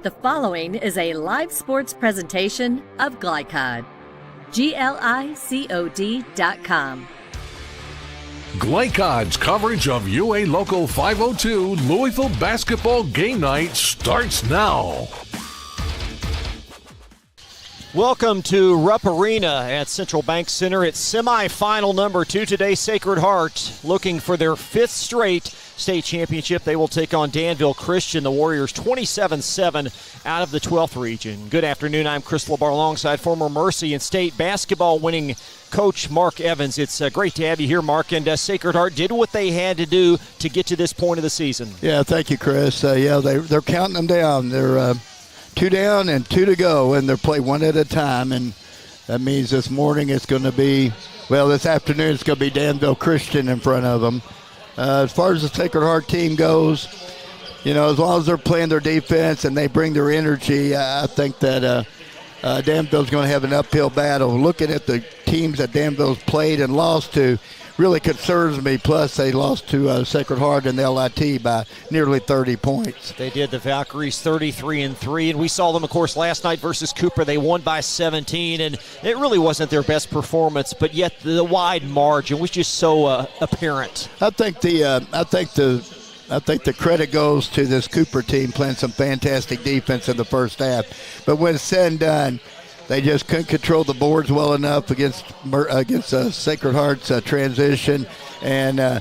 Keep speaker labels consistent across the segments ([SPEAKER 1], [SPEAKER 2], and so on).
[SPEAKER 1] The following is a live sports presentation of Glycod. GLICOD.com.
[SPEAKER 2] Glycod's coverage of UA Local 502 Louisville Basketball Game Night starts now.
[SPEAKER 3] Welcome to Rupp Arena at Central Bank Center. It's semifinal number 2 today. Sacred Heart looking for their 5th straight state championship. They will take on Danville Christian. The Warriors 27-7 out of the 12th region. Good afternoon. I'm Chris LaBar alongside former Mercy and state basketball winning coach Mark Evans. It's great to have you here, Mark. And Sacred Heart did what they had to do to get to this point of the season.
[SPEAKER 4] Yeah, thank you, Chris. They're counting them down. They're 2 down and 2 to go, and they're playing one at a time. And that means this morning it's going to be, this afternoon it's going to be Danville Christian in front of them. As far as the Sacred Heart team goes, as long as they're playing their defense and they bring their energy, I think that Danville's going to have an uphill battle. Looking at the teams that Danville's played and lost to really concerns me. Plus, they lost to Sacred Heart and the LIT by nearly 30 points.
[SPEAKER 3] They did. The Valkyries 33-3, and we saw them, of course, last night versus Cooper. They won by 17, and it really wasn't their best performance, but yet the wide margin was just so apparent.
[SPEAKER 4] I think the credit goes to this Cooper team playing some fantastic defense in the first half. But when it's said and done, they just couldn't control the boards well enough against Sacred Heart's transition. And,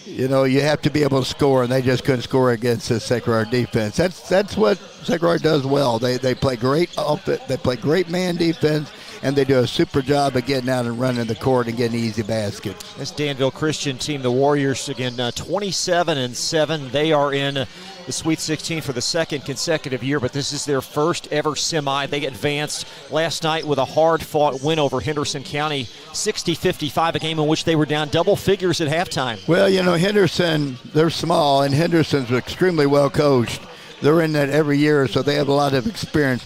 [SPEAKER 4] you have to be able to score, and they just couldn't score against the Sacred Heart defense. That's what Sacred Heart does well. They play great offense, they play great man defense, and they do a super job of getting out and running the court and getting easy baskets.
[SPEAKER 3] This Danville Christian team, the Warriors, again, 27-7. They are in the Sweet 16 for the second consecutive year, but this is their first ever semi. They advanced last night with a hard-fought win over Henderson County, 60-55, a game in which they were down double figures at halftime.
[SPEAKER 4] Well, Henderson, they're small, and Henderson's extremely well coached. They're in that every year, so they have a lot of experience.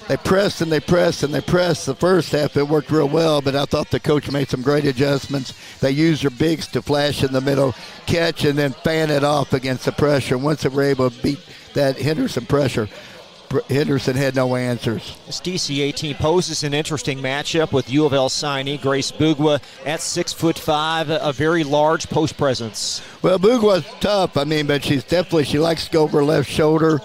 [SPEAKER 4] They pressed and they pressed and they pressed. The first half, it worked real well, but I thought the coach made some great adjustments. They used their bigs to flash in the middle, catch, and then fan it off against the pressure. Once they were able to beat that Henderson pressure, Henderson had no answers.
[SPEAKER 3] This DCA team poses an interesting matchup with U of L signee Grace Bugwa at 6'5", a very large post presence.
[SPEAKER 4] Well, Bugwa's tough, but she likes to go over her left shoulder.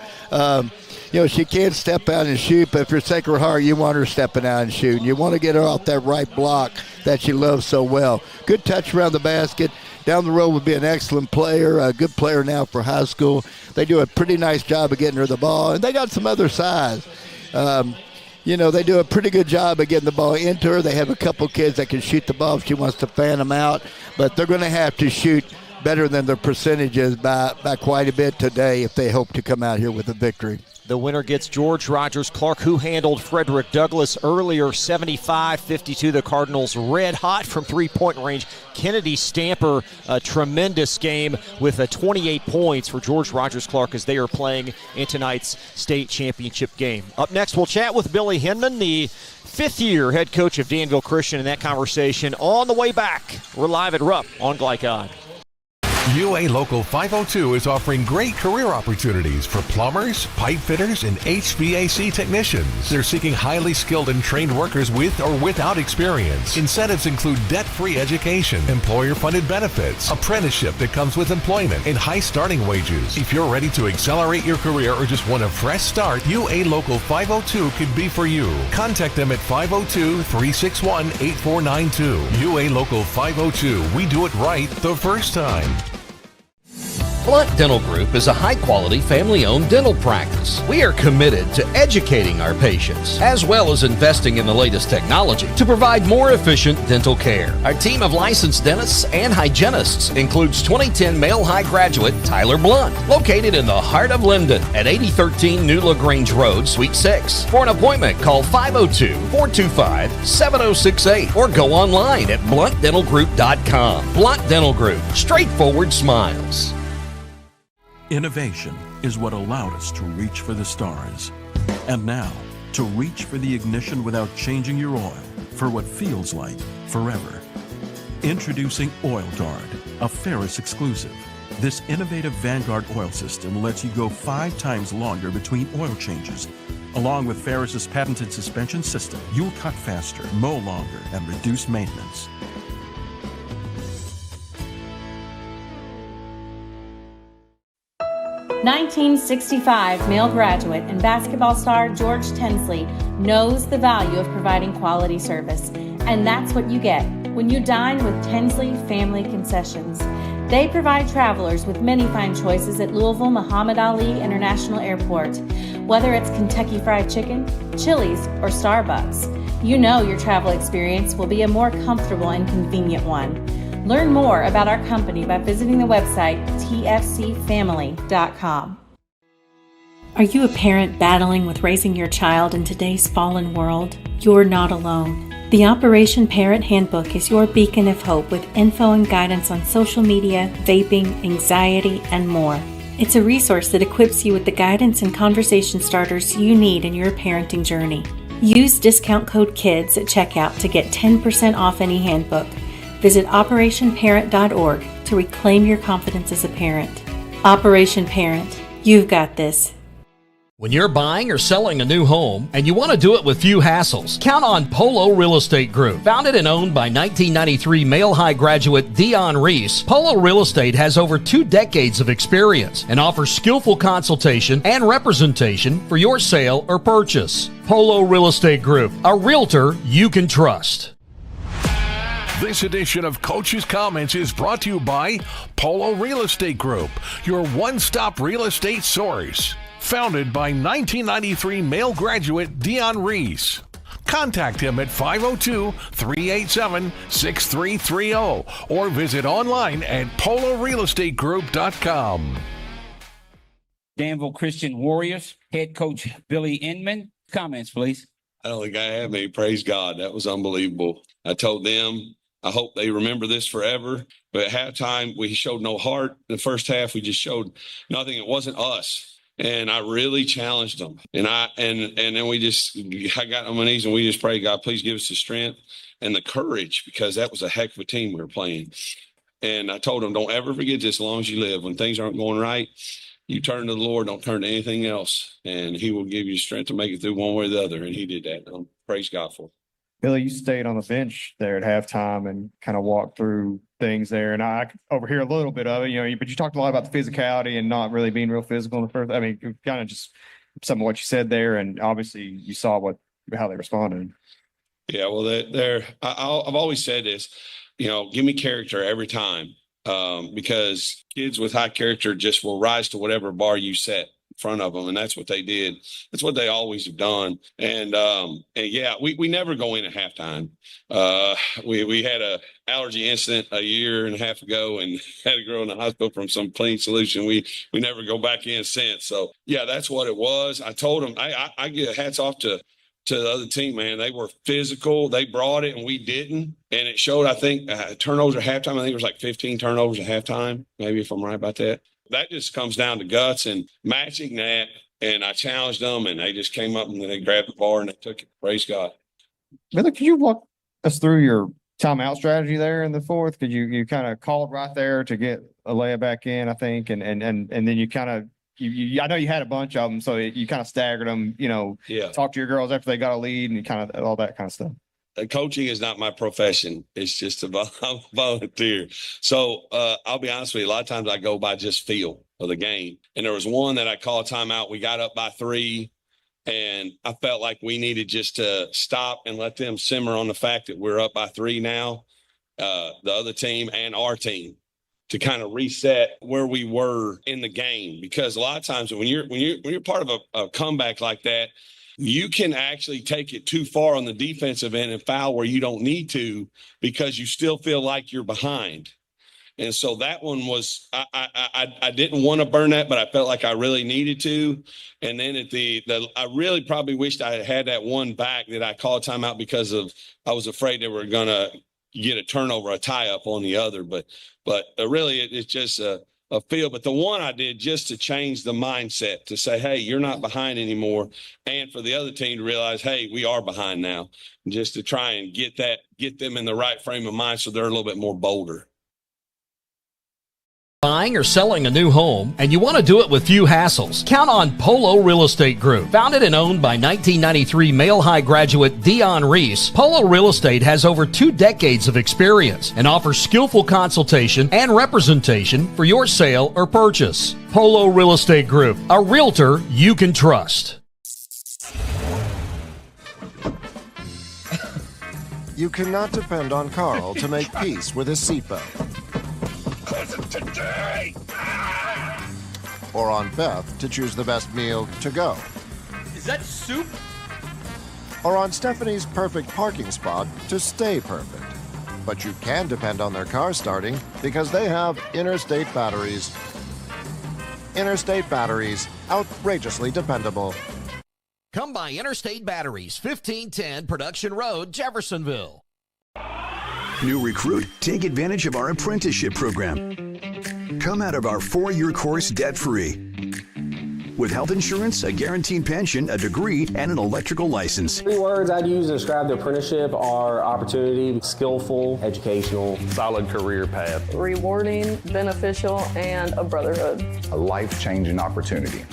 [SPEAKER 4] She can't step out and shoot, but if you're Sacred Heart, you want her stepping out and shooting. You want to get her off that right block that she loves so well. Good touch around the basket. Down the road would be an excellent player, a good player now for high school. They do a pretty nice job of getting her the ball, and they got some other size. They do a pretty good job of getting the ball into her. They have a couple kids that can shoot the ball if she wants to fan them out, but they're going to have to shoot better than their percentages by quite a bit today if they hope to come out here with a victory.
[SPEAKER 3] The winner gets George Rogers Clark, who handled Frederick Douglass earlier, 75-52. The Cardinals red hot from three-point range. Kennedy Stamper, a tremendous game with 28 points for George Rogers Clark as they are playing in tonight's state championship game. Up next, we'll chat with Billy Hinman, the fifth-year head coach of Danville Christian, in that conversation on the way back. We're live at Rupp on Glycod.
[SPEAKER 2] UA Local 502 is offering great career opportunities for plumbers, pipe fitters, and HVAC technicians. They're seeking highly skilled and trained workers with or without experience. Incentives include debt-free education, employer-funded benefits, apprenticeship that comes with employment, and high starting wages. If you're ready to accelerate your career or just want a fresh start, UA Local 502 could be for you. Contact them at 502-361-8492. UA Local 502. We do it right the first time.
[SPEAKER 5] Blunt Dental Group is a high-quality, family-owned dental practice. We are committed to educating our patients, as well as investing in the latest technology to provide more efficient dental care. Our team of licensed dentists and hygienists includes 2010 male high graduate Tyler Blunt, located in the heart of Linden at 8013 New LaGrange Road, Suite 6. For an appointment, call 502-425-7068 or go online at bluntdentalgroup.com. Blunt Dental Group, straightforward smiles.
[SPEAKER 6] Innovation is what allowed us to reach for the stars. And now, to reach for the ignition without changing your oil for what feels like forever. Introducing Oil Guard, a Ferris exclusive. This innovative Vanguard oil system lets you go 5 times longer between oil changes. Along with Ferris's patented suspension system, you'll cut faster, mow longer, and reduce maintenance.
[SPEAKER 7] (1965) male graduate and basketball star George Tensley knows the value of providing quality service, and that's what you get when you dine with Tensley Family Concessions. They provide travelers with many fine choices at Louisville Muhammad Ali International Airport. Whether it's Kentucky Fried Chicken, Chili's, or Starbucks, you know your travel experience will be a more comfortable and convenient one. Learn more about our company by visiting the website tfcfamily.com. Are you a parent battling with raising your child in today's fallen world? You're not alone. The Operation Parent Handbook is your beacon of hope with info and guidance on social media, vaping, anxiety, and more. It's a resource that equips you with the guidance and conversation starters you need in your parenting journey. Use discount code KIDS at checkout to get 10% off any handbook. Visit operationparent.org to reclaim your confidence as a parent. Operation Parent, you've got this.
[SPEAKER 5] When you're buying or selling a new home and you want to do it with few hassles, count on Polo Real Estate Group. Founded and owned by 1993 Male High graduate Dion Reese, Polo Real Estate has over 2 decades of experience and offers skillful consultation and representation for your sale or purchase. Polo Real Estate Group, a realtor you can trust.
[SPEAKER 2] This edition of Coach's Comments is brought to you by Polo Real Estate Group, your one-stop real estate source. Founded by 1993 male graduate Dion Reese. Contact him at 502-387-6330 or visit online at polorealestategroup.com.
[SPEAKER 8] Danville Christian Warriors, head coach Billy Inman. Comments, please.
[SPEAKER 9] I don't think I have any. Praise God. That was unbelievable. I told them, I hope they remember this forever. But at halftime, we showed no heart. In the first half, we just showed nothing. It wasn't us. And I really challenged them. And then I got on my knees and we just prayed, God, please give us the strength and the courage, because that was a heck of a team we were playing. And I told them, don't ever forget this as long as you live. When things aren't going right, you turn to the Lord, don't turn to anything else. And he will give you strength to make it through one way or the other. And he did that. Praise God for it.
[SPEAKER 10] Billy, you stayed on the bench there at halftime and kind of walked through things there. And I could overhear a little bit of it, but you talked a lot about the physicality and not really being real physical in the first. I mean, kind of just some of what you said there. And obviously you saw how they responded.
[SPEAKER 9] Yeah, well, I've always said this, give me character every time, because kids with high character just will rise to whatever bar you set front of them, and that's what they did. That's what they always have done. And yeah, we never go in at halftime. We had a allergy incident a year and a half ago and had a girl in the hospital from some clean solution. We never go back in since. So yeah, that's what it was. I told them I give hats off to the other team, man. They were physical. They brought it and we didn't. And it showed, I think, turnovers at halftime. I think it was like 15 turnovers at halftime, maybe, if I'm right about that. That just comes down to guts and matching that. And I challenged them, and they just came up and they grabbed the bar and they took it. Praise God.
[SPEAKER 10] Billy, could you walk us through your timeout strategy there in the fourth? Could you kind of called right there to get a layup back in, I think, and then you kind of I know you had a bunch of them, so you kind of staggered them. Talk to your girls after they got a lead and kind of all that kind of stuff.
[SPEAKER 9] Coaching is not my profession. It's just a volunteer. So I'll be honest with you. A lot of times I go by just feel of the game. And there was one that I called timeout. We got up by 3, and I felt like we needed just to stop and let them simmer on the fact that we're up by 3 now, the other team and our team, to kind of reset where we were in the game. Because a lot of times when you're part of a comeback like that, you can actually take it too far on the defensive end and foul where you don't need to, because you still feel like you're behind. And so that one was, I didn't want to burn that, but I felt like I really needed to. And then I really probably wished I had that one back that I called timeout because I was afraid they were going to get a turnover, a tie up on the other. But really it's just a feel. But the one I did just to change the mindset, to say, hey, you're not behind anymore. And for the other team to realize, hey, we are behind now, just to try and get them in the right frame of mind so they're a little bit more bolder.
[SPEAKER 5] Buying or selling a new home, and you want to do it with few hassles? Count on Polo Real Estate Group. Founded and owned by 1993 Male High graduate Dion Reese, Polo Real Estate has over 2 decades of experience and offers skillful consultation and representation for your sale or purchase. Polo Real Estate Group, a realtor you can trust.
[SPEAKER 11] You cannot depend on Carl to make peace with his seatbelt.
[SPEAKER 9] Today.
[SPEAKER 11] Or on Beth to choose the best meal to go.
[SPEAKER 12] Is that soup?
[SPEAKER 11] Or on Stephanie's perfect parking spot to stay perfect. But you can depend on their car starting because they have Interstate Batteries. Interstate Batteries, outrageously dependable.
[SPEAKER 5] Come by Interstate Batteries, 1510 Production Road, Jeffersonville.
[SPEAKER 13] New recruit, take advantage of our apprenticeship program. Come out of our 4-year course debt-free. With health insurance, a guaranteed pension, a degree, and an electrical license.
[SPEAKER 14] 3 words I'd use to describe the apprenticeship are opportunity, skillful, educational,
[SPEAKER 15] solid career path,
[SPEAKER 16] rewarding, beneficial, and a brotherhood.
[SPEAKER 17] A life-changing opportunity.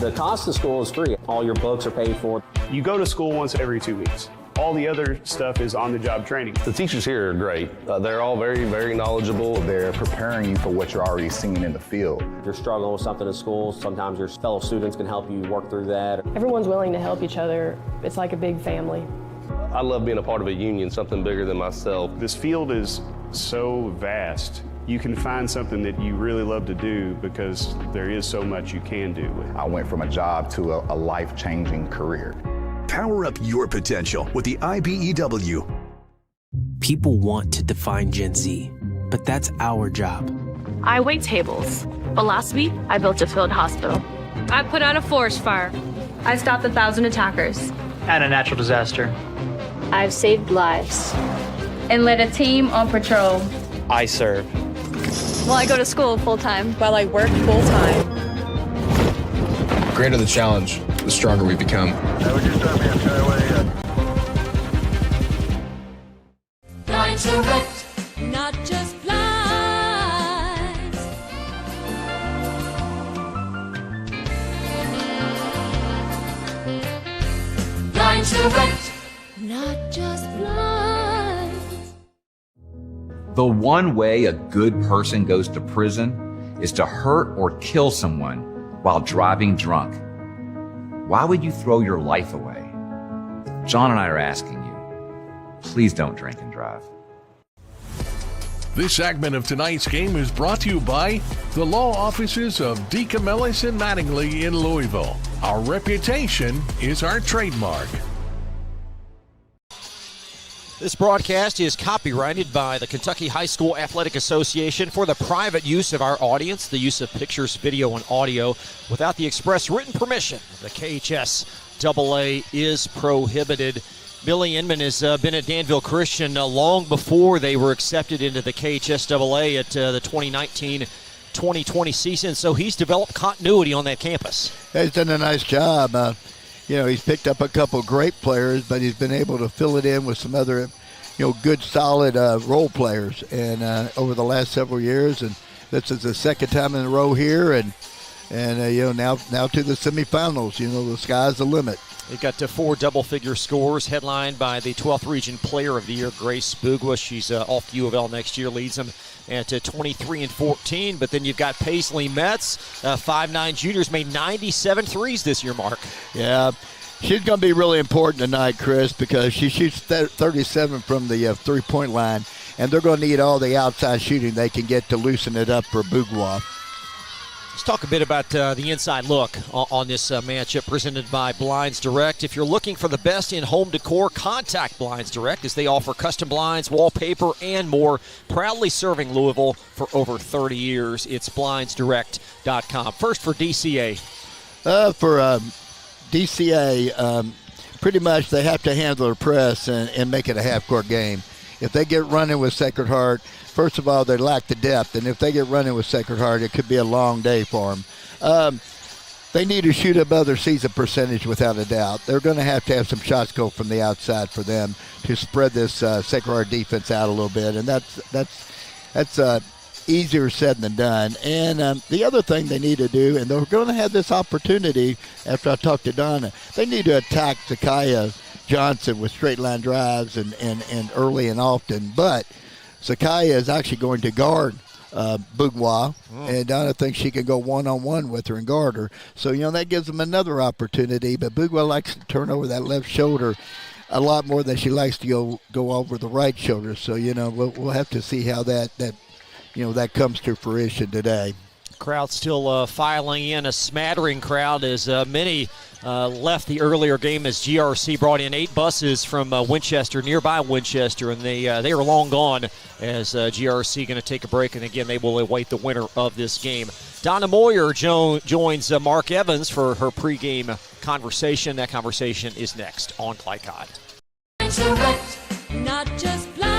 [SPEAKER 14] The cost of school is free. All your books are paid for.
[SPEAKER 18] You go to school once every 2 weeks. All the other stuff is on-the-job training.
[SPEAKER 15] The teachers here are great. They're all very, very knowledgeable.
[SPEAKER 17] They're preparing you for what you're already seeing in the field.
[SPEAKER 14] If you're struggling with something at school, sometimes your fellow students can help you work through that.
[SPEAKER 16] Everyone's willing to help each other. It's like a big family.
[SPEAKER 15] I love being a part of a union, something bigger than myself.
[SPEAKER 18] This field is so vast. You can find something that you really love to do because there is so much you can do.
[SPEAKER 17] I went from a job to a life-changing career.
[SPEAKER 13] Power up your potential with the IBEW.
[SPEAKER 19] People want to define Gen Z, but that's our job.
[SPEAKER 20] I wait tables, but last week I built a field hospital. I put out a forest fire. I stopped 1,000 attackers.
[SPEAKER 21] And a natural disaster.
[SPEAKER 20] I've saved lives and led a team on patrol.
[SPEAKER 21] I serve.
[SPEAKER 20] Well, I go to school full-time while I work full-time.
[SPEAKER 22] The greater the challenge, the stronger we become.
[SPEAKER 23] Blind direct, not just blinds. Blind direct, not just blinds.
[SPEAKER 24] The one way a good person goes to prison is to hurt or kill someone while driving drunk. Why would you throw your life away? John and I are asking you, please don't drink and drive.
[SPEAKER 2] This segment of tonight's game is brought to you by the law offices of D. Camillus and Mattingly in Louisville. Our reputation is our trademark.
[SPEAKER 3] This broadcast is copyrighted by the Kentucky High School Athletic Association for the private use of our audience. The use of pictures, video, and audio without the express written permission of the KHSAA is prohibited. Billy Inman has been at Danville Christian long before they were accepted into the KHSAA at the 2019-2020 season, so he's developed continuity on that campus.
[SPEAKER 4] He's done a nice job. He's picked up a couple great players, but he's been able to fill it in with some other, good, solid role players. And over the last several years, and this is the second time in a row here, and now to the semifinals. The sky's the limit.
[SPEAKER 3] They got to 4 double-figure scores, headlined by the 12th Region Player of the Year, Grace Bugwa. She's off to U of L next year, leads them at 23-14. But then you've got Paisley Metz, 5'9" juniors, made 97 threes this year, Mark.
[SPEAKER 4] Yeah, she's going to be really important tonight, Chris, because she shoots 37 from the three-point line, and they're going to need all the outside shooting they can get to loosen it up for Bugwa.
[SPEAKER 3] Let's talk a bit about the inside look on this matchup presented by Blinds Direct. If you're looking for the best in home decor, contact Blinds Direct as they offer custom blinds, wallpaper, and more. Proudly serving Louisville for over 30 years. It's blindsdirect.com. First for DCA.
[SPEAKER 4] For DCA, pretty much they have to handle their press and make it a half-court game. If they get running with Sacred Heart, first of all, they lack the depth, and if they get running with Sacred Heart, it could be a long day for them. They need to shoot above their season percentage without a doubt. They're going to have some shots go from the outside for them to spread this Sacred Heart defense out a little bit, and that's easier said than done. And the other thing they need to do, and they're going to have this opportunity after I talk to Donna, they need to attack Zakiya Johnson with straight line drives and early and often. But Zakiya is actually going to guard Bourgeois, and Donna thinks she can go one-on-one with her and guard her. So, that gives them another opportunity. But Bourgeois likes to turn over that left shoulder a lot more than she likes to go over the right shoulder. So, we'll have to see how that comes to fruition today.
[SPEAKER 3] Crowd still filing in, a smattering crowd as many left the earlier game as GRC brought in 8 buses from Winchester, nearby Winchester, and they are long gone as GRC going to take a break, and again they will await the winner of this game. Donna Moyer joins Mark Evans for her pregame conversation. That conversation is next on Clyde Cod.
[SPEAKER 23] Not just blinds.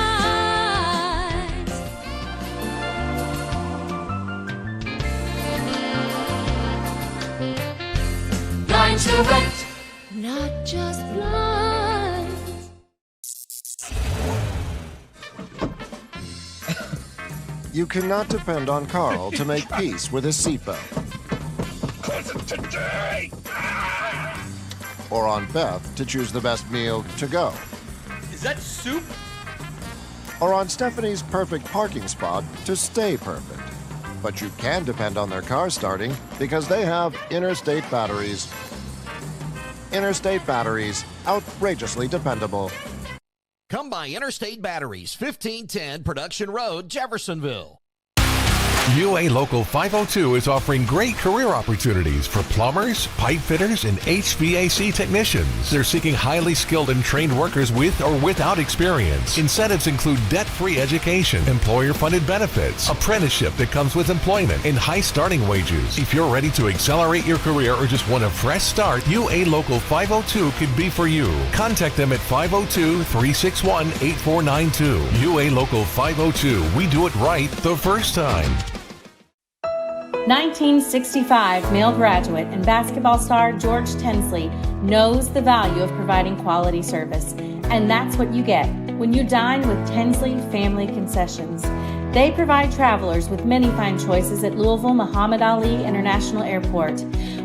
[SPEAKER 23] Blinds Direct, not just blinds.
[SPEAKER 11] You cannot depend on Carl to make peace with his seatbelt. Or on Beth to choose the best meal to go.
[SPEAKER 12] Is that soup?
[SPEAKER 11] Or on Stephanie's perfect parking spot to stay perfect. But you can depend on their car starting because they have Interstate Batteries. Interstate Batteries, outrageously dependable.
[SPEAKER 5] Come by Interstate Batteries, 1510 Production Road, Jeffersonville.
[SPEAKER 2] UA Local 502 is offering great career opportunities for plumbers, pipe fitters, and HVAC technicians. They're seeking highly skilled and trained workers with or without experience. Incentives include debt-free education, employer-funded benefits, apprenticeship that comes with employment, and high starting wages. If you're ready to accelerate your career or just want a fresh start, UA Local 502 could be for you. Contact them at 502-361-8492. UA Local 502. We do it right the first time.
[SPEAKER 1] 1965 male graduate and basketball star George Tensley knows the value of providing quality service, and that's what you get when you dine with Tensley Family Concessions. They provide travelers with many fine choices at Louisville Muhammad Ali International Airport.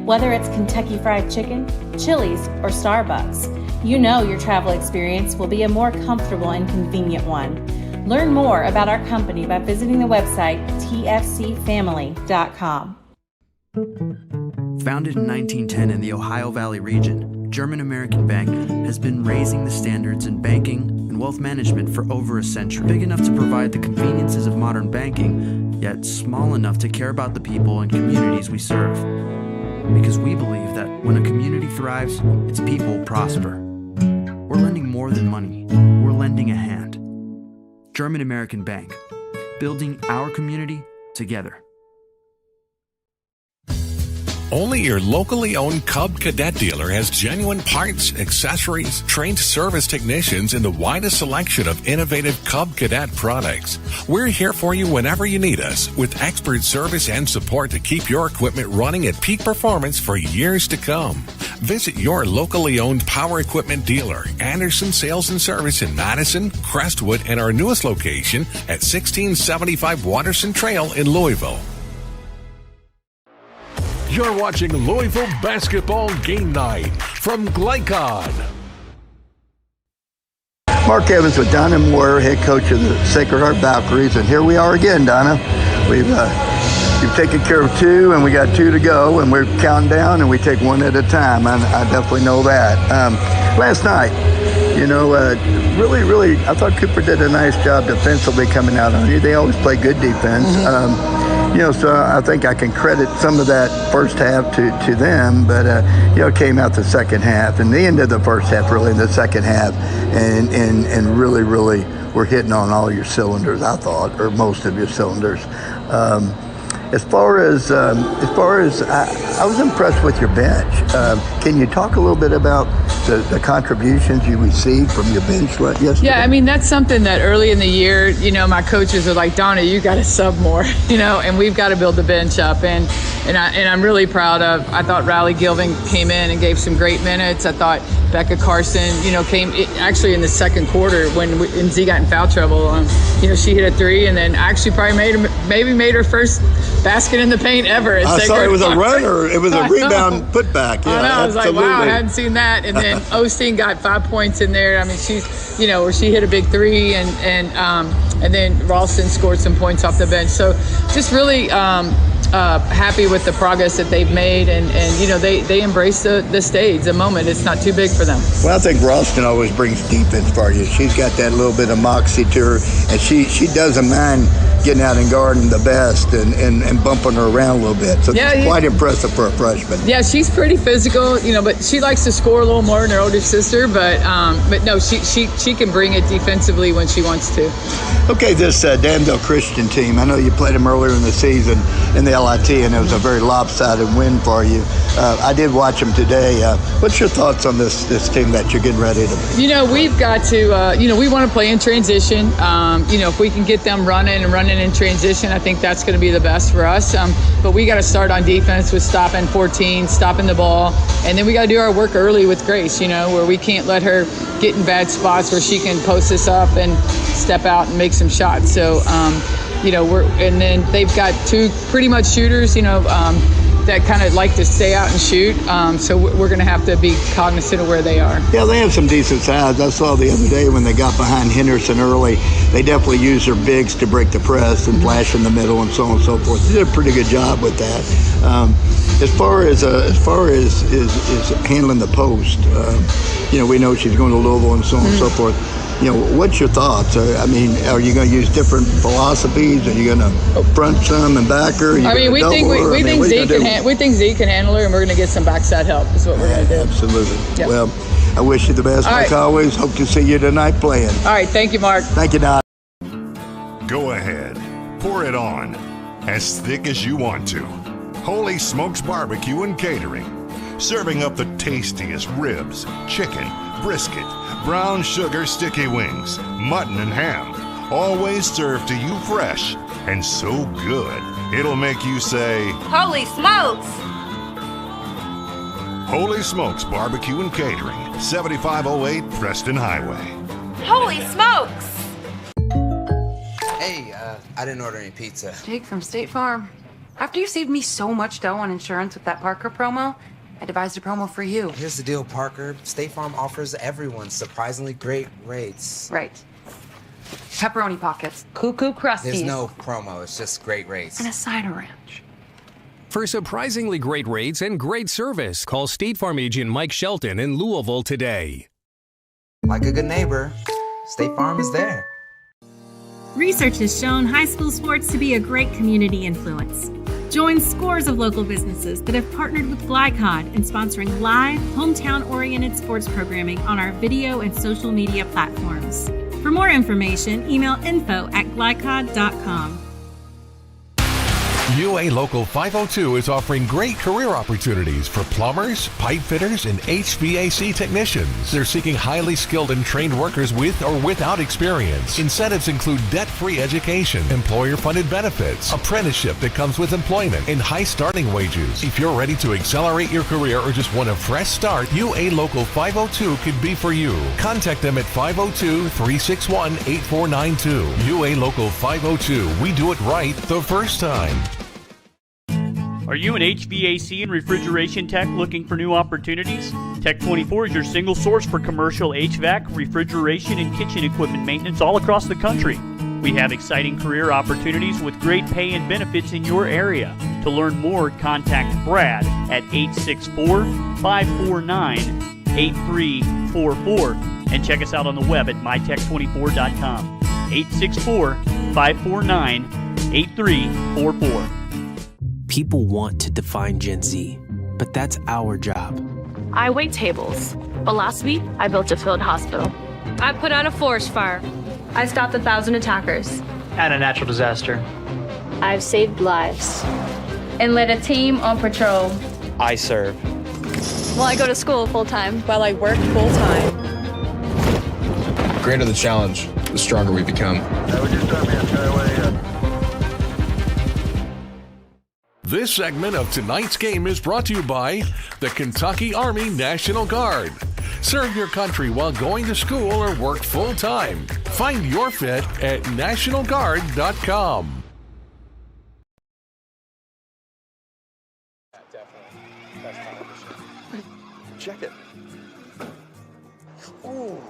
[SPEAKER 1] Whether it's Kentucky Fried Chicken, Chili's, or Starbucks, you know your travel experience will be a more comfortable and convenient one. Learn more about our company by visiting the website tfcfamily.com.
[SPEAKER 6] Founded in 1910 in the Ohio Valley region, German American Bank has been raising the standards in banking and wealth management for over a century. Big enough to provide the conveniences of modern banking, yet small enough to care about the people and communities we serve. Because we believe that when a community thrives, its people prosper. We're lending more than money. We're lending a hand. German American Bank, building our community together.
[SPEAKER 2] Only your locally owned Cub Cadet dealer has genuine parts, accessories, trained service technicians, and the widest selection of innovative Cub Cadet products. We're here for you whenever you need us, with expert service and support to keep your equipment running at peak performance for years to come. Visit your locally owned power equipment dealer, Anderson Sales and Service in Madison, Crestwood, and our newest location at 1675 Watterson Trail in Louisville. You're watching Louisville Basketball Game Night from Glycod.
[SPEAKER 4] Mark Evans with Donna Moyer, head coach of the Sacred Heart Valkyries, and here we are again, Donna. You've taken care of 2, and we got 2 to go, and we're counting down, and we take 1 at a time. I definitely know that. Last night, really, I thought Cooper did a nice job defensively coming out on you. They always play good defense. So I think I can credit some of that first half to them, but it came out the second half, and the end of the first half, really, in the second half, and really were hitting on all your cylinders, I thought, or most of your cylinders. As far as I was impressed with your bench. Can you talk a little bit about the contributions you received from your bench yesterday?
[SPEAKER 7] Yeah, I mean, that's something that early in the year, my coaches are like, Donna, you got to sub more, and we've got to build the bench up. And I'm really proud of, I thought Riley Gilvin came in and gave some great minutes. I thought Becca Carson, came actually in the second quarter when Z got in foul trouble. She hit a three, and then actually probably made her first basket in the paint ever.
[SPEAKER 4] I saw it was a runner. It was a rebound putback. Yeah,
[SPEAKER 7] I know. I was
[SPEAKER 4] absolutely.
[SPEAKER 7] like, wow, I hadn't seen that. And then Osteen got 5 points in there. I mean, she's, where she hit a big three, and then Ralston scored some points off the bench. So just really happy with the progress that they've made, and they embrace the stage, the moment. It's not too big for them.
[SPEAKER 4] Well, I think Ralston always brings defense for you. She's got that little bit of moxie to her, and she doesn't mind getting out and guarding the best and bumping her around a little bit. So it's quite impressive for a freshman.
[SPEAKER 7] Yeah, she's pretty physical, but she likes to score a little more than her older sister. But no, she can bring it defensively when she wants to.
[SPEAKER 4] Okay, this Danville Christian team, I know you played them earlier in the season in the LIT, and it was a very lopsided win for you. I did watch them today. What's your thoughts on this team that you're getting ready to?
[SPEAKER 7] We've got to, we want to play in transition. If we can get them running in transition, I think that's going to be the best for us. But we got to start on defense with stopping 14, stopping the ball, and then we got to do our work early with Grace, where we can't let her get in bad spots where she can post us up and step out and make some shots. So, and then they've got two pretty much shooters, that kind of like to stay out and shoot. So we're going to have to be cognizant of where they are.
[SPEAKER 4] Yeah, they have some decent size. I saw the other day when they got behind Henderson early, they definitely used their bigs to break the press and flash in the middle and so on and so forth. They did a pretty good job with that. As far as handling the post, we know she's going to Louisville and so on and so forth. What's your thoughts? Are you going to use different philosophies? Are you going to front some and back her?
[SPEAKER 7] We think Z can handle her, and we're going to get some backside help. Is what we're going to do.
[SPEAKER 4] Absolutely.
[SPEAKER 7] Yep.
[SPEAKER 4] Well, I wish you the best, like always. Hope to see you tonight playing.
[SPEAKER 7] All right. Thank you, Mark.
[SPEAKER 4] Thank you, Don.
[SPEAKER 8] Go ahead. Pour it on. As thick as you want to. Holy Smokes Barbecue and Catering. Serving up the tastiest ribs, chicken, brisket, brown sugar sticky wings, mutton and ham. Always served to you fresh and so good, it'll make you say,
[SPEAKER 9] Holy smokes!
[SPEAKER 8] Holy Smokes Barbecue and Catering, 7508 Preston Highway.
[SPEAKER 9] Holy smokes!
[SPEAKER 10] Hey, I didn't order any pizza.
[SPEAKER 14] Jake from State Farm. After you saved me so much dough on insurance with that Parker promo, I devised a promo for you.
[SPEAKER 10] Here's the deal, Parker. State Farm offers everyone surprisingly great rates.
[SPEAKER 14] Right. Pepperoni pockets, cuckoo crusties.
[SPEAKER 10] There's no promo, it's just great rates.
[SPEAKER 14] And a cider ranch.
[SPEAKER 25] For surprisingly great rates and great service, call State Farm agent Mike Shelton in Louisville today.
[SPEAKER 10] Like a good neighbor, State Farm is there.
[SPEAKER 1] Research has shown high school sports to be a great community influence. Join scores of local businesses that have partnered with Glycod in sponsoring live, hometown-oriented sports programming on our video and social media platforms. For more information, email info@glycod.com.
[SPEAKER 2] UA Local 502 is offering great career opportunities for plumbers, pipe fitters, and HVAC technicians. They're seeking highly skilled and trained workers with or without experience. Incentives include debt-free education, employer-funded benefits, apprenticeship that comes with employment, and high starting wages. If you're ready to accelerate your career or just want a fresh start, UA Local 502 could be for you. Contact them at 502-361-8492. UA Local 502. We do it right the first time.
[SPEAKER 12] Are you an HVAC and refrigeration tech looking for new opportunities? Tech 24 is your single source for commercial HVAC, refrigeration, and kitchen equipment maintenance all across the country. We have exciting career opportunities with great pay and benefits in your area. To learn more, contact Brad at 864-549-8344 and check us out on the web at mytech24.com. 864-549-8344.
[SPEAKER 19] People want to define Gen Z, but that's our job.
[SPEAKER 20] I wait tables, but last week I built a field hospital. I put out a forest fire. I stopped 1,000 attackers.
[SPEAKER 21] And a natural disaster.
[SPEAKER 20] I've saved lives. And led a team on patrol.
[SPEAKER 21] I serve.
[SPEAKER 20] Well, I go to school full-time.
[SPEAKER 16] While I work full-time.
[SPEAKER 22] The greater the challenge, the stronger we become.
[SPEAKER 2] This segment of tonight's game is brought to you by the Kentucky Army National Guard. Serve your country while going to school or work full-time. Find your fit at NationalGuard.com.
[SPEAKER 3] Check it. Ooh.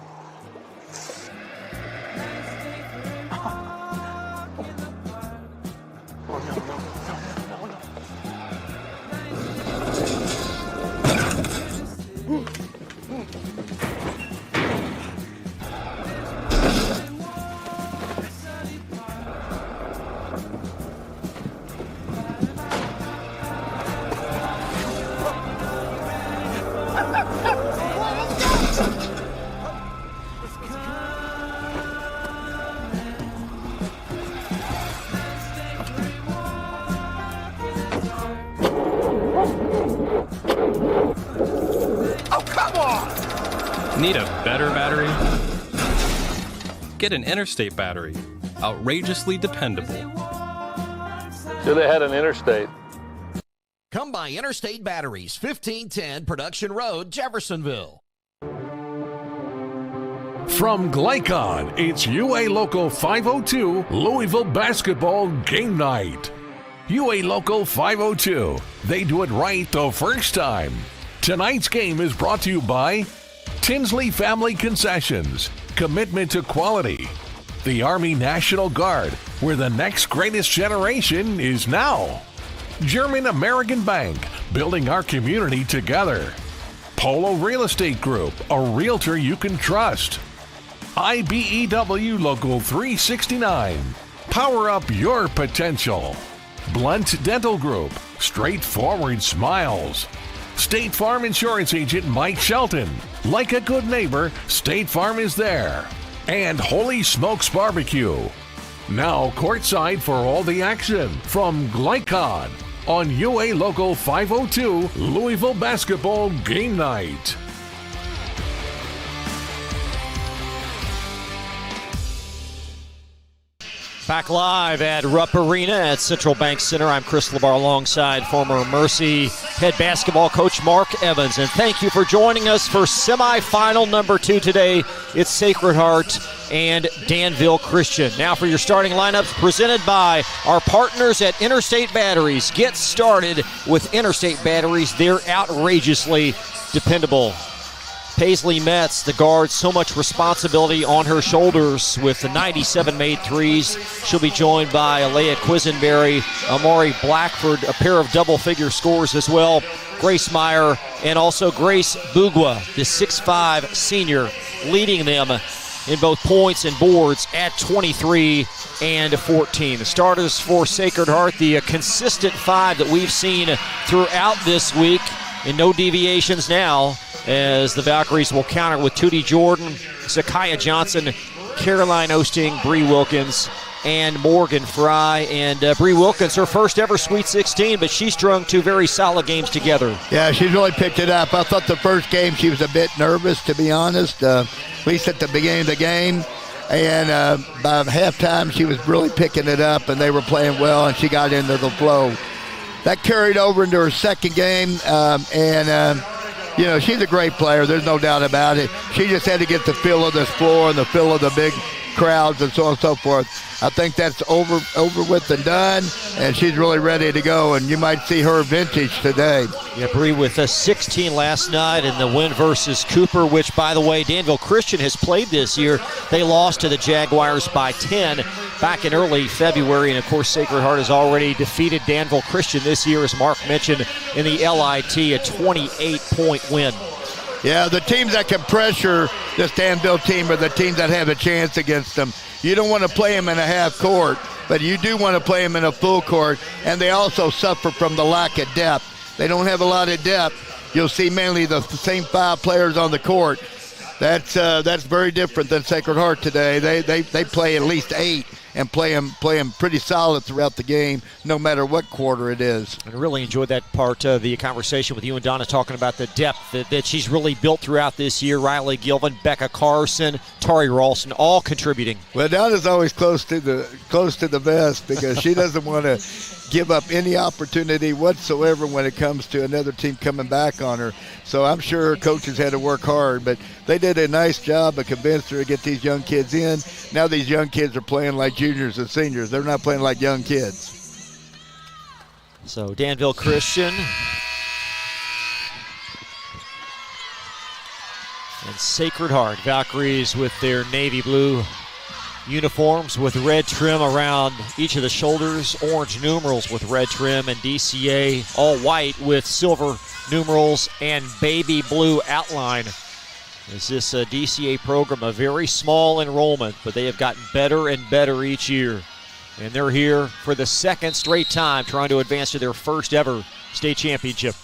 [SPEAKER 13] Need a better battery? Get an Interstate battery. Outrageously dependable.
[SPEAKER 15] Should have had an Interstate.
[SPEAKER 5] Come by Interstate Batteries, 1510 Production Road, Jeffersonville.
[SPEAKER 2] From Glycon, it's UA Local 502 Louisville Basketball Game Night. UA Local 502, they do it right the first time. Tonight's game is brought to you by Tinsley Family Concessions, commitment to quality. The Army National Guard, where the next greatest generation is now. German American Bank, building our community together. Polo Real Estate Group, a realtor you can trust. IBEW Local 369, power up your potential. Blunt Dental Group, straightforward smiles. State Farm Insurance Agent Mike Shelton. Like a good neighbor, State Farm is there. And Holy Smokes Barbecue. Now courtside for all the action from Glycon on UA Local 502 Louisville Basketball Game Night.
[SPEAKER 3] Back live at Rupp Arena at Central Bank Center. I'm Chris LeBar alongside former Mercy head basketball coach Mark Evans. And thank you for joining us for semifinal number 2 today. It's Sacred Heart and Danville Christian. Now for your starting lineups presented by our partners at Interstate Batteries. Get started with Interstate Batteries. They're outrageously dependable. Paisley Metz, the guard, so much responsibility on her shoulders with the 97 made threes. She'll be joined by Alea Quisenberry, Amari Blackford, a pair of double-figure scores as well. Grace Meyer and also Grace Bugwa, the 6'5 senior, leading them in both points and boards at 23 and 14. The starters for Sacred Heart, the consistent 5 that we've seen throughout this week, and no deviations now, as the Valkyries will counter with Tootie Jordan, Zakiah Johnson, Caroline Osting, Bree Wilkins, and Morgan Fry. And Bree Wilkins, her first ever Sweet 16, but she strung 2 very solid games together.
[SPEAKER 4] Yeah, she's really picked it up. I thought the first game she was a bit nervous, to be honest, at least at the beginning of the game. And by halftime, she was really picking it up, and they were playing well, and she got into the flow. That carried over into her second game, you know, she's a great player. There's no doubt about it. She just had to get the feel of this floor and the feel of the big crowds and so on and so forth. I think that's over with and done, and she's really ready to go, and you might see her vintage today.
[SPEAKER 3] Yeah, Bree with a 16 last night in the win versus Cooper, which, by the way, Danville Christian has played this year. They lost to the Jaguars by 10 back in early February, and of course Sacred Heart has already defeated Danville Christian this year, as Mark mentioned, in the LIT, a 28-point win.
[SPEAKER 4] Yeah, the teams that can pressure this Danville team are the teams that have a chance against them. You don't want to play them in a half court, but you do want to play them in a full court, and they also suffer from the lack of depth. They don't have a lot of depth. You'll see mainly the same 5 players on the court. That's very different than Sacred Heart today. They play at least 8 and play them pretty solid throughout the game, no matter what quarter it is.
[SPEAKER 3] I really enjoyed that part of the conversation with you and Donna, talking about the depth that she's really built throughout this year. Riley Gilvin, Becca Carson, Tari Ralston, all contributing.
[SPEAKER 4] Well, Donna's always close to the vest because she doesn't want to give up any opportunity whatsoever when it comes to another team coming back on her. So I'm sure her coaches had to work hard, but they did a nice job of convincing her to get these young kids in. Now these young kids are playing like juniors and seniors. They're not playing like young kids.
[SPEAKER 3] So Danville Christian and Sacred Heart, Valkyries with their navy blue uniforms with red trim around each of the shoulders, orange numerals with red trim, and DCA all white with silver numerals and baby blue outline. Is this a DCA program, a very small enrollment, but they have gotten better and better each year. And they're here for the second straight time trying to advance to their first ever state championship.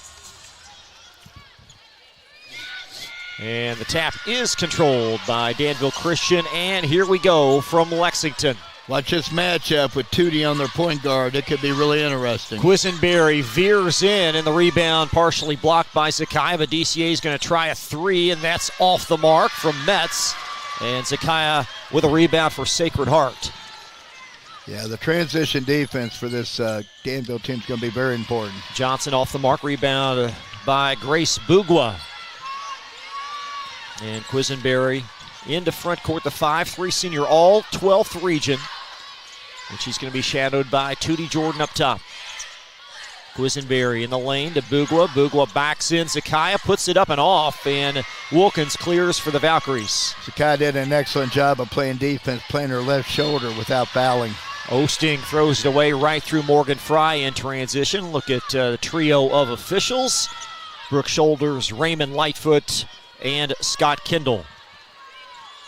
[SPEAKER 3] And the tap is controlled by Danville Christian, and here we go from Lexington.
[SPEAKER 4] Watch this matchup with Tootie on their point guard. It could be really interesting.
[SPEAKER 3] Quisenberry veers in, and the rebound partially blocked by Zakiah, but DCA is going to try a three, and that's off the mark from Metz. And Zakiah with a rebound for Sacred Heart.
[SPEAKER 4] Yeah, the transition defense for this Danville team is going to be very important.
[SPEAKER 3] Johnson off the mark, rebound by Grace Bugwa. And Quisenberry into front court, the 5'3" senior, all 12th region. And she's going to be shadowed by Tootie Jordan up top. Quisenberry in the lane to Bugwa. Bugwa backs in. Zakiah puts it up and off, and Wilkins clears for the Valkyries.
[SPEAKER 4] Zakiah did an excellent job of playing defense, playing her left shoulder without fouling.
[SPEAKER 3] Osting throws it away right through Morgan Fry in transition. Look at the trio of officials. Brooke Shoulders, Raymond Lightfoot, and Scott Kendall.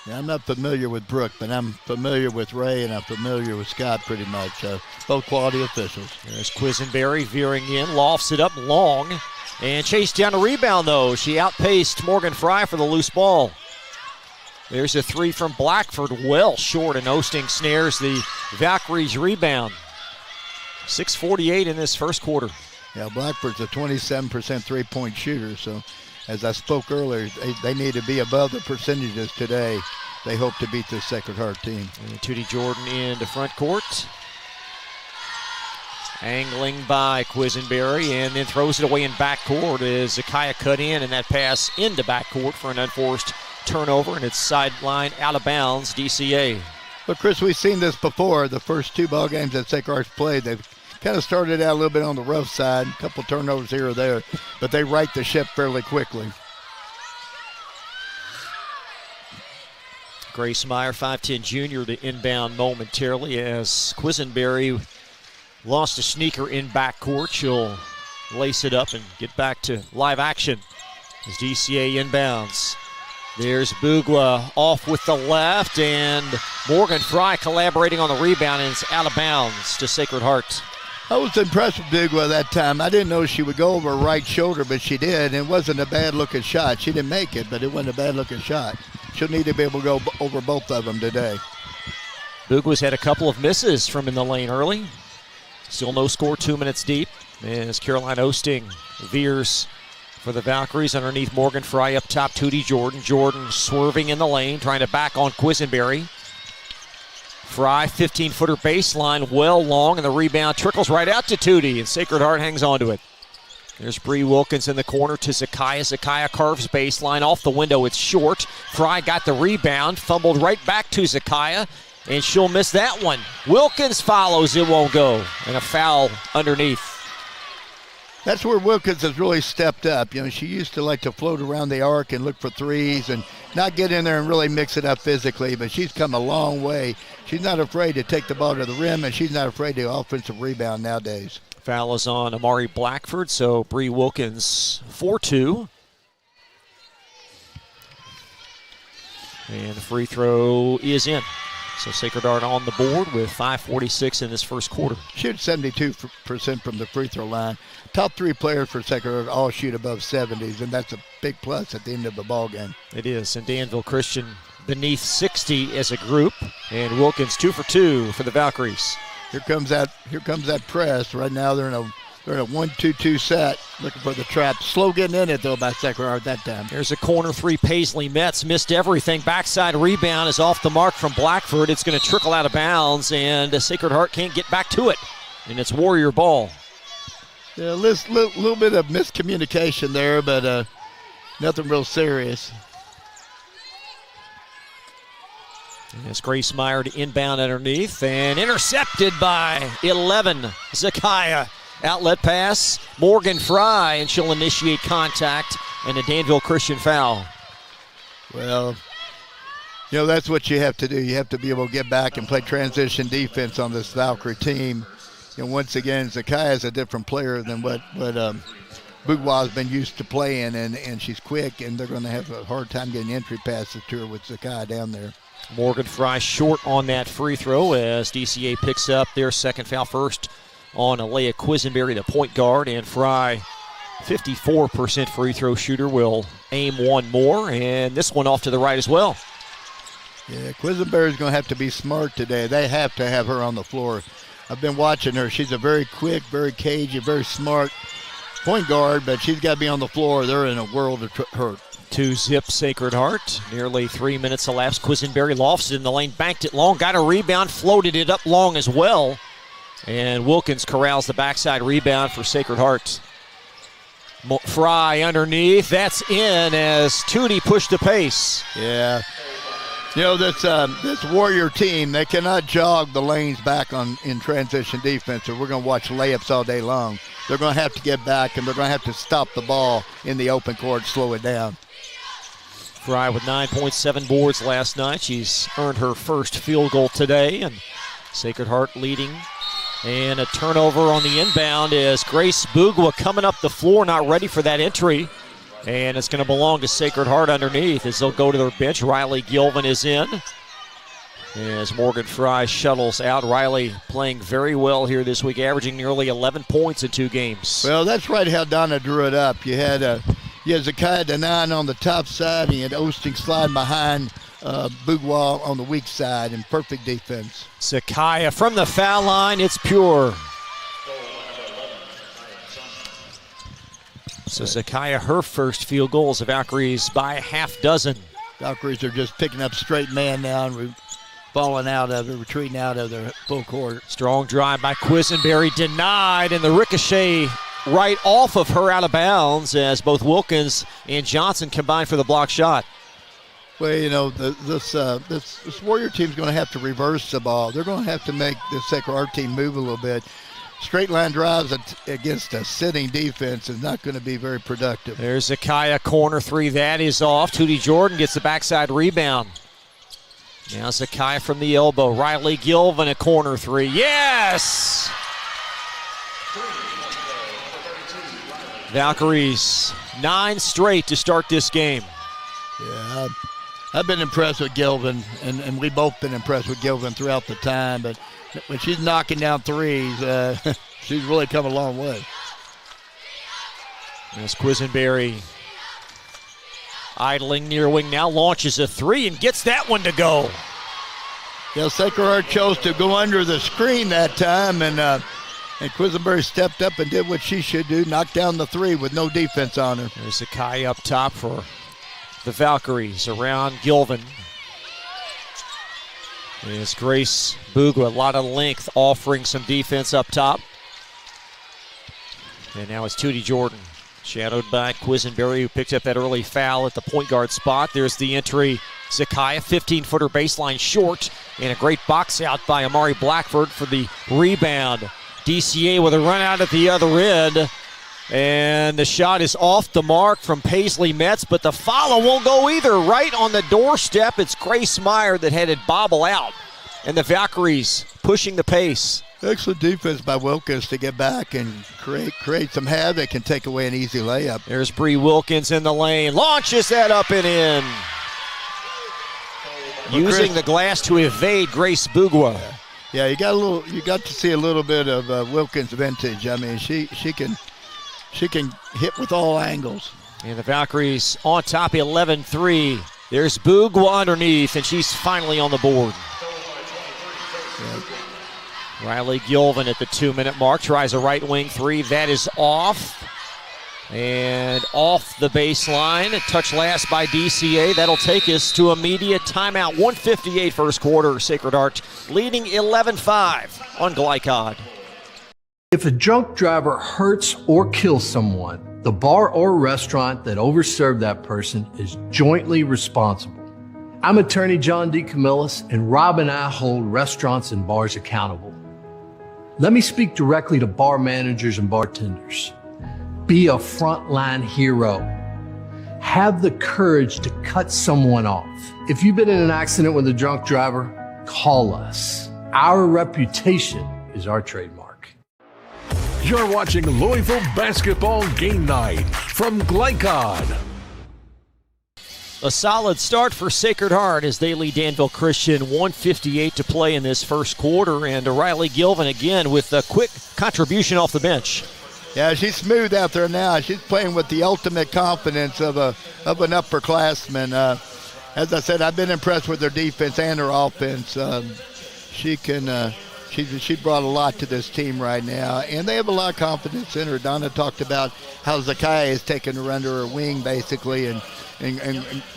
[SPEAKER 4] Yeah, I'm not familiar with Brooke, but I'm familiar with Ray, and I'm familiar with Scott pretty much. Both quality officials.
[SPEAKER 3] There's Quisenberry veering in, lofts it up long, and chased down a rebound, though. She outpaced Morgan Fry for the loose ball. There's a three from Blackford, well short, and Osting snares the Valkyries rebound. 6:48 in this first quarter.
[SPEAKER 4] Yeah, Blackford's a 27% three-point shooter, so as I spoke earlier, they need to be above the percentages today. They hope to beat this Sacred Heart team.
[SPEAKER 3] And Tootie Jordan into front court. Angling by Quisenberry, and then throws it away in backcourt as Zakiah cut in, and that pass into backcourt for an unforced turnover, and it's sideline out of bounds, DCA.
[SPEAKER 4] But Chris, we've seen this before. The first two ball games that Sacred Heart's played, they've kind of started out a little bit on the rough side, a couple turnovers here or there, but they right the ship fairly quickly.
[SPEAKER 3] Grace Meyer, 5'10" junior, to inbound momentarily as Quisenberry lost a sneaker in backcourt. She'll lace it up and get back to live action as DCA inbounds. There's Bugwa off with the left, and Morgan Fry collaborating on the rebound, and it's out of bounds to Sacred Heart.
[SPEAKER 4] I was impressed with Bugwa that time. I didn't know she would go over her right shoulder, but she did. It wasn't a bad-looking shot. She didn't make it, but it wasn't a bad-looking shot. She'll need to be able to go over both of them today.
[SPEAKER 3] Bugwa's had a couple of misses from in the lane early. Still no score, 2 minutes deep, as Caroline Osting veers for the Valkyries underneath Morgan Fry up top. Tootie Jordan. Jordan swerving in the lane, trying to back on Quisenberry. Fry, 15-footer baseline, well long, and the rebound trickles right out to Tootie, and Sacred Heart hangs on to it. There's Bree Wilkins in the corner to Zakiah. Zakiah carves baseline off the window. It's short. Fry got the rebound, fumbled right back to Zakiah, and she'll miss that one. Wilkins follows, it won't go, and a foul underneath.
[SPEAKER 4] That's where Wilkins has really stepped up. You know, she used to like to float around the arc and look for threes and not get in there and really mix it up physically, but she's come a long way. She's not afraid to take the ball to the rim, and she's not afraid to offensive rebound nowadays.
[SPEAKER 3] Foul is on Amari Blackford, so Bree Wilkins 4-2. And the free throw is in. So Sacred Heart on the board with 5:46 in this first quarter.
[SPEAKER 4] Shoot 72% from the free throw line. Top three players for Sacred Heart all shoot above 70s, and that's a big plus at the end of the ball game.
[SPEAKER 3] It is, and Danville Christian beneath 60 as a group, and Wilkins 2 for 2 for the Valkyries.
[SPEAKER 4] Here comes that press. Right now they're in a 1-2-2 set, looking for the trap. Slow getting in it, though, by Sacred Heart that time.
[SPEAKER 3] There's a corner three. Paisley Metz missed everything. Backside rebound is off the mark from Blackford. It's going to trickle out of bounds, and Sacred Heart can't get back to it. And it's Warrior ball.
[SPEAKER 4] Yeah, a little bit of miscommunication there, but nothing real serious.
[SPEAKER 3] And it's Grace Meyer to inbound underneath and intercepted by 11. Zakiah. Outlet pass. Morgan Fry, and she'll initiate contact and a Danville Christian foul.
[SPEAKER 4] Well, you know, that's what you have to do. You have to be able to get back and play transition defense on this Valkyrie team. You know, once again, Zakiah is a different player than what Bougwa's been used to playing, and she's quick, and they're going to have a hard time getting entry passes to her with Zakiah down there.
[SPEAKER 3] Morgan Fry short on that free throw as DCA picks up their second foul, first on Alea Quisenberry, the point guard, and Fry, 54% free throw shooter, will aim one more, and this one off to the right as well.
[SPEAKER 4] Yeah, Quisenberry's going to have to be smart today. They have to have her on the floor. I've been watching her. She's a very quick, very cagey, very smart point guard, but she's got to be on the floor. They're in a world of hurt.
[SPEAKER 3] 2-zip Sacred Heart. Nearly 3 minutes elapsed. Quisenberry lofts it in the lane, banked it long, got a rebound, floated it up long as well. And Wilkins corrals the backside rebound for Sacred Heart. Fry underneath. That's in as Tootie pushed the pace.
[SPEAKER 4] Yeah. You know, this Warrior team, they cannot jog the lanes back in transition defense, or we're going to watch layups all day long. They're going to have to get back, and they're going to have to stop the ball in the open court, slow it down.
[SPEAKER 3] Fry with 9.7 boards last night. She's earned her first field goal today, and Sacred Heart leading. And a turnover on the inbound is Grace Bougwa coming up the floor, not ready for that entry. And it's going to belong to Sacred Heart underneath as they'll go to their bench. Riley Gilvin is in as Morgan Fry shuttles out. Riley playing very well here this week, averaging nearly 11 points in 2 games.
[SPEAKER 4] Well, that's right how Donna drew it up. You had Zakiah Denan on the top side, and you had Osting sliding behind Bougwa on the weak side, and perfect defense.
[SPEAKER 3] Zakiah from the foul line, it's pure. So Zakiah, her first field goal as the Valkyries by a half dozen.
[SPEAKER 4] Valkyries are just picking up straight man now and falling out of it, retreating out of their full court.
[SPEAKER 3] Strong drive by Quisenberry, denied, and the ricochet right off of her out of bounds as both Wilkins and Johnson combine for the block shot.
[SPEAKER 4] Well, you know, this Warrior team's going to have to reverse the ball. They're going to have to make the Sacred Heart team move a little bit. Straight line drives against a sitting defense is not going to be very productive.
[SPEAKER 3] There's Zakiah, corner three. That is off. Tootie Jordan gets the backside rebound. Now Zakiah from the elbow. Riley Gilvin, a corner three. Yes! Valkyries, 9 straight to start this game.
[SPEAKER 4] Yeah, I've been impressed with Gilvin, and we've both been impressed with Gilvin throughout the time, but when she's knocking down threes, she's really come a long way.
[SPEAKER 3] As Quisenberry idling near wing, now launches a three and gets that one to go.
[SPEAKER 4] Yeah, Sacred Heart chose to go under the screen that time, and Quisenberry stepped up and did what she should do, knocked down the three with no defense on her.
[SPEAKER 3] There's Zakiah up top for the Valkyries around Gilvin. It's Grace Bougwa, a lot of length, offering some defense up top. And now it's Tootie Jordan, shadowed by Quisenberry, who picked up that early foul at the point guard spot. There's the entry. Zakiah, 15-footer baseline short, and a great box out by Amari Blackford for the rebound. DCA with a run out at the other end. And the shot is off the mark from Paisley Metz, but the follow won't go either. Right on the doorstep, it's Grace Meyer that had it bobble out. And the Valkyries pushing the pace.
[SPEAKER 4] Excellent defense by Wilkins to get back and create some havoc and take away an easy layup.
[SPEAKER 3] There's Bree Wilkins in the lane. Launches that up and in. Using the glass to evade Grace Bougwa.
[SPEAKER 4] Yeah, you got to see a little bit of Wilkins' vintage. I mean, she can hit with all angles.
[SPEAKER 3] And the Valkyries on top, 11-3. There's Bougwa underneath, and she's finally on the board.
[SPEAKER 4] Yeah.
[SPEAKER 3] Riley Gilvin at the 2-minute mark tries a right wing three. That is off. And off the baseline. A touch last by DCA. That'll take us to immediate timeout. 1:58 first quarter. Sacred Heart leading 11-5 on Glycod.
[SPEAKER 11] If a drunk driver hurts or kills someone, the bar or restaurant that overserved that person is jointly responsible. I'm attorney John D. Camillus, and Rob and I hold restaurants and bars accountable. Let me speak directly to bar managers and bartenders. Be a frontline hero. Have the courage to cut someone off. If you've been in an accident with a drunk driver, call us. Our reputation is our trademark.
[SPEAKER 2] You're watching Louisville Basketball Game Night from Glycod.
[SPEAKER 3] A solid start for Sacred Heart as they lead Danville Christian, 1:58 to play in this first quarter, and Riley Gilvin again with a quick contribution off the bench.
[SPEAKER 4] Yeah, she's smooth out there now. She's playing with the ultimate confidence of an upperclassman. As I said, I've been impressed with her defense and her offense. She brought a lot to this team right now, and they have a lot of confidence in her. Donna talked about how Zakiya has taken her under her wing, basically, and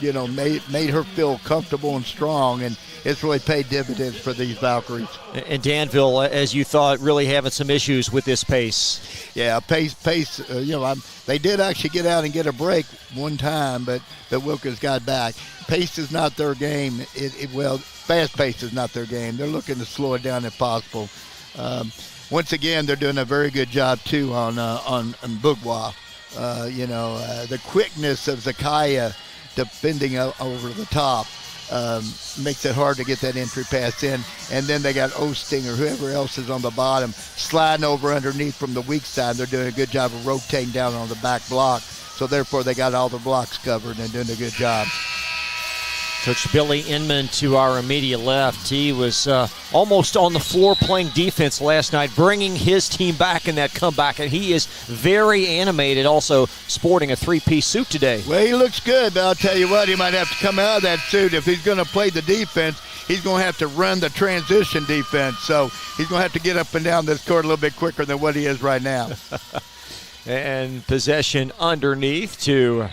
[SPEAKER 4] you know, made her feel comfortable and strong, and it's really paid dividends for these Valkyries.
[SPEAKER 3] And Danville, as you thought, really having some issues with this pace.
[SPEAKER 4] Yeah, pace. They did actually get out and get a break one time, but Wilkins got back. Pace is not their game. Fast pace is not their game. They're looking to slow it down if possible. Once again, they're doing a very good job too on Bourgeois. The quickness of Zakiya defending over the top makes it hard to get that entry pass in. And then they got Osting or whoever else is on the bottom sliding over underneath from the weak side. They're doing a good job of rotating down on the back block. So therefore they got all the blocks covered and doing a good job.
[SPEAKER 3] Coach Billy Inman to our immediate left. He was almost on the floor playing defense last night, bringing his team back in that comeback, and he is very animated, also sporting a three-piece suit today.
[SPEAKER 4] Well, he looks good, but I'll tell you what, he might have to come out of that suit. If he's going to play the defense, he's going to have to run the transition defense, so he's going to have to get up and down this court a little bit quicker than what he is right now.
[SPEAKER 3] And possession underneath to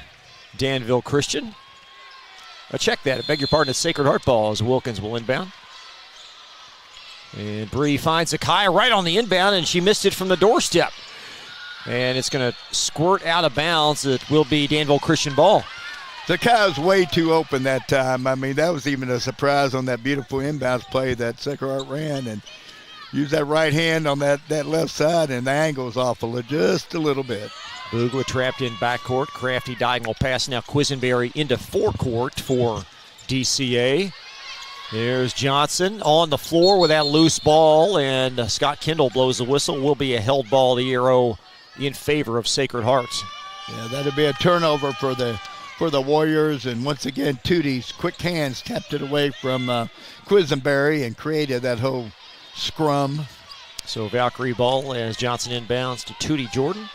[SPEAKER 3] Danville Christian. Check that. I beg your pardon. It's Sacred Heart ball as Wilkins will inbound. And Bree finds Zakiya right on the inbound, and she missed it from the doorstep. And it's going to squirt out of bounds. It will be Danville Christian ball.
[SPEAKER 4] Zakiya's way too open that time. I mean, that was even a surprise on that beautiful inbounds play that Sacred Heart ran, and used that right hand on that left side, and the angle's off just a little bit.
[SPEAKER 3] Boogwa trapped in backcourt. Crafty diagonal pass now. Quisenberry into forecourt for DCA. There's Johnson on the floor with that loose ball, and Scott Kendall blows the whistle. Will be a held ball, the arrow in favor of Sacred Heart.
[SPEAKER 4] Yeah, that'll be a turnover for the Warriors, and once again, Tootie's quick hands tapped it away from Quisenberry and created that whole scrum.
[SPEAKER 3] So Valkyrie ball as Johnson inbounds to Tootie Jordan.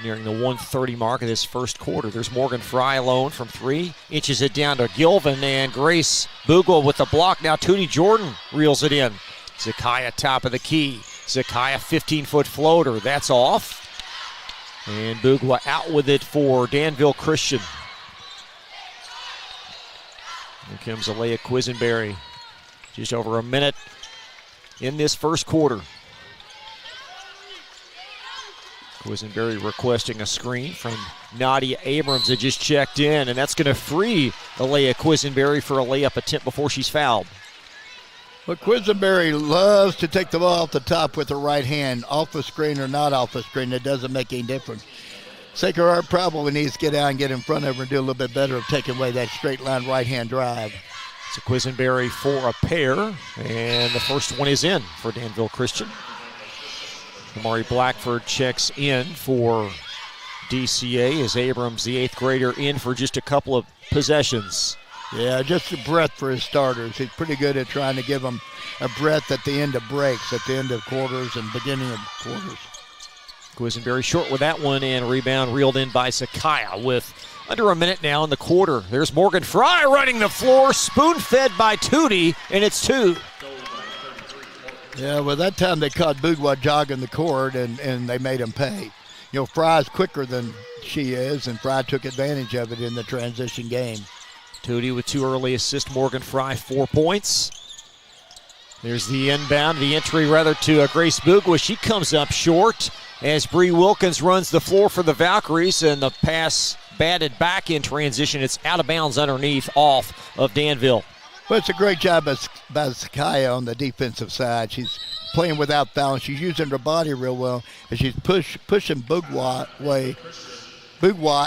[SPEAKER 3] Nearing the 1:30 mark of this first quarter. There's Morgan Fry alone from 3. Inches it down to Gilvin, and Grace Boogwa with the block. Now Tootie Jordan reels it in. Zakiya top of the key. Zakiya 15-foot floater. That's off. And Boogwa out with it for Danville Christian. Here comes Alea Quisenberry. Just over a minute in this first quarter. Quisenberry requesting a screen from Nadia Abrams that just checked in, and that's going to free Alea Quisenberry for a layup attempt before she's fouled.
[SPEAKER 4] Well, Quisenberry loves to take the ball off the top with her right hand, off the screen or not off the screen. It doesn't make any difference. Sacred Heart probably needs to get out and get in front of her and do a little bit better of taking away that straight line right hand drive.
[SPEAKER 3] So Quisenberry for a pair, and the first one is in for Danville Christian. Amari Blackford checks in for DCA as Abrams, the 8th grader, in for just a couple of possessions.
[SPEAKER 4] Yeah, just a breath for his starters. He's pretty good at trying to give them a breath at the end of breaks, at the end of quarters and beginning of quarters.
[SPEAKER 3] Quisenberry short with that one, and rebound reeled in by Zakiya with under a minute now in the quarter. There's Morgan Fry running the floor, spoon-fed by Tootie, and it's 2.
[SPEAKER 4] Yeah, well, that time they caught Boogwa jogging the court, and they made him pay. You know, Fry's quicker than she is, and Fry took advantage of it in the transition game.
[SPEAKER 3] Tootie with 2 early assists. Morgan Fry 4 points. There's the inbound, the entry rather to Grace Bugwa. She comes up short as Bree Wilkins runs the floor for the Valkyries, and the pass batted back in transition. It's out of bounds underneath off of Danville.
[SPEAKER 4] Well, it's a great job by Sakaya on the defensive side. She's playing without balance. She's using her body real well, and she's pushing Bugwa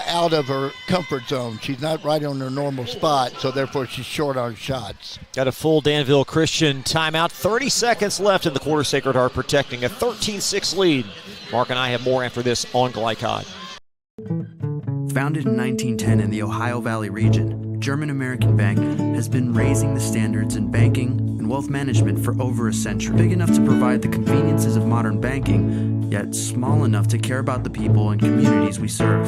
[SPEAKER 4] out of her comfort zone. She's not right on her normal spot, so therefore she's short on shots.
[SPEAKER 3] Got a full Danville Christian timeout. 30 seconds left in the quarter. Sacred Heart protecting a 13-6 lead. Mark and I have more after this on Glycod.
[SPEAKER 6] Founded in 1910 in the Ohio Valley region, German American Bank has been raising the standards in banking and wealth management for over a century. Big enough to provide the conveniences of modern banking, yet small enough to care about the people and communities we serve.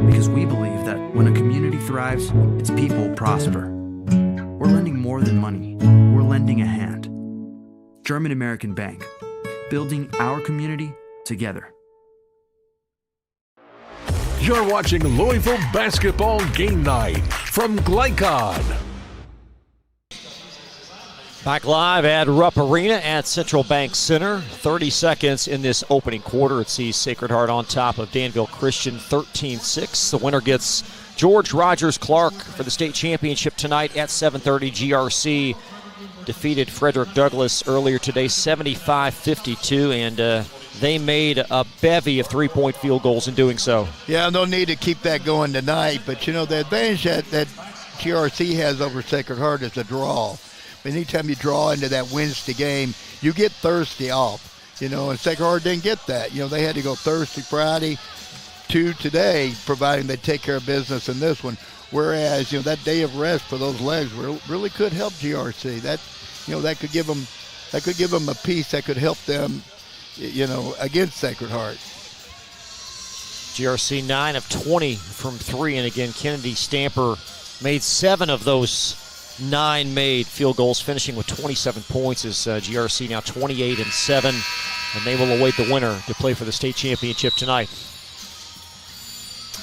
[SPEAKER 6] Because we believe that when a community thrives, its people prosper. We're lending more than money. We're lending a hand. German American Bank, building our community together.
[SPEAKER 2] You're watching Louisville Basketball Game Night from Glycod.
[SPEAKER 3] Back live at Rupp Arena at Central Bank Center. 30 seconds in this opening quarter. It sees Sacred Heart on top of Danville Christian 13-6. The winner gets George Rogers Clark for the state championship tonight at 7:30. GRC defeated Frederick Douglass earlier today 75-52, and they made a bevy of three-point field goals in doing so.
[SPEAKER 4] Yeah, no need to keep that going tonight, but you know, the advantage that GRC has over Sacred Heart is a draw. Anytime you draw into that Wednesday game, you get Thursday off, you know, and Sacred Heart didn't get that. You know, they had to go Thursday, Friday to today, providing they take care of business in this one. Whereas, you know, that day of rest for those legs really could help GRC. That, you know, that could give them a piece that could help them, you know, against Sacred Heart.
[SPEAKER 3] GRC 9 of 20 from three, and again, Kennedy Stamper made 7 of those 9 made field goals, finishing with 27 points as GRC now 28-7, and they will await the winner to play for the state championship tonight.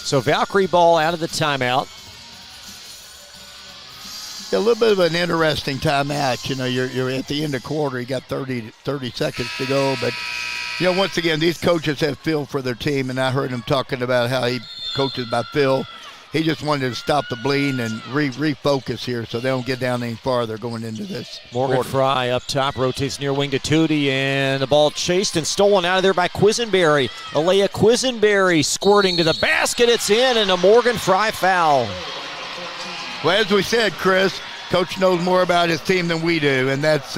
[SPEAKER 3] So Valkyrie ball out of the timeout.
[SPEAKER 4] A little bit of an interesting timeout. You know, you're at the end of quarter. You got 30 seconds to go. But, you know, once again, these coaches have feel for their team, and I heard him talking about how he coaches by Phil. He just wanted to stop the bleeding and refocus here so they don't get down any farther going into this
[SPEAKER 3] Morgan
[SPEAKER 4] quarter.
[SPEAKER 3] Fry up top, rotates near wing to Tootie, and the ball chased and stolen out of there by Quisenberry. Alea Quisenberry squirting to the basket. It's in, and a Morgan Fry foul.
[SPEAKER 4] Well, as we said, Chris, Coach knows more about his team than we do, and that's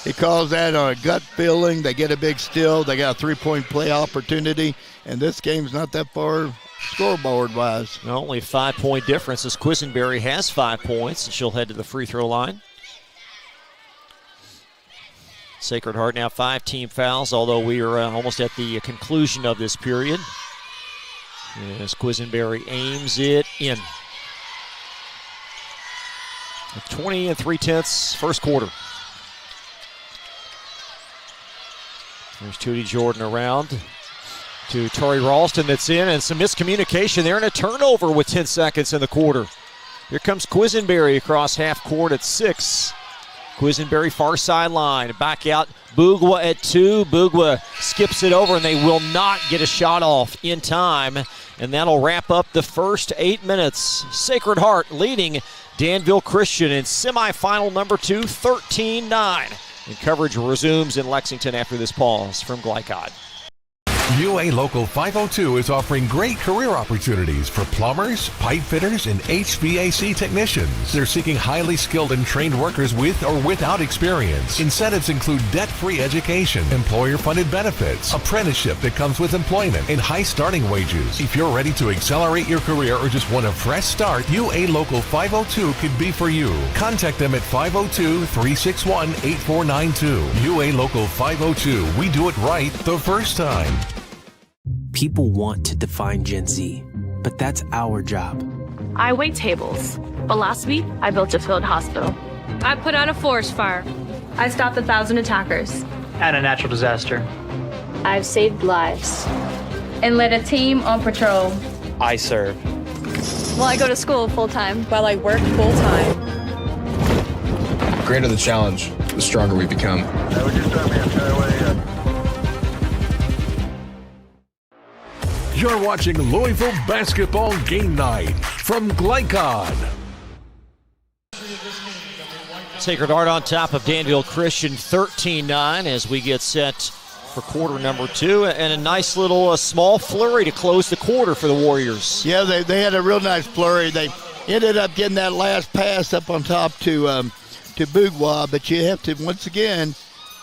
[SPEAKER 4] he calls that on a gut feeling. They get a big steal. They got a three-point play opportunity, and this game's not that far scoreboard-wise.
[SPEAKER 3] Only 5-point difference as Quisenberry has 5 points, and she'll head to the free throw line. Sacred Heart now 5 team fouls, although we are almost at the conclusion of this period. As Quisenberry aims it in. 20 3/10 first quarter. There's Tootie Jordan around to Tori Ralston, that's in, and some miscommunication there and a turnover with 10 seconds in the quarter. Here comes Quisenberry across half court at 6. Quisenberry far sideline, back out, Bugwa at 2. Bugwa skips it over, and they will not get a shot off in time, and that'll wrap up the first 8 minutes. Sacred Heart leading Danville Christian in semifinal number 2, 13-9. And coverage resumes in Lexington after this pause from Glycod.
[SPEAKER 2] UA Local 502 is offering great career opportunities for plumbers, pipe fitters, and HVAC technicians. They're seeking highly skilled and trained workers with or without experience. Incentives include debt-free education, employer-funded benefits, apprenticeship that comes with employment, and high starting wages. If you're ready to accelerate your career or just want a fresh start, UA Local 502 could be for you. Contact them at 502-361-8492. UA Local 502. We do it right the first time.
[SPEAKER 19] People want to define Gen Z, but that's our job.
[SPEAKER 20] I wait tables, but last week I built a field hospital. I put out a forest fire. I stopped 1,000 attackers.
[SPEAKER 21] And a natural disaster.
[SPEAKER 20] I've saved lives. And led a team on patrol.
[SPEAKER 21] I serve.
[SPEAKER 20] Well, I go to school full-time.
[SPEAKER 17] While I work full-time.
[SPEAKER 22] Greater the challenge, the stronger we become.
[SPEAKER 2] You're watching Louisville Basketball Game Night from Glycon.
[SPEAKER 3] Sacred Heart on top of Danville Christian 13-9 as we get set for quarter number 2, and a nice little small flurry to close the quarter for the Warriors.
[SPEAKER 4] Yeah, they had a real nice flurry. They ended up getting that last pass up on top to Bougwa, but you have to, once again,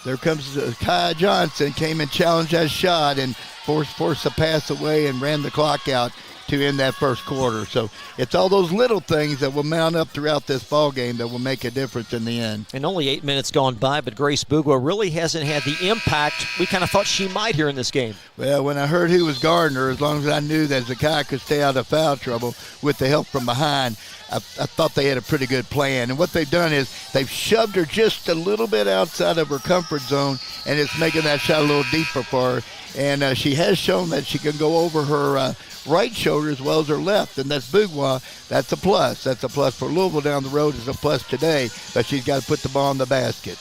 [SPEAKER 4] there comes Kai Johnson, came and challenged that shot and forced the pass away and ran the clock out to end that first quarter. So it's all those little things that will mount up throughout this ball game that will make a difference in the end.
[SPEAKER 3] And only 8 minutes gone by, but Grace Bougwa really hasn't had the impact we kind of thought she might here in this game.
[SPEAKER 4] Well, when I heard who was guarding her, as long as I knew that Zakai could stay out of foul trouble with the help from behind, I thought they had a pretty good plan. And what they've done is they've shoved her just a little bit outside of her comfort zone, and it's making that shot a little deeper for her. And she has shown that she can go over her right shoulder as well as her left, and that's Bougwa. That's a plus. That's a plus for Louisville down the road. It's a plus today, but she's got to put the ball in the basket.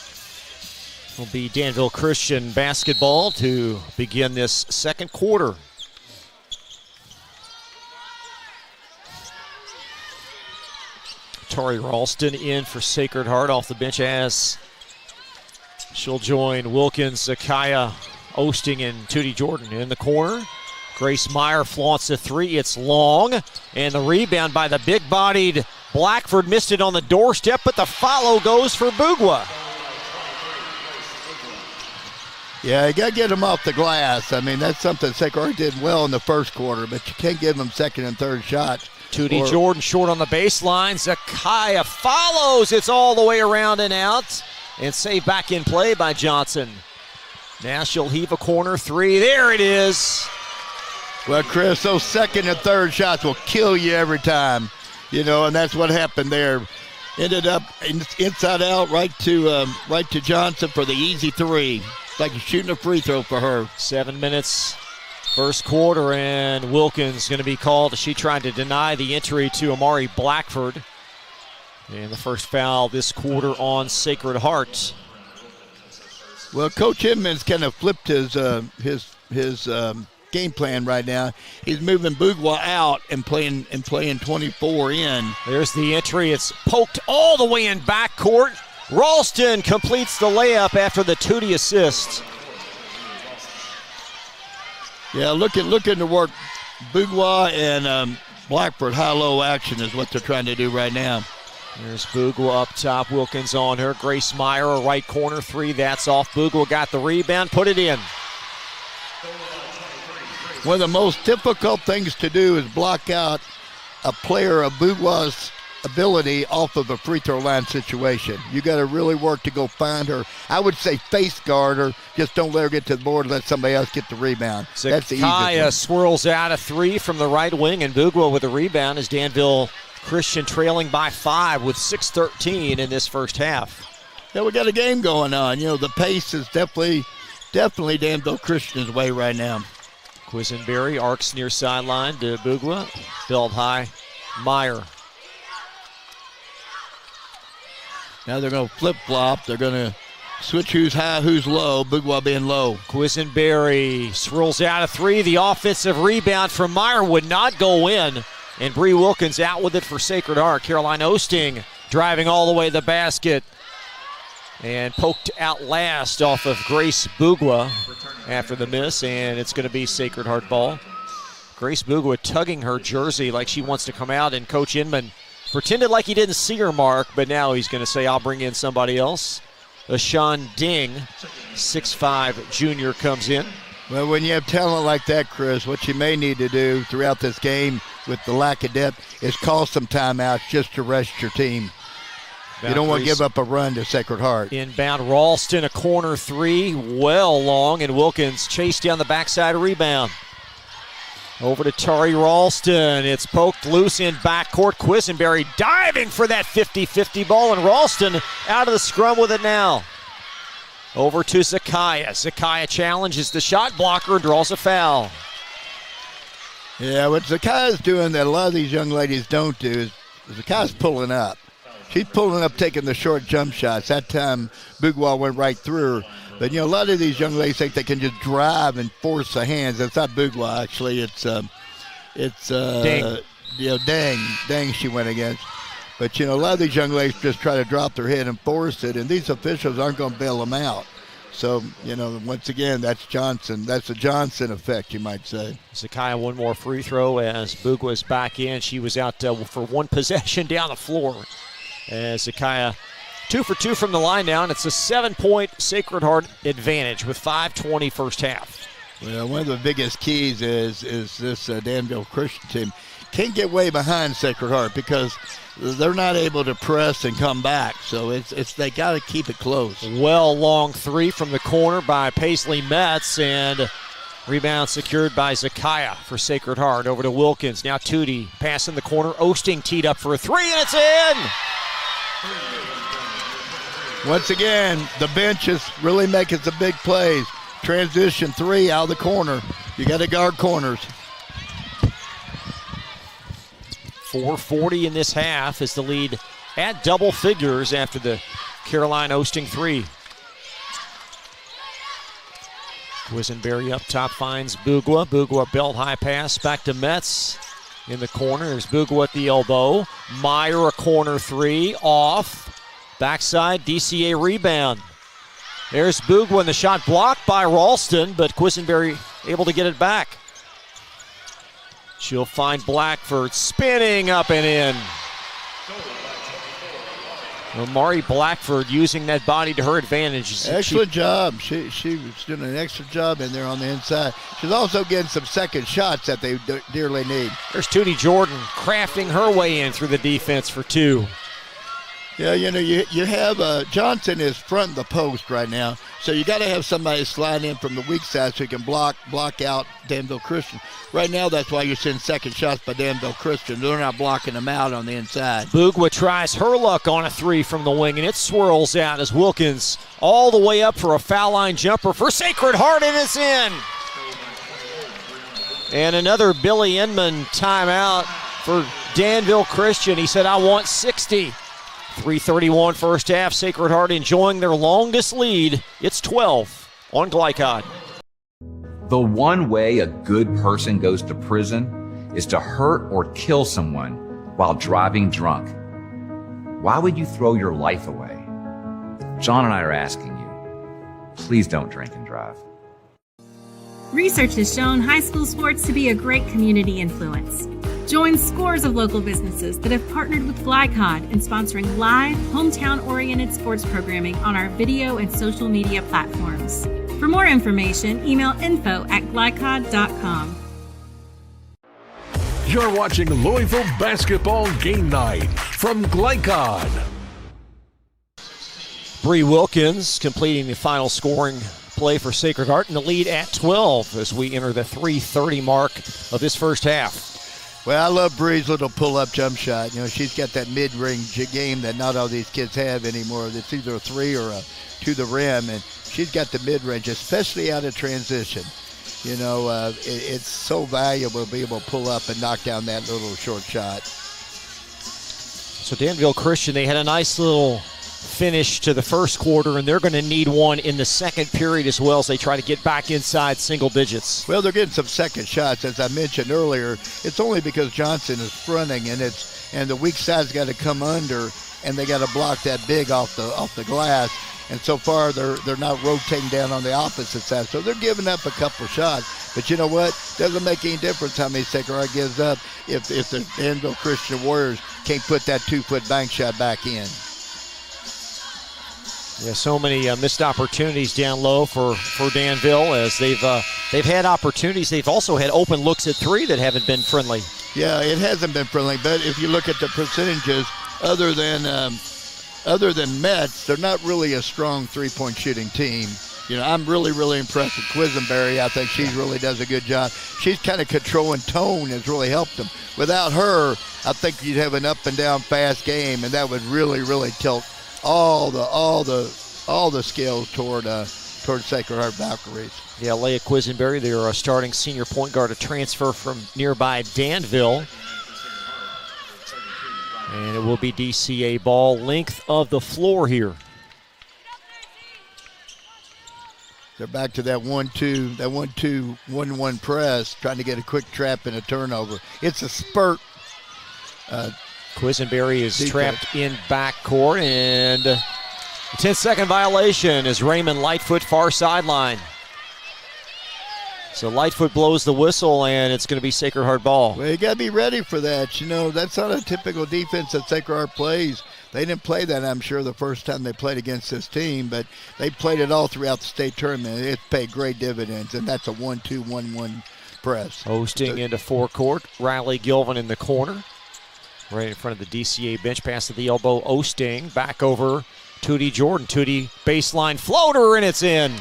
[SPEAKER 3] Will be Danville Christian basketball to begin this second quarter. Tori Ralston in for Sacred Heart off the bench as she'll join Wilkins, Zakaya, Osting, and Tootie Jordan in the corner. Grace Meyer flaunts the three. It's long, and the rebound by the big-bodied Blackford missed it on the doorstep, but the follow goes for Bougwa.
[SPEAKER 4] Yeah, you got to get them off the glass. I mean, that's something Sacred Heart did well in the first quarter, but you can't give them second and third shots.
[SPEAKER 3] Tootie Jordan short on the baseline. Zakaya follows. It's all the way around and out, and saved back in play by Johnson. Now she'll heave a corner three. There it is.
[SPEAKER 4] Well, Chris, those second and third shots will kill you every time, and that's what happened there. Ended up inside out right to Johnson for the easy three. It's like shooting a free throw for her.
[SPEAKER 3] 7 minutes, first quarter, and Wilkins going to be called. She tried to deny the entry to Amari Blackford. And the first foul this quarter on Sacred Heart.
[SPEAKER 4] Well, Coach Edmonds kind of flipped his game plan right now. He's moving Bougwa out and playing 24 in.
[SPEAKER 3] There's the entry. It's poked all the way in backcourt. Ralston completes the layup after the Tootie assist.
[SPEAKER 4] Yeah, looking to work Bougwa and Blackford high-low action is what they're trying to do right now.
[SPEAKER 3] There's Bougwa up top, Wilkins on her. Grace Meyer, a right corner three, that's off. Bougwa got the rebound, put it in.
[SPEAKER 4] One of the most difficult things to do is block out a player of Bougwa's ability off of a free throw line situation. You got to really work to go find her. I would say face guard her. Just don't let her get to the board and let somebody else get the rebound. That's the easiest one.
[SPEAKER 3] Swirls out a three from the right wing, and Bougwa with the rebound as Danville Christian trailing by 5 with 6:13 in this first half.
[SPEAKER 4] Yeah, we got a game going on. The pace is definitely Danville Christian's way right now.
[SPEAKER 3] Quisenberry arcs near sideline to Bougwa. Build high. Meyer.
[SPEAKER 4] Now they're going to flip-flop. They're going to switch who's high, who's low. Bougwa being low.
[SPEAKER 3] Quisenberry swirls out a three. The offensive rebound from Meyer would not go in. And Bree Wilkins out with it for Sacred Heart. Caroline Osting driving all the way to the basket. And poked out last off of Grace Bougwa after the miss. And it's going to be Sacred Heart ball. Grace Bougwa tugging her jersey like she wants to come out. And Coach Inman pretended like he didn't see her mark, but now he's going to say, I'll bring in somebody else. Ashawn Ding, 6'5" junior, comes in.
[SPEAKER 4] Well, when you have talent like that, Chris, what you may need to do throughout this game with the lack of depth is call some timeouts just to rest your team. Valkyries. You don't want to give up a run to Sacred Heart.
[SPEAKER 3] Inbound Ralston, a corner three, well long, and Wilkins chased down the backside rebound. Over to Tari Ralston. It's poked loose in backcourt. Quisenberry diving for that 50-50 ball, and Ralston out of the scrum with it now. Over to Zakaya. Zakaya challenges the shot blocker and draws a foul.
[SPEAKER 4] Yeah, what Zakaya's doing that a lot of these young ladies don't do is Zakaya's pulling up. she's pulling up, taking the short jump shots. That time, Bougwa went right through her. But, a lot of these young ladies think they can just drive and force the hands. It's not Bougwa, actually. It's Dang she went against. But, a lot of these young ladies just try to drop their head and force it, and these officials aren't going to bail them out. So, once again, that's Johnson. That's the Johnson effect, you might say.
[SPEAKER 3] Zakaya, one more free throw as Bougwa is back in. She was out for one possession down the floor. As Zakaya 2 for 2 from the line now, and it's a 7-point Sacred Heart advantage with 5:20 first half.
[SPEAKER 4] Well, one of the biggest keys is this Danville Christian team can't get way behind Sacred Heart because they're not able to press and come back. So they got to keep it close.
[SPEAKER 3] Well, long three from the corner by Paisley Metz, and rebound secured by Zakaya for Sacred Heart. Over to Wilkins. Now Tootie pass in the corner. Osting teed up for a three, and it's in.
[SPEAKER 4] Once again, the bench is really making some big plays. Transition three out of the corner. You got to guard corners.
[SPEAKER 3] 4:40 in this half is the lead at double figures after the Caroline Osting three. Quisenberry up top finds Bougwa. Bougwa belt high pass back to Metz in the corner. There's Bougwa at the elbow. Meyer a corner three off. Backside DCA rebound. There's Bougwa, and the shot blocked by Ralston, but Quisenberry able to get it back. She'll find Blackford spinning up and in. Amari Blackford using that body to her advantage.
[SPEAKER 4] Excellent job. She was doing an excellent job in there on the inside. She's also getting some second shots that they dearly need.
[SPEAKER 3] There's Tootie Jordan crafting her way in through the defense for two.
[SPEAKER 4] Yeah, you have Johnson is fronting the post right now, so you got to have somebody slide in from the weak side so you can block out Danville Christian. Right now, that's why you're seeing second shots by Danville Christian. They're not blocking them out on the inside.
[SPEAKER 3] Bougwa tries her luck on a three from the wing, and it swirls out as Wilkins all the way up for a foul line jumper for Sacred Heart, and it's in. And another Billy Inman timeout for Danville Christian. He said, I want 60. 3:31 first half. Sacred Heart enjoying their longest lead. It's 12 on Glycod.
[SPEAKER 7] The one way a good person goes to prison is to hurt or kill someone while driving drunk. Why would you throw your life away? John and I are asking you, please don't drink and drive.
[SPEAKER 1] Research has shown high school sports to be a great community influence. Join scores of local businesses that have partnered with Glycod in sponsoring live, hometown-oriented sports programming on our video and social media platforms. For more information, email info@glycod.com.
[SPEAKER 2] You're watching Louisville Basketball Game Night from Glycod.
[SPEAKER 3] Bree Wilkins completing the final scoring play for Sacred Heart, and the lead at 12 as we enter the 3:30 mark of this first half.
[SPEAKER 4] Well, I love Bree's little pull-up jump shot. She's got that mid-range game that not all these kids have anymore. It's either a three or a to the rim, and she's got the mid-range, especially out of transition. It's so valuable to be able to pull up and knock down that little short shot.
[SPEAKER 3] So Danville Christian, they had a nice little finish to the first quarter, and they're going to need one in the second period as well as they try to get back inside single digits.
[SPEAKER 4] Well, they're getting some second shots, as I mentioned earlier. It's only because Johnson is fronting, and the weak side's got to come under, and they got to block that big off the glass. And so far, they're not rotating down on the opposite side, so they're giving up a couple shots. But you know what? Doesn't make any difference how many Sacred Heart gives up if the Danville Christian Warriors can't put that 2-foot bank shot back in.
[SPEAKER 3] Yeah, so many missed opportunities down low for Danville as they've had opportunities. They've also had open looks at three that haven't been friendly.
[SPEAKER 4] Yeah, it hasn't been friendly. But if you look at the percentages, other than Metz, they're not really a strong three-point shooting team. I'm really, really impressed with Quisenberry. I think she really does a good job. She's kind of controlling tone has really helped them. Without her, I think you'd have an up-and-down fast game, and that would really, really tilt all the scales toward Sacred Heart Valkyries.
[SPEAKER 3] Yeah, Leah Quisenberry, their starting senior point guard, a transfer from nearby Danville. And it will be DCA ball, length of the floor here.
[SPEAKER 4] They're back to that 1-2, 1-1 press, trying to get a quick trap and a turnover. It's a spurt.
[SPEAKER 3] Quisenberry is trapped in backcourt, and a 10-second violation is Raymond Lightfoot, far sideline. So Lightfoot blows the whistle, and it's going to be Sacred Heart ball.
[SPEAKER 4] Well, you got to be ready for that. You know, that's not a typical defense that Sacred Heart plays. They didn't play that, I'm sure, the first time they played against this team, but they played it all throughout the state tournament. It's paid great dividends, and that's a 1-2, 1-1 press.
[SPEAKER 3] Hosting into forecourt. Riley Gilvin in the corner. Right in front of the DCA bench, pass at the elbow. Osting back over Tootie Jordan. Tootie baseline floater, and it's in.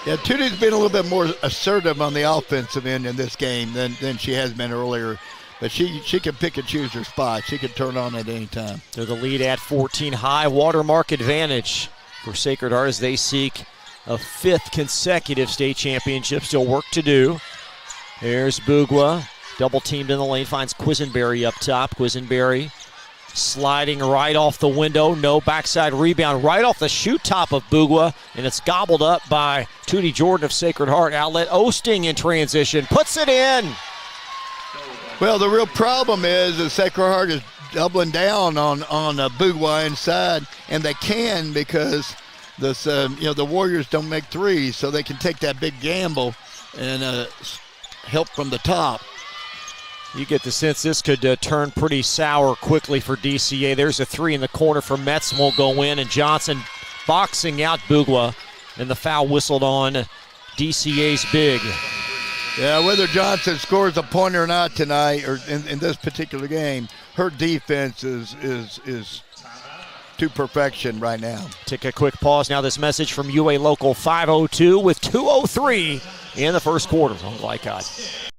[SPEAKER 4] Yeah, Tootie's been a little bit more assertive on the offensive end in this game than she has been earlier. But she can pick and choose her spot. She can turn on at any time.
[SPEAKER 3] They're the lead at 14, high watermark advantage for Sacred Heart as they seek a 5th consecutive state championship. Still work to do. There's Bugwa, double teamed in the lane, finds Quisenberry up top. Quisenberry sliding right off the window, no backside rebound, right off the shoot top of Bugwa, and it's gobbled up by Tootie Jordan of Sacred Heart. Outlet Osting in transition, puts it in.
[SPEAKER 4] Well, the real problem is Sacred Heart is doubling down on Bugwa inside, and they can because this the Warriors don't make threes, so they can take that big gamble and help from the top.
[SPEAKER 3] You get the sense this could turn pretty sour quickly for DCA. There's a 3 in the corner for Metz, won't go in, and Johnson boxing out Bugwa, and the foul whistled on DCA's big.
[SPEAKER 4] Yeah, whether Johnson scores a point or not tonight, or in this particular game, her defense is to perfection right now.
[SPEAKER 3] Take a quick pause now. This message from UA Local 502 with 2:03 in the first quarter on Glycod.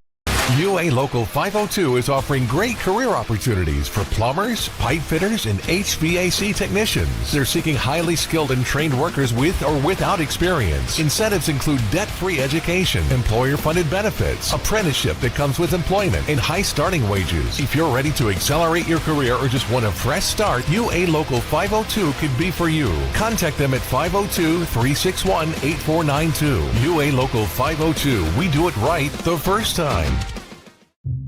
[SPEAKER 2] UA Local 502 is offering great career opportunities for plumbers, pipe fitters, and HVAC technicians. They're seeking highly skilled and trained workers with or without experience. Incentives include debt-free education, employer-funded benefits, apprenticeship that comes with employment, and high starting wages. If you're ready to accelerate your career or just want a fresh start, UA Local 502 could be for you. Contact them at 502-361-8492. UA Local 502. We do it right the first time.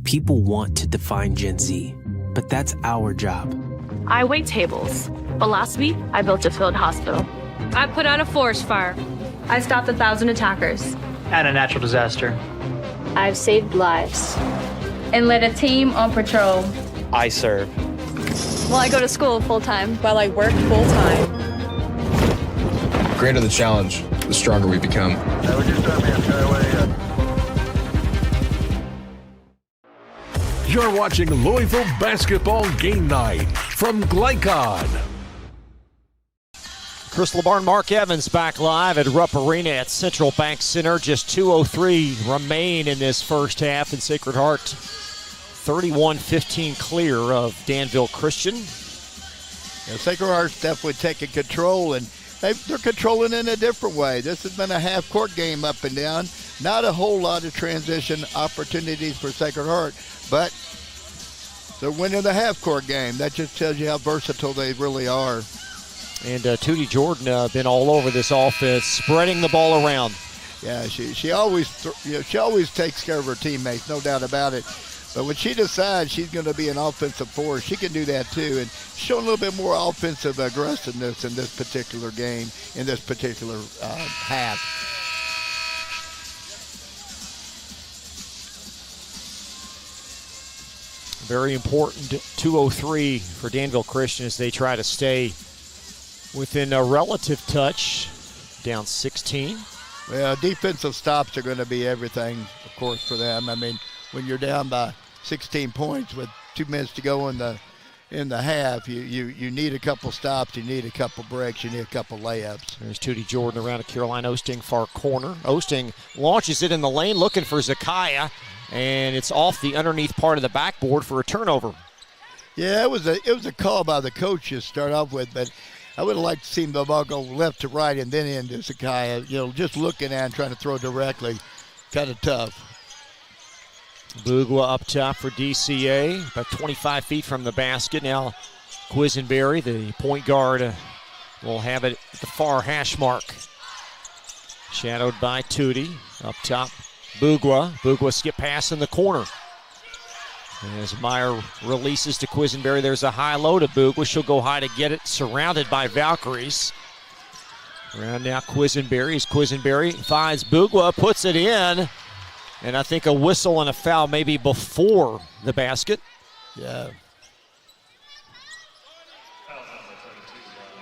[SPEAKER 19] People want to define Gen Z, but that's our job.
[SPEAKER 20] I wait tables, but last week I built a field hospital. I put out a forest fire. I stopped 1,000 attackers.
[SPEAKER 21] And a natural disaster.
[SPEAKER 20] I've saved lives. And led a team on patrol.
[SPEAKER 21] I serve.
[SPEAKER 20] Well, I go to school full-time. While I work full-time.
[SPEAKER 22] The greater the challenge, the stronger we become.
[SPEAKER 2] You're watching Louisville Basketball Game Night from Glycod.
[SPEAKER 3] Chris LeBar and Mark Evans back live at Rupp Arena at Central Bank Center. Just 2:03 remain in this first half, and Sacred Heart 31-15 clear of Danville Christian.
[SPEAKER 4] Yeah, Sacred Heart's definitely taking control, and they're controlling in a different way. This has been a half-court game up and down. Not a whole lot of transition opportunities for Sacred Heart, but they're winning the half-court game. That just tells you how versatile they really are.
[SPEAKER 3] And Tootie Jordan been all over this offense, spreading the ball around.
[SPEAKER 4] Yeah, she always takes care of her teammates, no doubt about it. But when she decides she's going to be an offensive force, she can do that too. And showing a little bit more offensive aggressiveness in this particular game, in this particular half.
[SPEAKER 3] Very important 2:03 for Danville Christian as they try to stay within a relative touch, down 16.
[SPEAKER 4] Well, defensive stops are going to be everything, of course, for them. I mean, when you're down by 16 points with 2 minutes to go in the half, you need a couple stops, you need a couple breaks, you need a couple layups.
[SPEAKER 3] There's Tootie Jordan around a Caroline Osting far corner. Osting launches it in the lane, looking for Zakaya, and it's off the underneath part of the backboard for a turnover.
[SPEAKER 4] Yeah, it was a call by the coach to start off with, but I would have liked to see the ball go left to right and then into Zakaya. Just looking at and trying to throw directly, kind of tough.
[SPEAKER 3] Bugwa up top for DCA, about 25 feet from the basket. Now Quisenberry, the point guard, will have it at the far hash mark. Shadowed by Tootie. Up top, Bugwa. Bugwa skip pass in the corner. As Meyer releases to Quisenberry, there's a high-low to Bugwa. She'll go high to get it, surrounded by Valkyries. Around now Quisenberry. As Quisenberry finds Bugwa, puts it in. And I think a whistle and a foul maybe before the basket.
[SPEAKER 4] Yeah.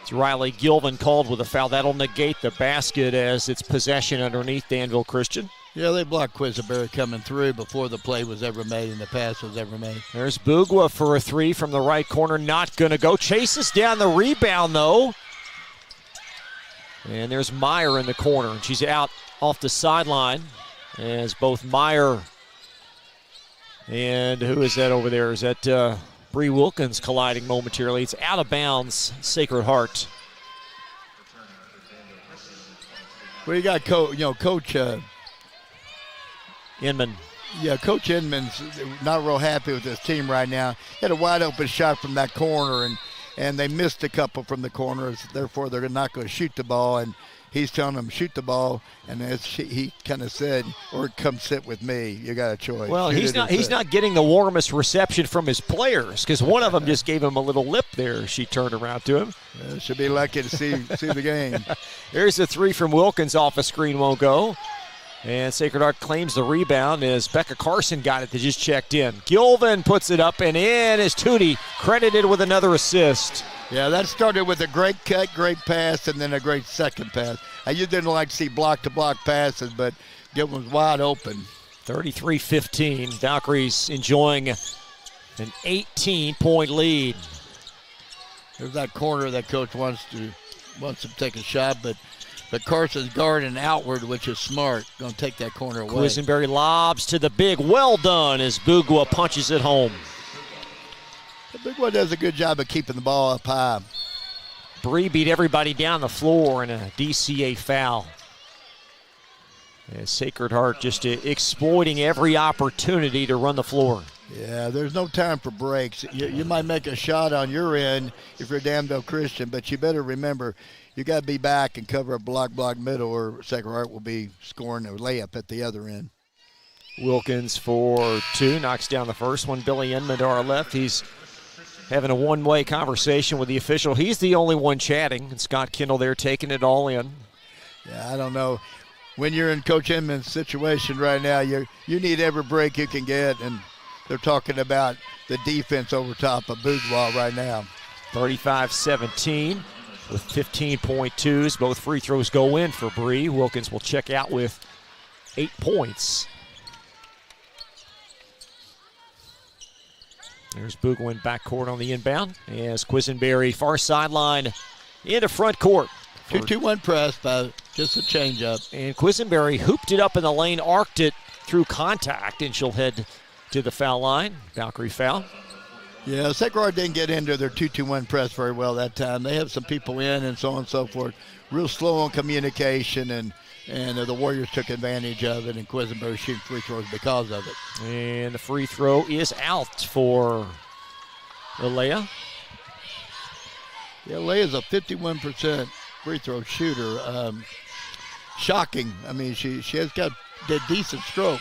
[SPEAKER 3] It's Riley Gilvin called with a foul. That'll negate the basket as it's possession underneath Danville Christian.
[SPEAKER 4] Yeah, they blocked Quisenberry coming through before the play was ever made and the pass was ever made.
[SPEAKER 3] There's Bugwa for a three from the right corner. Not going to go. Chases down the rebound, though. And there's Meyer in the corner. And she's out off the sideline as both Meyer and who is that over there? Is that Bree Wilkins colliding momentarily? It's out of bounds, Sacred Heart.
[SPEAKER 4] Well, you got Coach
[SPEAKER 3] Inman.
[SPEAKER 4] Yeah, Coach Inman's not real happy with his team right now. He had a wide open shot from that corner, and they missed a couple from the corners. Therefore, they're not going to shoot the ball. And he's telling them shoot the ball, and as he kind of said, or come sit with me. You got a choice.
[SPEAKER 3] Well, he's not getting the warmest reception from his players because one of them just gave him a little lip there. She turned around to him.
[SPEAKER 4] Should be lucky to see the game.
[SPEAKER 3] There's a three from Wilkins off a screen, won't go. And Sacred Heart claims the rebound as Becca Carson got it that just checked in. Gilvin puts it up and in as Tootie credited with another assist.
[SPEAKER 4] Yeah, that started with a great cut, great pass, and then a great second pass. You didn't like to see block-to-block passes, but Gilvin was wide open.
[SPEAKER 3] 33-15. Valkyries enjoying an 18-point lead.
[SPEAKER 4] There's that corner that coach wants to take a shot, but Carson's guarding outward, which is smart. Going to take that corner away.
[SPEAKER 3] Quisenberry lobs to the big. Well done as Bugwa punches it home.
[SPEAKER 4] The big one does a good job of keeping the ball up high.
[SPEAKER 3] Bree beat everybody down the floor in a DCA foul. As Sacred Heart just exploiting every opportunity to run the floor.
[SPEAKER 4] Yeah, there's no time for breaks. You might make a shot on your end if you're Danville Christian, but you better remember you got to be back and cover a block middle, or Sacred Heart will be scoring a layup at the other end.
[SPEAKER 3] Wilkins for two, knocks down the first one. Billy Inman to our left. He's having a one-way conversation with the official. He's the only one chatting, and Scott Kendall there taking it all in.
[SPEAKER 4] Yeah, I don't know. When you're in Coach Inman's situation right now, you need every break you can get, and they're talking about the defense over top of Bugwa right now.
[SPEAKER 3] 35-17 with 15.2s. Both free throws go in for Bree. Wilkins will check out with 8 points. There's Bugwa in backcourt on the inbound as Quisenberry far sideline into front court.
[SPEAKER 4] 2-2-1 press by just a changeup.
[SPEAKER 3] And Quisenberry hooped it up in the lane, arced it through contact, and she'll head to the foul line. Valkyrie foul.
[SPEAKER 4] Yeah, Sacred Heart didn't get into their 2-2-1 press very well that time. They have some people in and so on and so forth. Real slow on communication, and the Warriors took advantage of it, and Quisenberry shooting free throws because of it.
[SPEAKER 3] And the free throw is out for Alea.
[SPEAKER 4] Yeah, Alea's a 51% free throw shooter. Shocking. I mean, she has got a decent stroke.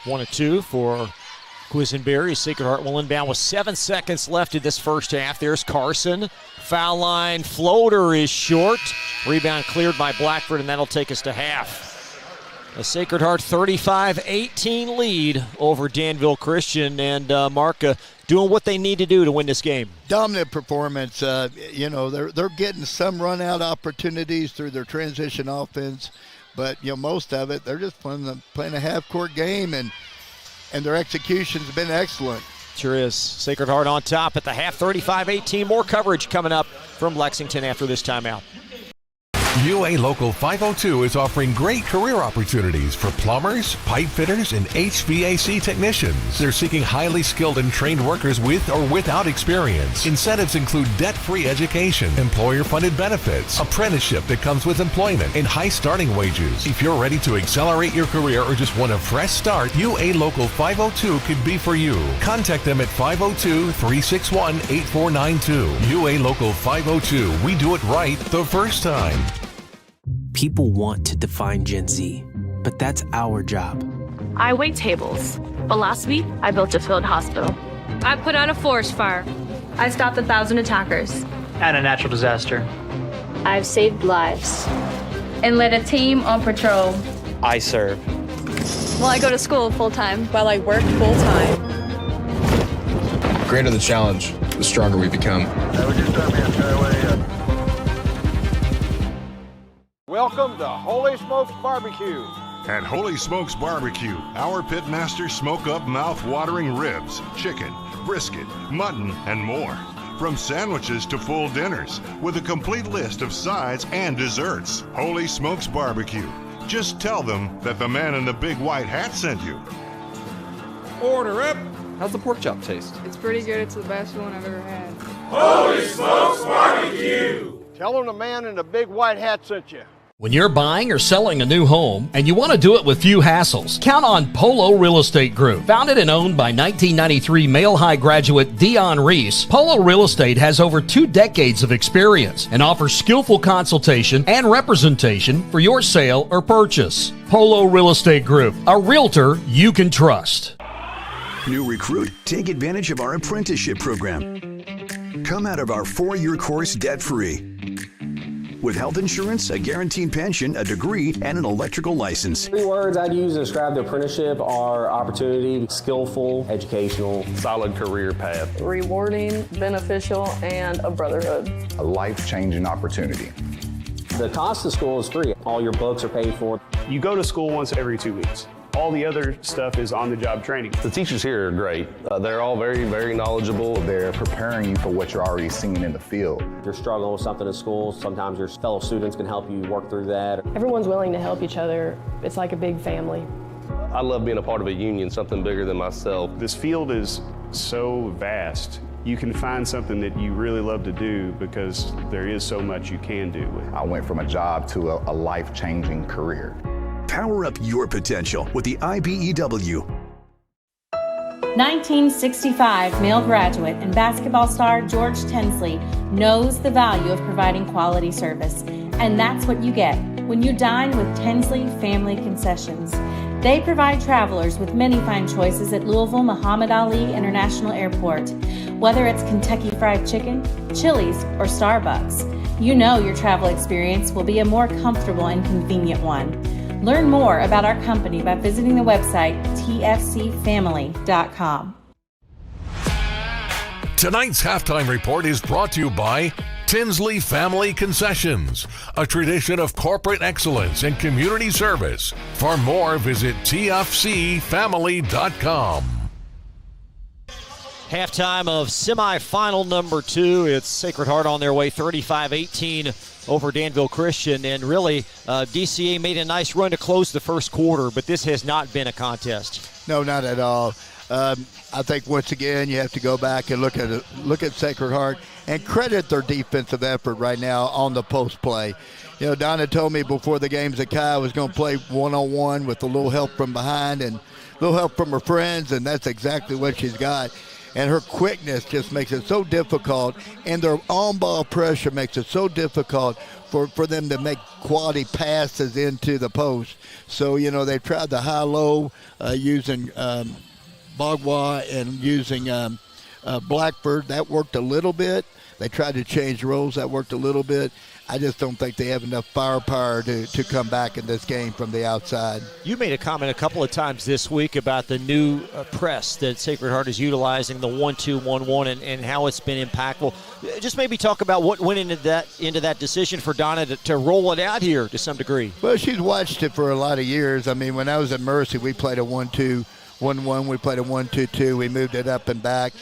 [SPEAKER 3] 1 of 2 for Quisenberry. Sacred Heart will inbound with 7 seconds left in this first half. There's Carson. Foul line floater is short. Rebound cleared by Blackford, and that'll take us to half. A Sacred Heart 35-18 lead over Danville Christian, and Mark doing what they need to do to win this game.
[SPEAKER 4] Dominant performance. They're getting some run-out opportunities through their transition offense, but most of it they're just playing a half-court game, and their execution's been excellent.
[SPEAKER 3] Sure is. Sacred Heart on top at the half, 35-18. More coverage coming up from Lexington after this timeout.
[SPEAKER 2] UA Local 502 is offering great career opportunities for plumbers, pipe fitters, and HVAC technicians. They're seeking highly skilled and trained workers with or without experience. Incentives include debt-free education, employer-funded benefits, apprenticeship that comes with employment, and high starting wages. If you're ready to accelerate your career or just want a fresh start, UA Local 502 could be for you. Contact them at 502-361-8492. UA Local 502. We do it right the first time.
[SPEAKER 19] People want to define Gen Z, but that's our job.
[SPEAKER 20] I wait tables, but last week I built a field hospital. I put out a forest fire. I stopped 1,000 attackers.
[SPEAKER 21] And a natural disaster.
[SPEAKER 20] I've saved lives. And led a team on patrol.
[SPEAKER 21] I serve.
[SPEAKER 20] Well, I go to school full-time.
[SPEAKER 8] While I work full-time.
[SPEAKER 22] The greater the challenge, the stronger we become.
[SPEAKER 17] Welcome to Holy Smokes Barbecue.
[SPEAKER 18] At Holy Smokes Barbecue, our pitmasters smoke up mouth-watering ribs, chicken, brisket, mutton, and more. From sandwiches to full dinners, with a complete list of sides and desserts. Holy Smokes Barbecue. Just tell them that the man in the big white hat sent you.
[SPEAKER 13] Order up! How's the pork chop taste?
[SPEAKER 23] It's pretty good. It's the best one I've ever had.
[SPEAKER 17] Holy Smokes Barbecue! Tell them the man in the big white hat sent you.
[SPEAKER 5] When you're buying or selling a new home and you want to do it with few hassles, count on Polo Real Estate Group. Founded and owned by 1993 Male High graduate Dion Reese, Polo Real Estate has over 2 decades of experience and offers skillful consultation and representation for your sale or purchase. Polo Real Estate Group, a realtor you can trust.
[SPEAKER 24] New recruit, take advantage of our apprenticeship program. Come out of our 4-year course debt-free. With health insurance, a guaranteed pension, a degree, and an electrical license.
[SPEAKER 26] 3 words I'd use to describe the apprenticeship are opportunity, skillful, educational,
[SPEAKER 15] solid career path,
[SPEAKER 16] rewarding, beneficial, and a brotherhood.
[SPEAKER 27] A life-changing opportunity.
[SPEAKER 26] The cost of school is free. All your books are paid for.
[SPEAKER 28] You go to school once every 2 weeks. All the other stuff is on-the-job training.
[SPEAKER 15] The teachers here are great. They're all very, very knowledgeable.
[SPEAKER 27] They're preparing you for what you're already seeing in the field.
[SPEAKER 26] If you're struggling with something in school, sometimes your fellow students can help you work through that.
[SPEAKER 16] Everyone's willing to help each other. It's like a big family.
[SPEAKER 15] I love being a part of a union, something bigger than myself.
[SPEAKER 28] This field is so vast. You can find something that you really love to do because there is so much you can do with it.
[SPEAKER 27] I went from a job to a life-changing career.
[SPEAKER 24] Power up your potential with the IBEW.
[SPEAKER 1] 1965 male graduate and basketball star George Tensley knows the value of providing quality service, and that's what you get when you dine with Tensley Family Concessions. They provide travelers with many fine choices at Louisville Muhammad Ali International Airport. Whether it's Kentucky Fried Chicken, Chili's, or Starbucks, you know your travel experience will be a more comfortable and convenient one. Learn more about our company by visiting the website tfcfamily.com.
[SPEAKER 2] Tonight's halftime report is brought to you by Tinsley Family Concessions, a tradition of corporate excellence and community service. For more, visit tfcfamily.com.
[SPEAKER 3] Halftime of semifinal number 2. It's Sacred Heart on their way 35-18 over Danville Christian. And really, DCA made a nice run to close the first quarter, but this has not been a contest.
[SPEAKER 4] No, not at all. I think once again you have to go back and look at Sacred Heart and credit their defensive effort right now on the post play. You know, Donna told me before the game that Kai was going to play one-on-one with a little help from behind and a little help from her friends, and that's exactly what she's got. And her quickness just makes it so difficult, and their on-ball pressure makes it so difficult for them to make quality passes into the post. So, you know, they've tried the high-low using Bagua and using Blackford. That worked a little bit. They tried to change roles. That worked a little bit. I just don't think they have enough firepower to come back in this game from the outside.
[SPEAKER 3] You made a comment a couple of times this week about the new press that Sacred Heart is utilizing, the 1-2-1-1, and how it's been impactful. Just maybe talk about what went into that decision for Donna to roll it out here to some degree.
[SPEAKER 4] Well, she's watched it for a lot of years. I mean, when I was at Mercy, we played a 1-2-1-1. We played a 1-2-2. We moved it up and back.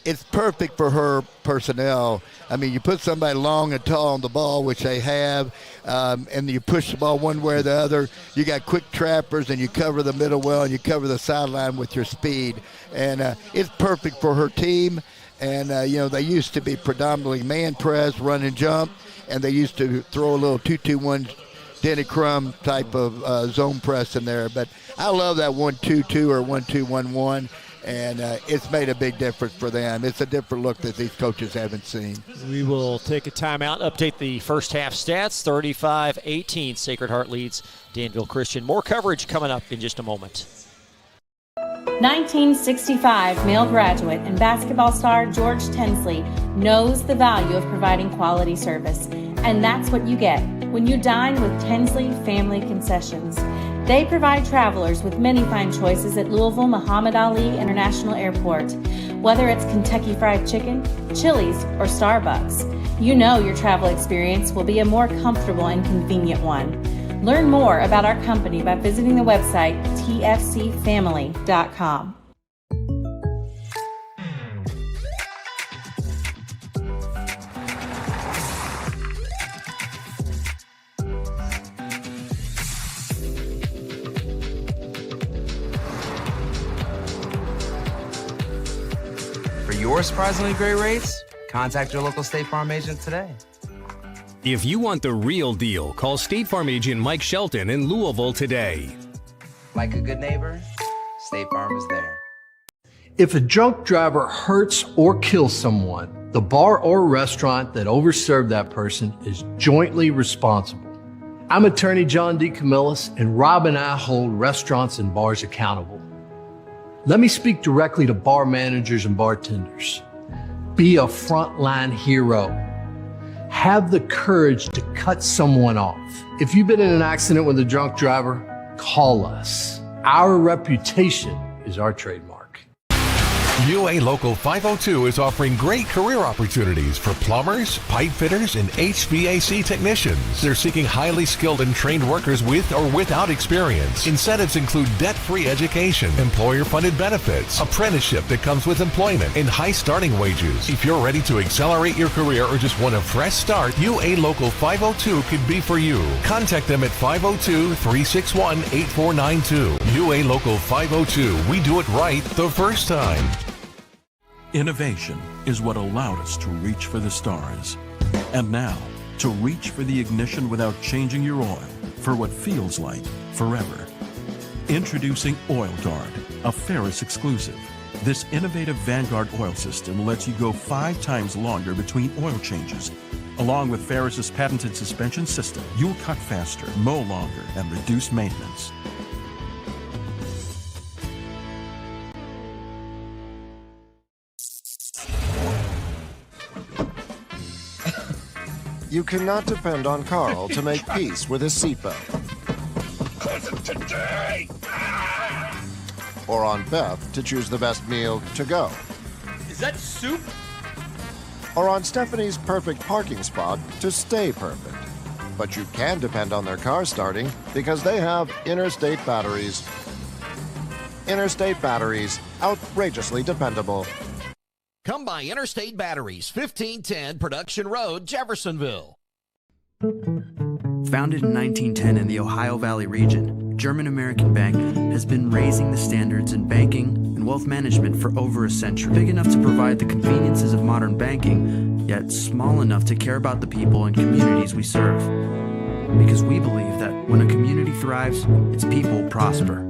[SPEAKER 4] it's perfect for her personnel. I mean, you put somebody long and tall on the ball, which they have, and you push the ball one way or the other. You got quick trappers, and you cover the middle well, and you cover the sideline with your speed. And it's perfect for her team. And, they used to be predominantly man press, run and jump, and they used to throw a little 2-2-1 Denny Crum type of zone press in there. But I love that 1-2-2 or 1-2-1-1, and it's made a big difference for them. It's a different look that these coaches haven't seen.
[SPEAKER 3] We will take a timeout, update the first half stats. 35-18, Sacred Heart leads Danville Christian. More coverage coming up in just a moment.
[SPEAKER 1] 1965 male graduate and basketball star George Tensley knows the value of providing quality service, and that's what you get when you dine with Tensley Family Concessions. They provide travelers with many fine choices at Louisville Muhammad Ali International Airport. Whether it's Kentucky Fried Chicken, Chili's, or Starbucks, you know your travel experience will be a more comfortable and convenient one. Learn more about our company by visiting the website tfcfamily.com.
[SPEAKER 6] For your surprisingly great rates, contact your local State Farm agent today.
[SPEAKER 8] If you want the real deal, call State Farm agent Mike Shelton in Louisville today.
[SPEAKER 6] Like a good neighbor, State Farm is there.
[SPEAKER 9] If a drunk driver hurts or kills someone, the bar or restaurant that overserved that person is jointly responsible. I'm attorney John D. Camillus, and Rob and I hold restaurants and bars accountable. Let me speak directly to bar managers and bartenders. Be a frontline hero. Have the courage to cut someone off. If you've been in an accident with a drunk driver, call us. Our reputation is our trademark.
[SPEAKER 2] UA Local 502 is offering great career opportunities for plumbers, pipe fitters, and HVAC technicians. They're seeking highly skilled and trained workers with or without experience. Incentives include debt-free education, employer-funded benefits, apprenticeship that comes with employment, and high starting wages. If you're ready to accelerate your career or just want a fresh start, UA Local 502 could be for you. Contact them at 502-361-8492. UA Local 502. We do it right the first time.
[SPEAKER 10] Innovation is what allowed us to reach for the stars. And now, to reach for the ignition without changing your oil for what feels like forever. Introducing Oil Guard, a Ferris exclusive. This innovative Vanguard oil system lets you go 5 times longer between oil changes. Along with Ferris's patented suspension system, you'll cut faster, mow longer, and reduce maintenance.
[SPEAKER 11] You cannot depend on Carl to make peace with his seatbelt.
[SPEAKER 17] Today!
[SPEAKER 11] Or on Beth to choose the best meal to go.
[SPEAKER 17] Is that soup?
[SPEAKER 11] Or on Stephanie's perfect parking spot to stay perfect. But you can depend on their car starting because they have Interstate batteries. Interstate batteries, outrageously dependable.
[SPEAKER 5] Come by Interstate Batteries, 1510 Production Road, Jeffersonville.
[SPEAKER 12] Founded in 1910 in the Ohio Valley region, German American Bank has been raising the standards in banking and wealth management for over a century. Big enough to provide the conveniences of modern banking, yet small enough to care about the people and communities we serve. Because we believe that when a community thrives, its people prosper.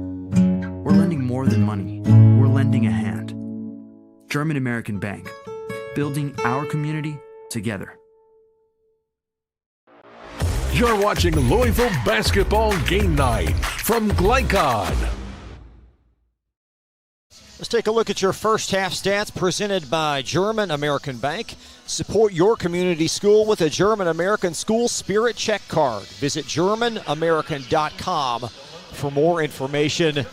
[SPEAKER 12] We're lending more than money. We're lending a hand. German American Bank, building our community together.
[SPEAKER 2] You're watching Louisville Basketball Game Night from Glycon.
[SPEAKER 3] Let's take a look at your first half stats presented by German American Bank. Support your community school with a German American School Spirit Check Card. Visit GermanAmerican.com for more information.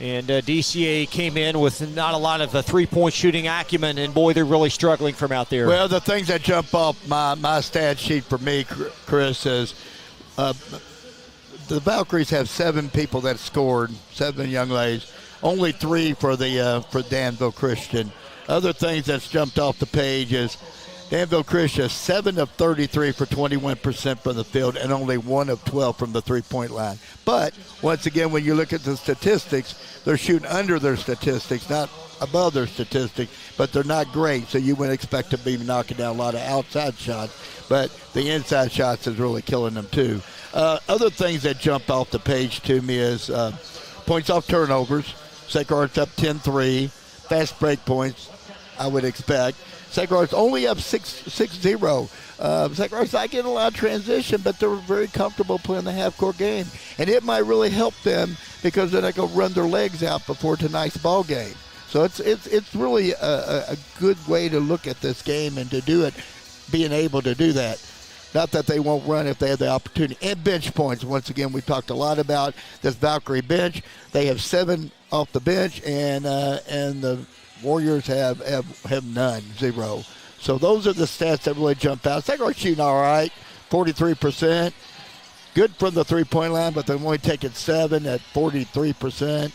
[SPEAKER 3] And DCA came in with not a lot of three-point shooting acumen, and boy, they're really struggling from out there.
[SPEAKER 4] Well, the things that jump off my stat sheet for me, Chris, is the Valkyries have 7 people that scored, 7 young ladies, only 3 for Danville Christian. Other things that's jumped off the page is Danville Christian, 7 of 33 for 21% from the field and only 1 of 12 from the three-point line. But, once again, when you look at the statistics, they're shooting under their statistics, not above their statistics, but they're not great, so you wouldn't expect to be knocking down a lot of outside shots, but the inside shots is really killing them too. Other things that jumped off the page to me is points off turnovers. Sacred Heart's up 10-3. Fast break points, I would expect. Sacred Heart's only up 6-0. Sacred Heart's not getting a lot of transition, but they're very comfortable playing the half-court game. And it might really help them because they're not going to run their legs out before tonight's ball game. So it's really a good way to look at this game and to do it, being able to do that. Not that they won't run if they have the opportunity. And bench points. Once again, we talked a lot about this Valkyrie bench. They have 7 off the bench, and the Warriors have none, 0. So those are the stats that really jump out. Sacred Heart shooting all right, 43%. Good from the three-point line, but they're only taking 7 at 43%.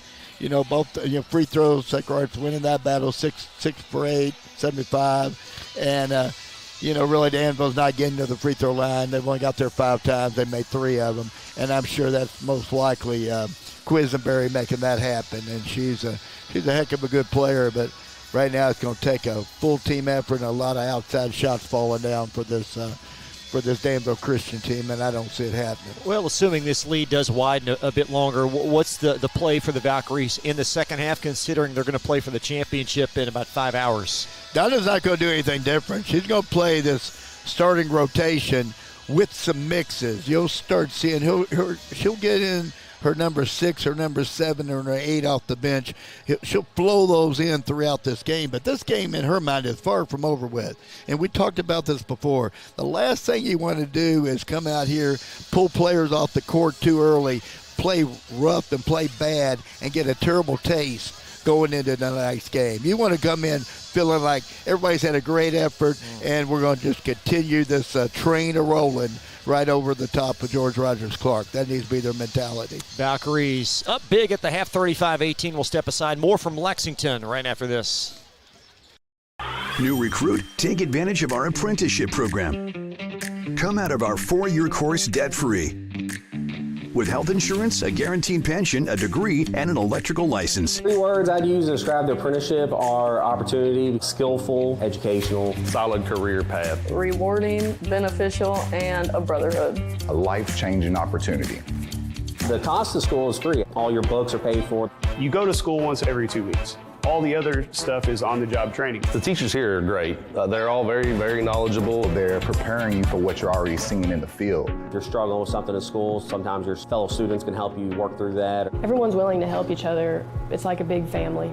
[SPEAKER 4] Both free throws, Sacred Heart's winning that battle, 6 for 8, 75. And, really Danville's not getting to the free throw line. They've only got there 5 times. They made 3 of them. And I'm sure that's most likely Quisenberry making that happen. And she's a heck of a good player, but right now it's going to take a full team effort and a lot of outside shots falling down for this Danville Christian team, and I don't see it happening.
[SPEAKER 3] Well, assuming this lead does widen a bit longer, what's the play for the Valkyries in the second half, considering they're going to play for the championship in about 5 hours? Donna's
[SPEAKER 4] not going to do anything different. She's going to play this starting rotation with some mixes. You'll start seeing she'll get in her number 6, her number 7, or her 8 off the bench. She'll flow those in throughout this game. But this game, in her mind, is far from over with. And we talked about this before. The last thing you want to do is come out here, pull players off the court too early, play rough and play bad, and get a terrible taste going into the next game. You want to come in feeling like everybody's had a great effort, and we're going to just continue this train a-rolling right over the top of George Rogers Clark. That needs to be their mentality.
[SPEAKER 3] Valkyries up big at the half, 35-18. We'll step aside. More from Lexington right after this.
[SPEAKER 24] New recruit, take advantage of our apprenticeship program. Come out of our 4-year course debt-free. With health insurance, a guaranteed pension, a degree, and an electrical license.
[SPEAKER 26] 3 words I'd use to describe the apprenticeship are opportunity, skillful, educational,
[SPEAKER 15] solid career path,
[SPEAKER 16] rewarding, beneficial, and a brotherhood.
[SPEAKER 27] A life-changing opportunity.
[SPEAKER 26] The cost of school is free. All your books are paid for.
[SPEAKER 28] You go to school once every 2 weeks. All the other stuff is on-the-job training.
[SPEAKER 15] The teachers here are great. They're all very, very knowledgeable.
[SPEAKER 27] They're preparing you for what you're already seeing in the field.
[SPEAKER 26] If you're struggling with something in school, sometimes your fellow students can help you work through that.
[SPEAKER 16] Everyone's willing to help each other. It's like a big family.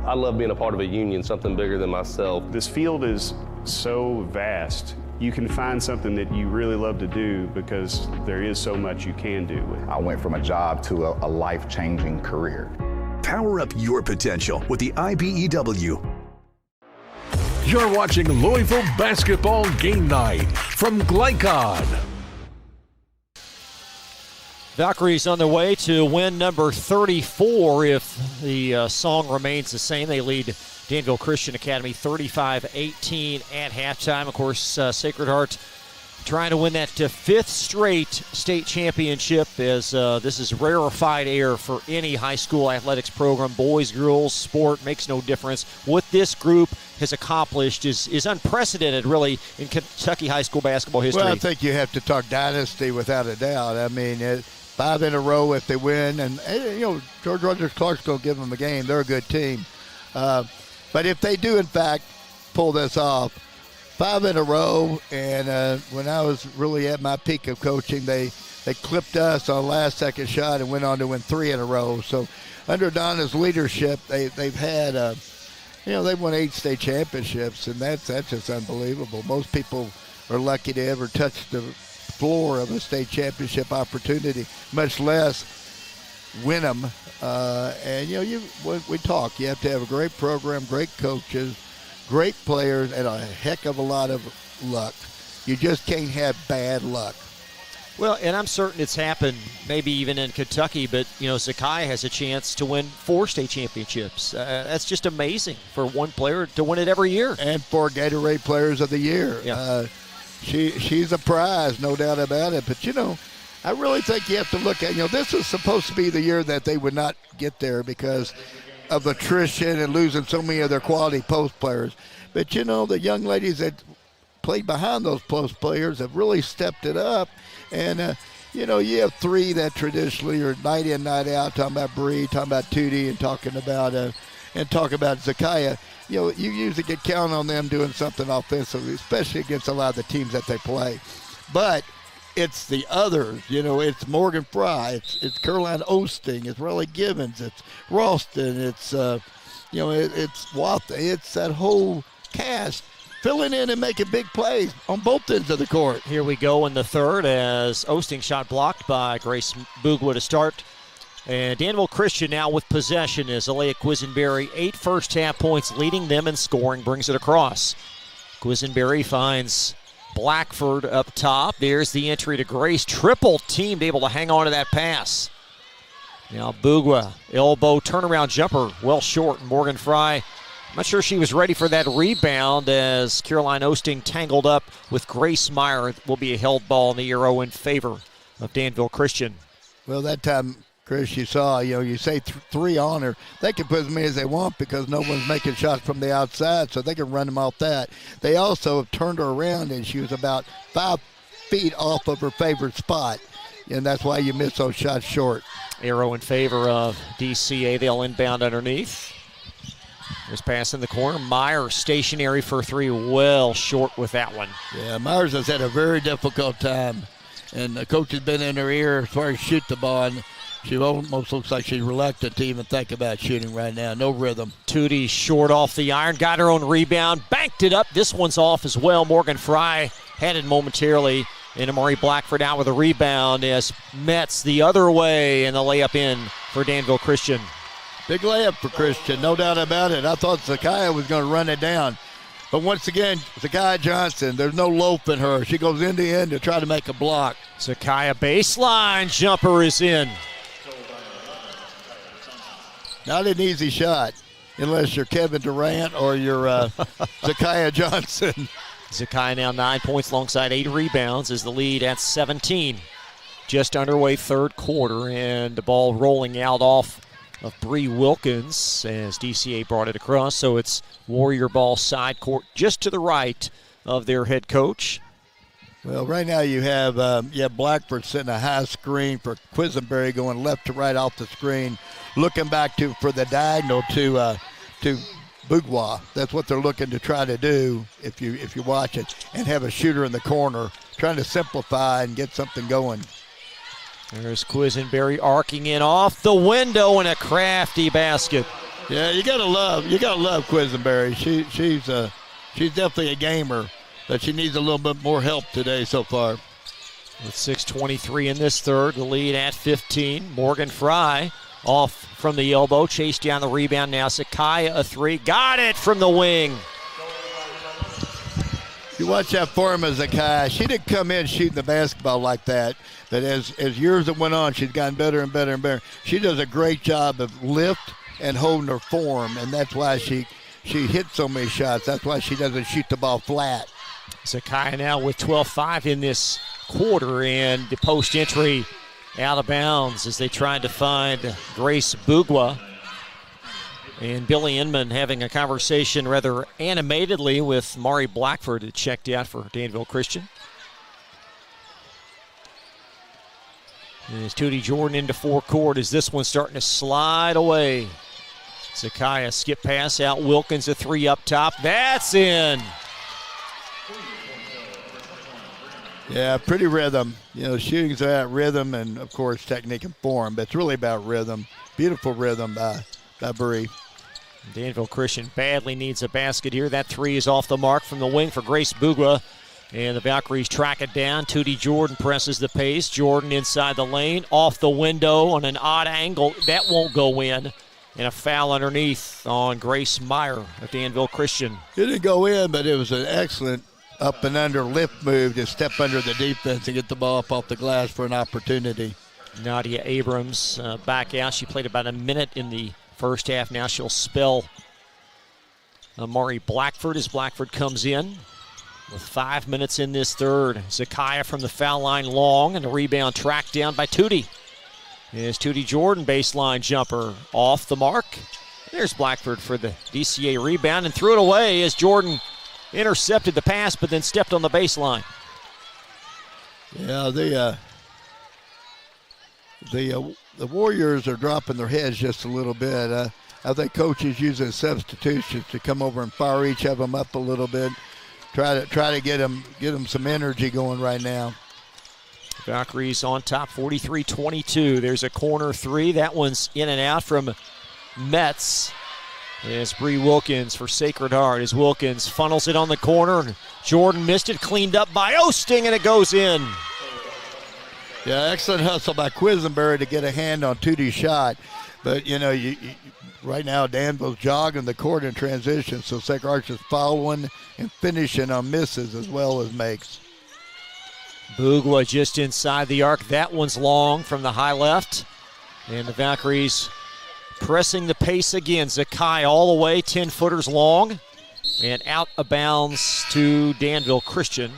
[SPEAKER 15] I love being a part of a union, something bigger than myself.
[SPEAKER 28] This field is so vast. You can find something that you really love to do because there is so much you can do with it.
[SPEAKER 27] I went from a job to a life-changing career.
[SPEAKER 24] Power up your potential with the IBEW.
[SPEAKER 2] You're watching Louisville Basketball Game Night from Glycon.
[SPEAKER 3] Valkyries on their way to win number 34 if the song remains the same. They lead Danville Christian Academy 35-18 at halftime. Of course, Sacred Heart trying to win that 5th straight state championship, as this is rarefied air for any high school athletics program. Boys, girls, sport, makes no difference. What this group has accomplished is unprecedented, really, in Kentucky high school basketball history.
[SPEAKER 4] Well, I think you have to talk dynasty without a doubt. I mean, 5 in a row if they win. And George Rogers Clark's going to give them a game. They're a good team. But if they do, in fact, pull this off, 5 in a row, and when I was really at my peak of coaching, they clipped us on a last-second shot and went on to win 3 in a row. So under Donna's leadership, they've had, they've won 8 state championships, and that's just unbelievable. Most people are lucky to ever touch the floor of a state championship opportunity, much less win them. We talk, you have to have a great program, great coaches, great players, and a heck of a lot of luck. You just can't have bad luck.
[SPEAKER 3] Well, and I'm certain it's happened maybe even in Kentucky, but, Zakiah has a chance to win 4 state championships. That's just amazing for one player to win it every year.
[SPEAKER 4] And 4 Gatorade Players of the Year.
[SPEAKER 3] Yeah.
[SPEAKER 4] She's a prize, no doubt about it. But, I really think you have to look at, this was supposed to be the year that they would not get there because of attrition and losing so many of their quality post players. But, the young ladies that played behind those post players have really stepped it up. And, you have 3 that traditionally are night in, night out, talking about Bree, talking about Tootie, and talking about Zakiah. You usually get counted on them doing something offensively, especially against a lot of the teams that they play. But it's the others, it's Morgan Fry, it's Caroline Osting, it's Riley Givens, it's Ralston, it's it's Watha, it's that whole cast filling in and making big plays on both ends of the court.
[SPEAKER 3] Here we go in the third as Osting shot blocked by Grace Bugwa to start. And Danville Christian now with possession as Alea Quisenberry, 8 first-half points, leading them in scoring, brings it across. Quisenberry finds Blackford up top. There's the entry to Grace. Triple teamed, able to hang on to that pass. Now Bugwa, elbow turnaround jumper, well short. Morgan Fry, I'm not sure she was ready for that rebound as Caroline Osting tangled up with Grace Meyer. It will be a held ball in the arrow in favor of Danville Christian.
[SPEAKER 4] Well, that time, Chris, you saw, you say 3 on her. They can put as many as they want because no one's making shots from the outside, so they can run them off that. They also have turned her around, and she was about 5 feet off of her favorite spot, and that's why you miss those shots short.
[SPEAKER 3] Arrow in favor of DCA. They'll inbound underneath. There's pass in the corner. Meyer stationary for 3, well short with that one.
[SPEAKER 4] Yeah, Myers has had a very difficult time, and the coach has been in her ear as far as shoot the ball, and she almost looks like she's reluctant to even think about shooting right now. No rhythm.
[SPEAKER 3] Tootie short off the iron, got her own rebound, banked it up. This one's off as well. Morgan Fry had it momentarily, and Amari Blackford out with a rebound as Metz the other way, and the layup in for Danville Christian.
[SPEAKER 4] Big layup for Christian, no doubt about it. I thought Zakiah was going to run it down. But once again, Zakiah Johnson, there's no loaf in her. She goes end to end to try to make a block.
[SPEAKER 3] Zakiah baseline jumper is in.
[SPEAKER 4] Not an easy shot unless you're Kevin Durant or you're Zakiah Johnson.
[SPEAKER 3] Zakiah now 9 points alongside 8 rebounds as the lead at 17. Just underway third quarter, and the ball rolling out off of Bree Wilkins as DCA brought it across. So it's Warrior ball side court just to the right of their head coach.
[SPEAKER 4] Well, right now you have Blackford setting a high screen for Quisenberry going left to right off the screen, looking back for the diagonal to Bugwa. That's what they're looking to try to do if you watch it, and have a shooter in the corner trying to simplify and get something going.
[SPEAKER 3] There's Quisenberry arcing in off the window and a crafty basket.
[SPEAKER 4] Yeah, you gotta love Quisenberry. She's definitely a gamer, but she needs a little bit more help today so far.
[SPEAKER 3] With 6:23 in this third, the lead at 15. Morgan Fry off from the elbow, chased down the rebound. Now Zakiah a 3, got it from the wing.
[SPEAKER 4] You watch that form of Zakiah. She didn't come in shooting the basketball like that, but as years that went on, she's gotten better and better and better. She does a great job of lift and holding her form, and that's why she hits so many shots. That's why she doesn't shoot the ball flat.
[SPEAKER 3] Zakiah now with 12-5 in this quarter, and the post entry out of bounds as they tried to find Grace Bugwa. And Billy Inman having a conversation rather animatedly with Mari Blackford, who checked out for Danville Christian. And as Tootie Jordan into forecourt, as this one's starting to slide away. Zakiah skip pass out, Wilkins a 3 up top. That's in.
[SPEAKER 4] Yeah, pretty rhythm. Shooting's about rhythm and, of course, technique and form, but it's really about rhythm. Beautiful rhythm by Bree.
[SPEAKER 3] Danville Christian badly needs a basket here. That 3 is off the mark from the wing for Grace Bugwa. And the Valkyries track it down. Tootie Jordan presses the pace. Jordan inside the lane, off the window on an odd angle. That won't go in. And a foul underneath on Grace Meyer of Danville Christian.
[SPEAKER 4] It didn't go in, but it was an excellent up and under lift move to step under the defense and get the ball up off the glass for an opportunity.
[SPEAKER 3] Nadia Abrams back out. She played about a minute in the first half. Now she'll spell Amari Blackford as Blackford comes in with 5 minutes in this third. Zakiah from the foul line long, and a rebound tracked down by Tootie. Here's Tootie Jordan, baseline jumper off the mark. There's Blackford for the DCA rebound and threw it away as Jordan intercepted the pass but then stepped on the baseline.
[SPEAKER 4] Yeah, the Warriors are dropping their heads just a little bit. I think Coach is using substitutions to come over and fire each of them up a little bit. Try to get them some energy going right now.
[SPEAKER 3] Valkyries on top, 43-22. There's a corner three. That one's in and out from Metz. It's Bree Wilkins for Sacred Heart as Wilkins funnels it on the corner. Jordan missed it, cleaned up by Osting, and it goes in.
[SPEAKER 4] Yeah, excellent hustle by Quisenberry to get a hand on Tootie's shot. But, you right now Danville's jogging the court in transition, so Sacred Heart is following and finishing on misses as well as makes.
[SPEAKER 3] Bugwa just inside the arc. That one's long from the high left. And the Valkyries pressing the pace again. Zakai all the way, 10-footers long. And out of bounds to Danville Christian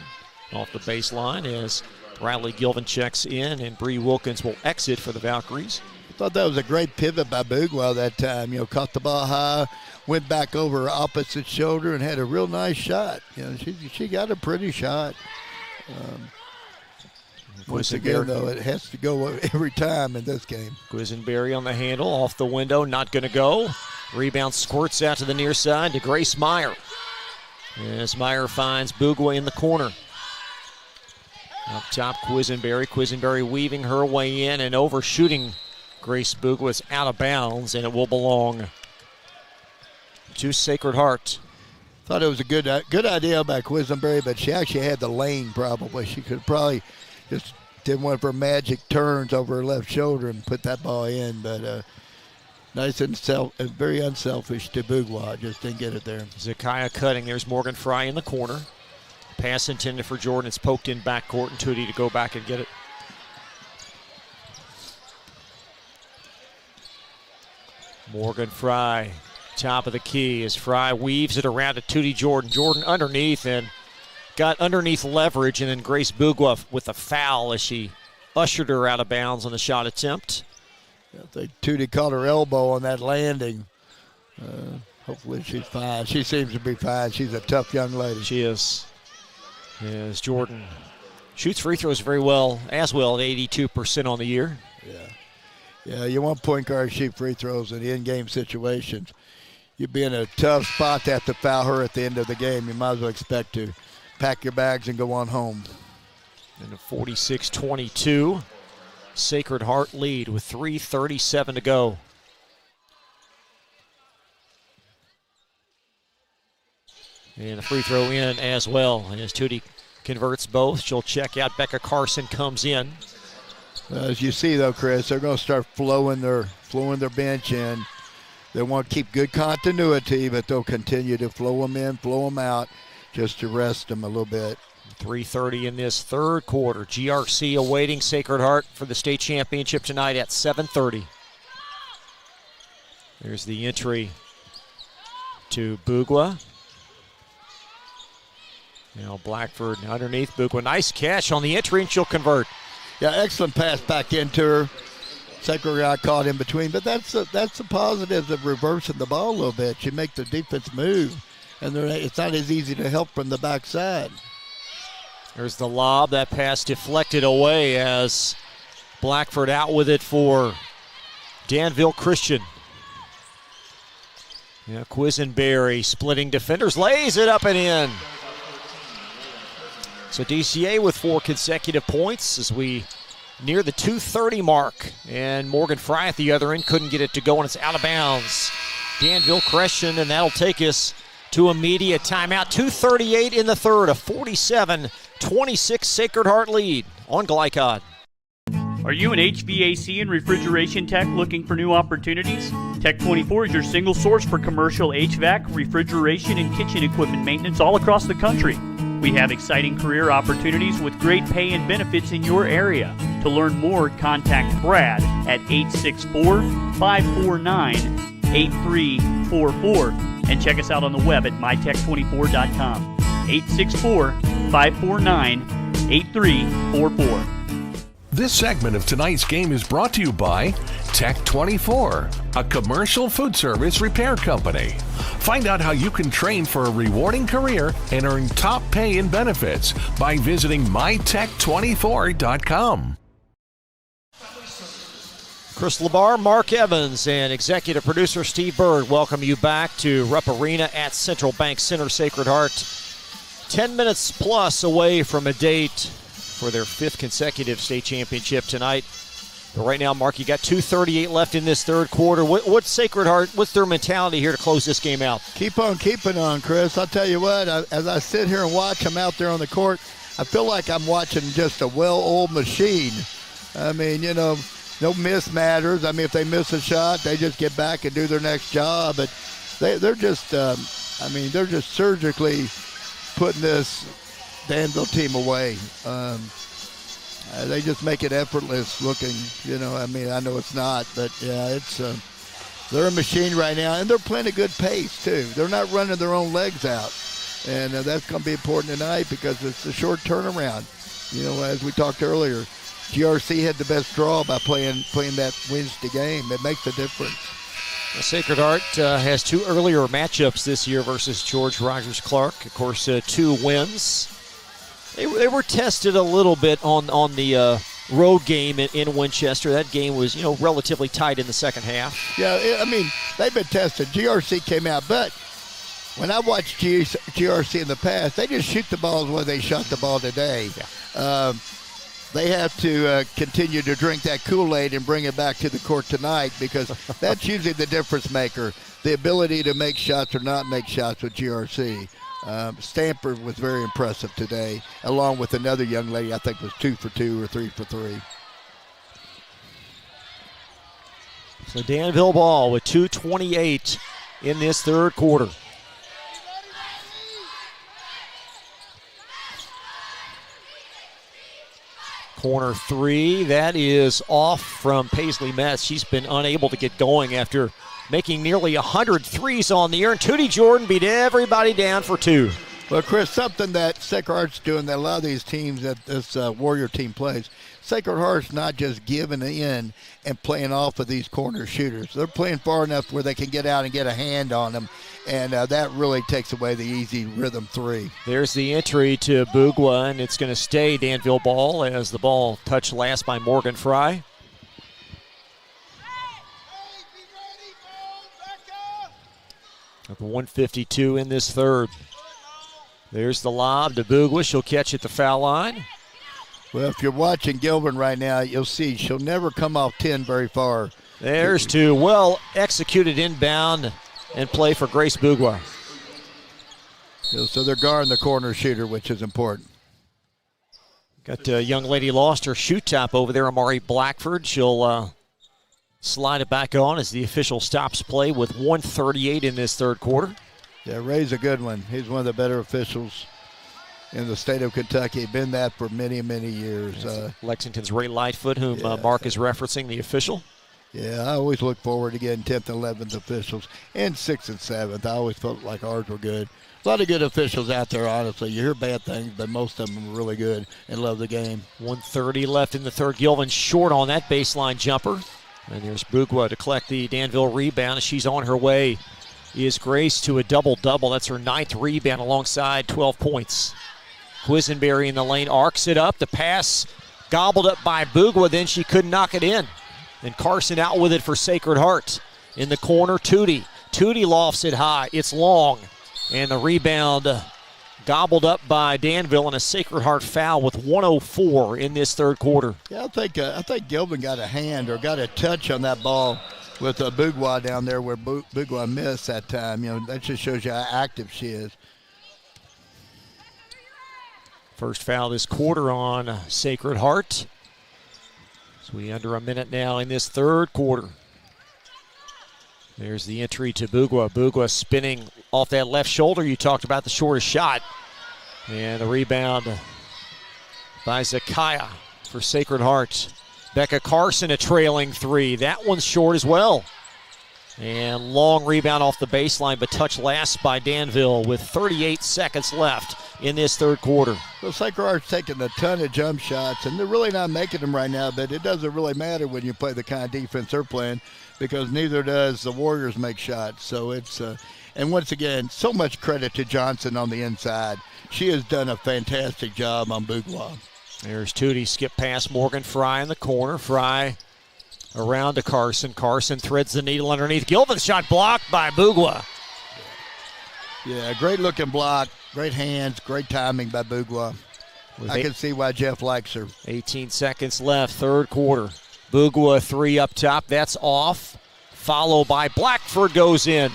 [SPEAKER 3] off the baseline as Riley Gilvin checks in and Bree Wilkins will exit for the Valkyries.
[SPEAKER 4] I thought that was a great pivot by Bugwa that time. Caught the ball high, went back over her opposite shoulder and had a real nice shot. She got a pretty shot. Once again, though, it has to go every time in this game.
[SPEAKER 3] Quisenberry on the handle, off the window, not going to go. Rebound squirts out to the near side to Grace Meyer. As Meyer finds Bugwa in the corner. Up top, Quisenberry. Quisenberry weaving her way in and overshooting Grace Bugwa. Is out of bounds, and it will belong to Sacred Heart.
[SPEAKER 4] Thought it was a good idea by Quisenberry, but she actually had the lane probably. She could probably just did one of her magic turns over her left shoulder and put that ball in, but nice and very unselfish to Bugwa. Just didn't get it there.
[SPEAKER 3] Zakiah cutting. There's Morgan Fry in the corner. Pass intended for Jordan. It's poked in backcourt and Tootie to go back and get it. Morgan Fry, top of the key as Fry weaves it around to Tootie Jordan. Jordan underneath and got underneath leverage, and then Grace Bugwa with a foul as she ushered her out of bounds on the shot attempt.
[SPEAKER 4] I think Tootie caught her elbow on that landing. Hopefully she's fine. She seems to be fine. She's a tough young lady.
[SPEAKER 3] She is. As Jordan shoots free throws very well, as well at 82% on the year.
[SPEAKER 4] Yeah, you want point guard shoot free throws in the in-game situations. You'd be in a tough spot to have to foul her at the end of the game. You might as well expect to pack your bags and go on home.
[SPEAKER 3] And a 46-22 Sacred Heart lead with 3:37 to go. And a free throw in as well. And as Tootie converts both, she'll check out. Becca Carson comes in.
[SPEAKER 4] As you see, though, Chris, they're going to start flowing their bench in. They want to keep good continuity, but they'll continue to flow them in, flow them out, just to rest them a little bit.
[SPEAKER 3] 3:30 in this third quarter. GRC awaiting Sacred Heart for the state championship tonight at 7:30. There's the entry to Bugwa. Now Blackford underneath Bugwa. Nice catch on the entry, and she'll convert.
[SPEAKER 4] Yeah, excellent pass back into her. Sacred got caught in between, but that's the positive of reversing the ball a little bit. You make the defense move, and it's not as easy to help from the backside.
[SPEAKER 3] There's the lob. That pass deflected away as Blackford out with it for Danville Christian. Yeah, Quisenberry splitting defenders, lays it up and in. So DCA with 4 consecutive points as we near the 2:30 mark. And Morgan Fry at the other end couldn't get it to go, and it's out of bounds. Danville Christian, and that'll take us to immediate timeout. 2:38 in the third, a 47-26 Sacred Heart lead on Glycod.
[SPEAKER 7] Are you an HVAC and refrigeration tech looking for new opportunities? Tech 24 is your single source for commercial HVAC, refrigeration, and kitchen equipment maintenance all across the country. We have exciting career opportunities with great pay and benefits in your area. To learn more, contact Brad at 864-549-8344 and check us out on the web at mytech24.com. 864-549-8344.
[SPEAKER 2] This segment of tonight's game is brought to you by Tech24, a commercial food service repair company. Find out how you can train for a rewarding career and earn top pay and benefits by visiting mytech24.com.
[SPEAKER 3] Chris Labar, Mark Evans, and executive producer Steve Bird welcome you back to Rupp Arena at Central Bank Center, Sacred Heart. 10 minutes plus away from a date for their 5th consecutive state championship tonight. But right now, Mark, you got 2:38 left in this third quarter. What's Sacred Heart, what's their mentality here to close this game out?
[SPEAKER 4] Keep on keeping on, Chris. I'll tell you what, as I sit here and watch them out there on the court, I feel like I'm watching just a well-oiled machine. I mean, you know, no miss matters. I mean, if they miss a shot, they just get back and do their next job. But they're just, they're just surgically putting this Danville team away. They just make it effortless looking, you know. I mean, I know it's not, but yeah, it's they're a machine right now, and they're playing a good pace too. They're not running their own legs out, and that's going to be important tonight because it's a short turnaround. You know, as we talked earlier, GRC had the best draw by playing that Wednesday game. It makes a difference.
[SPEAKER 3] Well, Sacred Heart has 2 earlier matchups this year versus George Rogers Clark. Of course, 2 wins. They were tested a little bit on the road game in Winchester. That game was, you know, relatively tight in the second half.
[SPEAKER 4] Yeah, I mean, they've been tested. GRC came out, but when I watched GRC in the past, they just shoot the ball the way they shot the ball today. Yeah. They have to continue to drink that Kool-Aid and bring it back to the court tonight because that's usually the difference maker, the ability to make shots or not make shots with GRC. Stamper was very impressive today, along with another young lady, I think was 2 for 2 or 3 for 3.
[SPEAKER 3] So Danville ball with 2:28 in this third quarter. Corner 3, that is off from Paisley Metz. She's been unable to get going after making nearly 100 threes on the year. And Tootie Jordan beat everybody down for 2.
[SPEAKER 4] Well, Chris, something that Sacred Heart's doing that a lot of these teams that this Warrior team plays, Sacred Heart's not just giving in and playing off of these corner shooters. They're playing far enough where they can get out and get a hand on them, and that really takes away the easy rhythm 3.
[SPEAKER 3] There's the entry to Bugwa, and it's going to stay Danville ball as the ball touched last by Morgan Fry. Up 152 in this third. There's the lob to Bugwa. She'll catch at the foul line.
[SPEAKER 4] Well, if you're watching Gilbert right now, you'll see she'll never come off 10 very far.
[SPEAKER 3] There's 2 well-executed inbound and play for Grace Bugwa.
[SPEAKER 4] So they're guarding the corner shooter, which is important.
[SPEAKER 3] Got a young lady lost her shoot top over there, Amari Blackford. She'll slide it back on as the official stops play with 1:38 in this third quarter.
[SPEAKER 4] Yeah, Ray's a good one. He's one of the better officials in the state of Kentucky. Been that for many, many years.
[SPEAKER 3] Lexington's Ray Lightfoot, whom Mark is referencing, the official.
[SPEAKER 4] Yeah, I always look forward to getting 10th and 11th officials and 6th and 7th. I always felt like ours were good. A lot of good officials out there, honestly. You hear bad things, but most of them are really good and love the game.
[SPEAKER 3] 1:30 left in the third. Gilvin short on that baseline jumper. And there's Bugwa to collect the Danville rebound. She's on her way. Is Grace to a double-double. That's her 9th rebound alongside 12 points. Quisenberry in the lane arcs it up. The pass gobbled up by Bugwa. Then she couldn't knock it in. And Carson out with it for Sacred Heart. In the corner, Tootie. Tootie lofts it high. It's long. And the rebound gobbled up by Danville, and a Sacred Heart foul with 1:04 in this third quarter.
[SPEAKER 4] Yeah, I think Gilbin got a hand or got a touch on that ball with Bugwa down there where Bugwa missed that time. You know, that just shows you how active she is.
[SPEAKER 3] First foul this quarter on Sacred Heart. So we under a minute now in this third quarter. There's the entry to Bugwa. Bugwa spinning off that left shoulder. You talked about the shortest shot. And the rebound by Zakiah for Sacred Heart. Becca Carson a trailing three. That one's short as well. And long rebound off the baseline, but touched last by Danville with 38 seconds left in this third quarter.
[SPEAKER 4] Well, Sacred Heart's taking a ton of jump shots, and they're really not making them right now, but it doesn't really matter when you play the kind of defense they're playing, because neither does the Warriors make shots. So it's, and once again, so much credit to Johnson on the inside. She has done a fantastic job on Bougwa.
[SPEAKER 3] There's Tootie, skip past Morgan Fry in the corner. Fry around to Carson. Carson threads the needle underneath. Gilvin's shot blocked by Bougwa.
[SPEAKER 4] Yeah, great looking block, great hands, great timing by Bougwa. I can see why Jeff likes her.
[SPEAKER 3] 18 seconds left, third quarter. Bougwa three up top, that's off. Followed by Blackford goes in.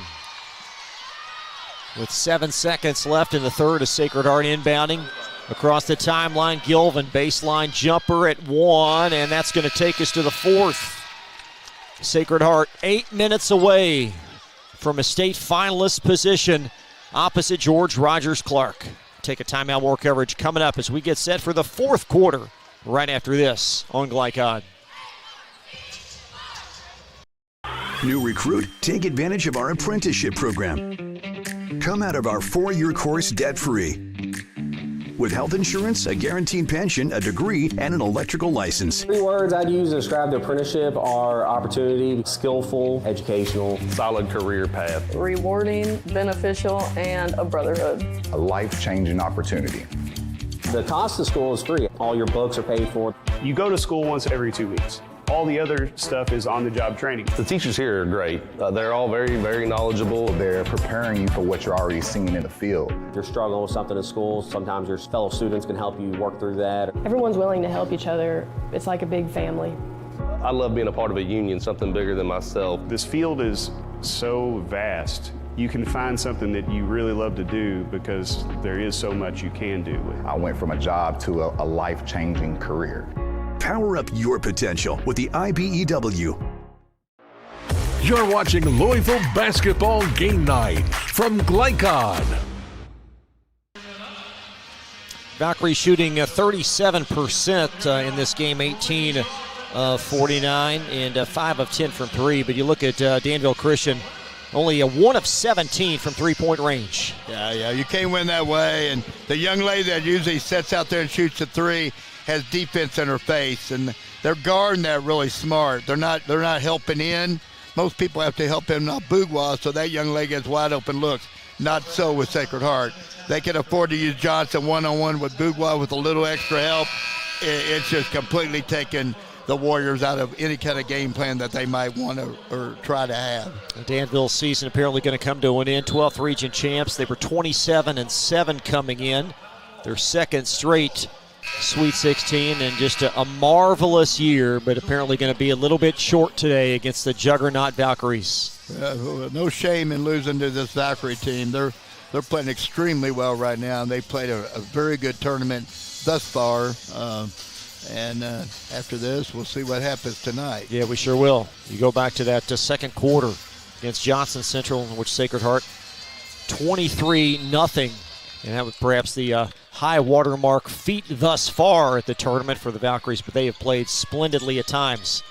[SPEAKER 3] With 7 seconds left in the third, a Sacred Heart inbounding. Across the timeline, Gilvin, baseline jumper at one, and that's going to take us to the fourth. Sacred Heart 8 minutes away from a state finalist position opposite George Rogers Clark. Take a timeout, more coverage coming up as we get set for the fourth quarter right after this on Glycod.
[SPEAKER 24] New recruit, take advantage of our apprenticeship program. Come out of our 4-year course debt-free. With health insurance, a guaranteed pension, a degree, and an electrical license.
[SPEAKER 26] 3 words I'd use to describe the apprenticeship are opportunity, skillful, educational,
[SPEAKER 15] solid career path,
[SPEAKER 16] rewarding, beneficial, and a brotherhood.
[SPEAKER 27] A life-changing opportunity.
[SPEAKER 26] The cost of school is free. All your books are paid for.
[SPEAKER 28] You go to school once every 2 weeks. All the other stuff is on-the-job training.
[SPEAKER 15] The teachers here are great. They're all very, very knowledgeable.
[SPEAKER 27] They're preparing you for what you're already seeing in the field.
[SPEAKER 26] If you're struggling with something in school, sometimes your fellow students can help you work through that.
[SPEAKER 16] Everyone's willing to help each other. It's like a big family.
[SPEAKER 15] I love being a part of a union, something bigger than myself.
[SPEAKER 28] This field is so vast. You can find something that you really love to do because there is so much you can do.
[SPEAKER 27] I went from a job to a life-changing career.
[SPEAKER 24] Power up your potential with the IBEW.
[SPEAKER 2] You're watching Louisville Basketball Game Night from Glycod.
[SPEAKER 3] Valkyries shooting 37% in this game, 18 of 49 and 5 of 10 from three. But you look at Danville Christian, only a 1 of 17 from three-point range.
[SPEAKER 4] Yeah, you can't win that way. And the young lady that usually sits out there and shoots a three has defense in her face, and they're guarding that really smart. They're not helping in. Most people have to help him, not Bougwa, so that young lady gets wide open looks. Not so with Sacred Heart. They can afford to use Johnson one-on-one with Bougwa with a little extra help. It's just completely taken the Warriors out of any kind of game plan that they might want to or try to have.
[SPEAKER 3] Danville's season apparently going to come to an end. 12th region champs. They were 27-7 coming in. Their second straight Sweet 16, and just a marvelous year, but apparently going to be a little bit short today against the juggernaut Valkyries.
[SPEAKER 4] No shame in losing to this Valkyrie team. They're playing extremely well right now, and they played a very good tournament thus far. And after this, we'll see what happens tonight.
[SPEAKER 3] Yeah, we sure will. You go back to that second quarter against Johnson Central, in which Sacred Heart 23-0. And that was perhaps the high watermark feat thus far at the tournament for the Valkyries, but they have played splendidly at times.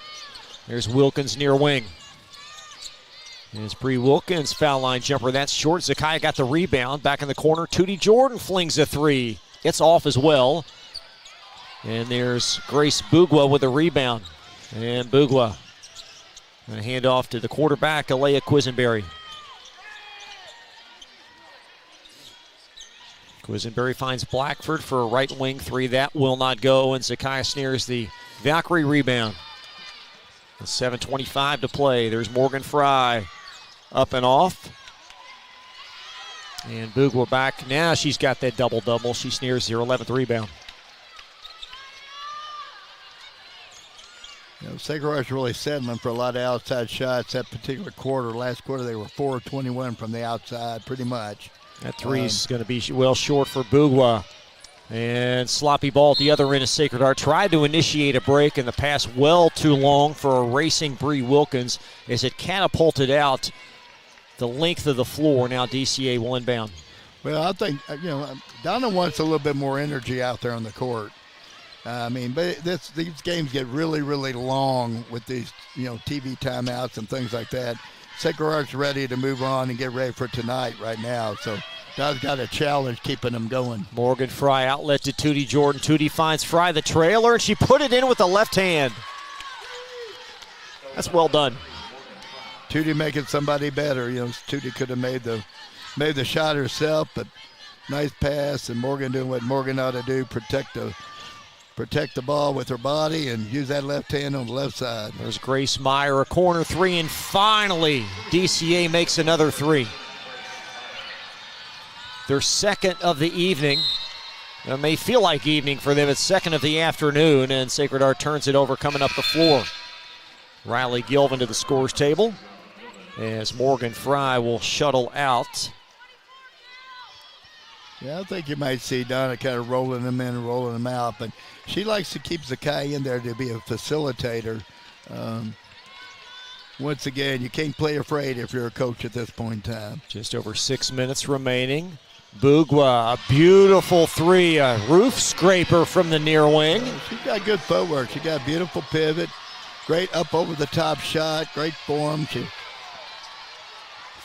[SPEAKER 3] There's Wilkins near wing. There's Bree Wilkins, foul line jumper. That's short. Zakiah got the rebound. Back in the corner, Tootie Jordan flings a three. It's off as well. And there's Grace Bougwa with a rebound. And Bougwa going to hand off to the quarterback, Alea Quisenberry. Quisenberry finds Blackford for a right wing three. That will not go, and Zakiah snares the Valkyrie rebound. With 7:25 to play. There's Morgan Fry up and off. And Bougwa back. Now she's got that double-double. She snares her 11th rebound.
[SPEAKER 4] Sacred Heart's really settling for a lot of outside shots that particular quarter. Last quarter they were 4 of 21 from the outside pretty much.
[SPEAKER 3] That three's going to be well short for Bougwa. And sloppy ball at the other end of Sacred Heart. Tried to initiate a break, and the pass well too long for a racing Bree Wilkins as it catapulted out the length of the floor. Now DCA will inbound.
[SPEAKER 4] Well, I think, Donna wants a little bit more energy out there on the court. But these games get really, really long with these, TV timeouts and things like that. Sacred Heart's ready to move on and get ready for tonight right now. So Don's got a challenge keeping them going.
[SPEAKER 3] Morgan Fry outlet to Tootie Jordan. Tootie finds Fry the trailer, and she put it in with the left hand. That's well done.
[SPEAKER 4] Tootie making somebody better. Tootie could have made the shot herself, but nice pass, and Morgan doing what Morgan ought to do, protect the ball with her body and use that left hand on the left side.
[SPEAKER 3] There's Grace Meyer, a corner three, and finally DCA makes another three. Their second of the evening. It may feel like evening for them. It's second of the afternoon, and Sacred Heart turns it over coming up the floor. Riley Gilvin to the scores table as Morgan Fry will shuttle out.
[SPEAKER 4] Yeah, I think you might see Donna kind of rolling them in and rolling them out, but she likes to keep Zakai in there to be a facilitator. Once again, you can't play afraid if you're a coach at this point in time.
[SPEAKER 3] Just over 6 minutes remaining. Bugwa, a beautiful three, a roof scraper from the near wing.
[SPEAKER 4] She's got good footwork. She got a beautiful pivot, great up over the top shot, great form.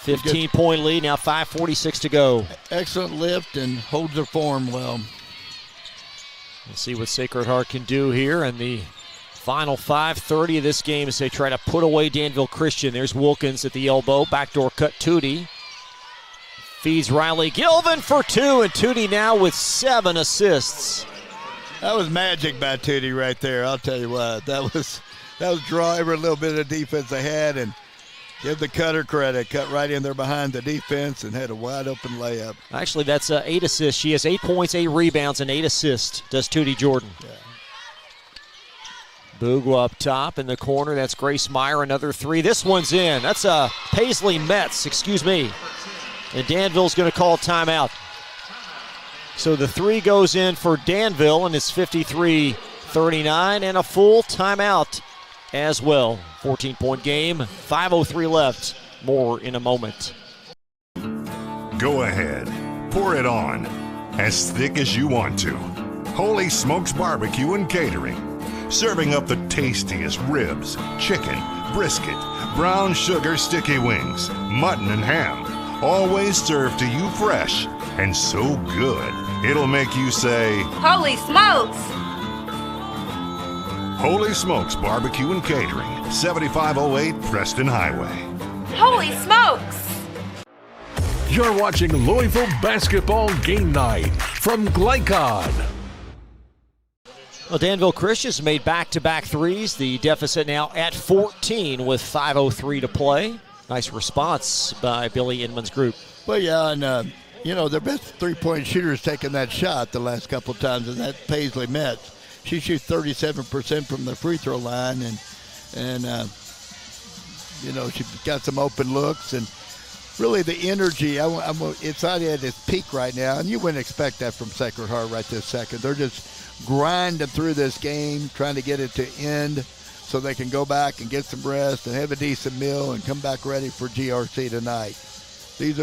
[SPEAKER 3] 15-point lead, now 5:46 to go.
[SPEAKER 4] Excellent lift and holds her form well.
[SPEAKER 3] We'll see what Sacred Heart can do here in the final 5:30 of this game as they try to put away Danville Christian. There's Wilkins at the elbow, backdoor cut Tootie. Feeds Riley Gilvin for two, and Tootie now with 7 assists.
[SPEAKER 4] That was magic by Tootie right there, I'll tell you what. That was draw every little bit of defense they had, and give the cutter credit. Cut right in there behind the defense and had a wide-open layup.
[SPEAKER 3] Actually, that's 8 assists. She has 8 points, 8 rebounds, and 8 assists, does Tootie Jordan.
[SPEAKER 4] Yeah.
[SPEAKER 3] Bugwa up top in the corner. That's Grace Meyer, another three. This one's in. That's Paisley Metz, excuse me. And Danville's going to call timeout. So the three goes in for Danville, and it's 53-39, and a full timeout as well. 14-point game, 5:03 left. More in a moment.
[SPEAKER 13] Go ahead, pour it on, as thick as you want to. Holy Smokes Barbecue and Catering, serving up the tastiest ribs, chicken, brisket, brown sugar sticky wings, mutton and ham, always served to you fresh and so good, it'll make you say,
[SPEAKER 14] Holy smokes!
[SPEAKER 13] Holy Smokes Barbecue and Catering, 7508 Preston Highway.
[SPEAKER 14] Holy smokes!
[SPEAKER 2] You're watching Louisville Basketball Game Night from Glycon.
[SPEAKER 3] Well, Danville Christian's made back-to-back threes. The deficit now at 14 with 5:03 to play. Nice response by Billy Inman's group.
[SPEAKER 4] Well, yeah, and their best three-point shooter's taken that shot the last couple of times, and that's Paisley Metz. She shoots 37% from the free throw line, and she's got some open looks, and really the energy. It's not at its peak right now, and you wouldn't expect that from Sacred Heart right this second. They're just grinding through this game, trying to get it to end so they can go back and get some rest and have a decent meal and come back ready for GRC tonight. These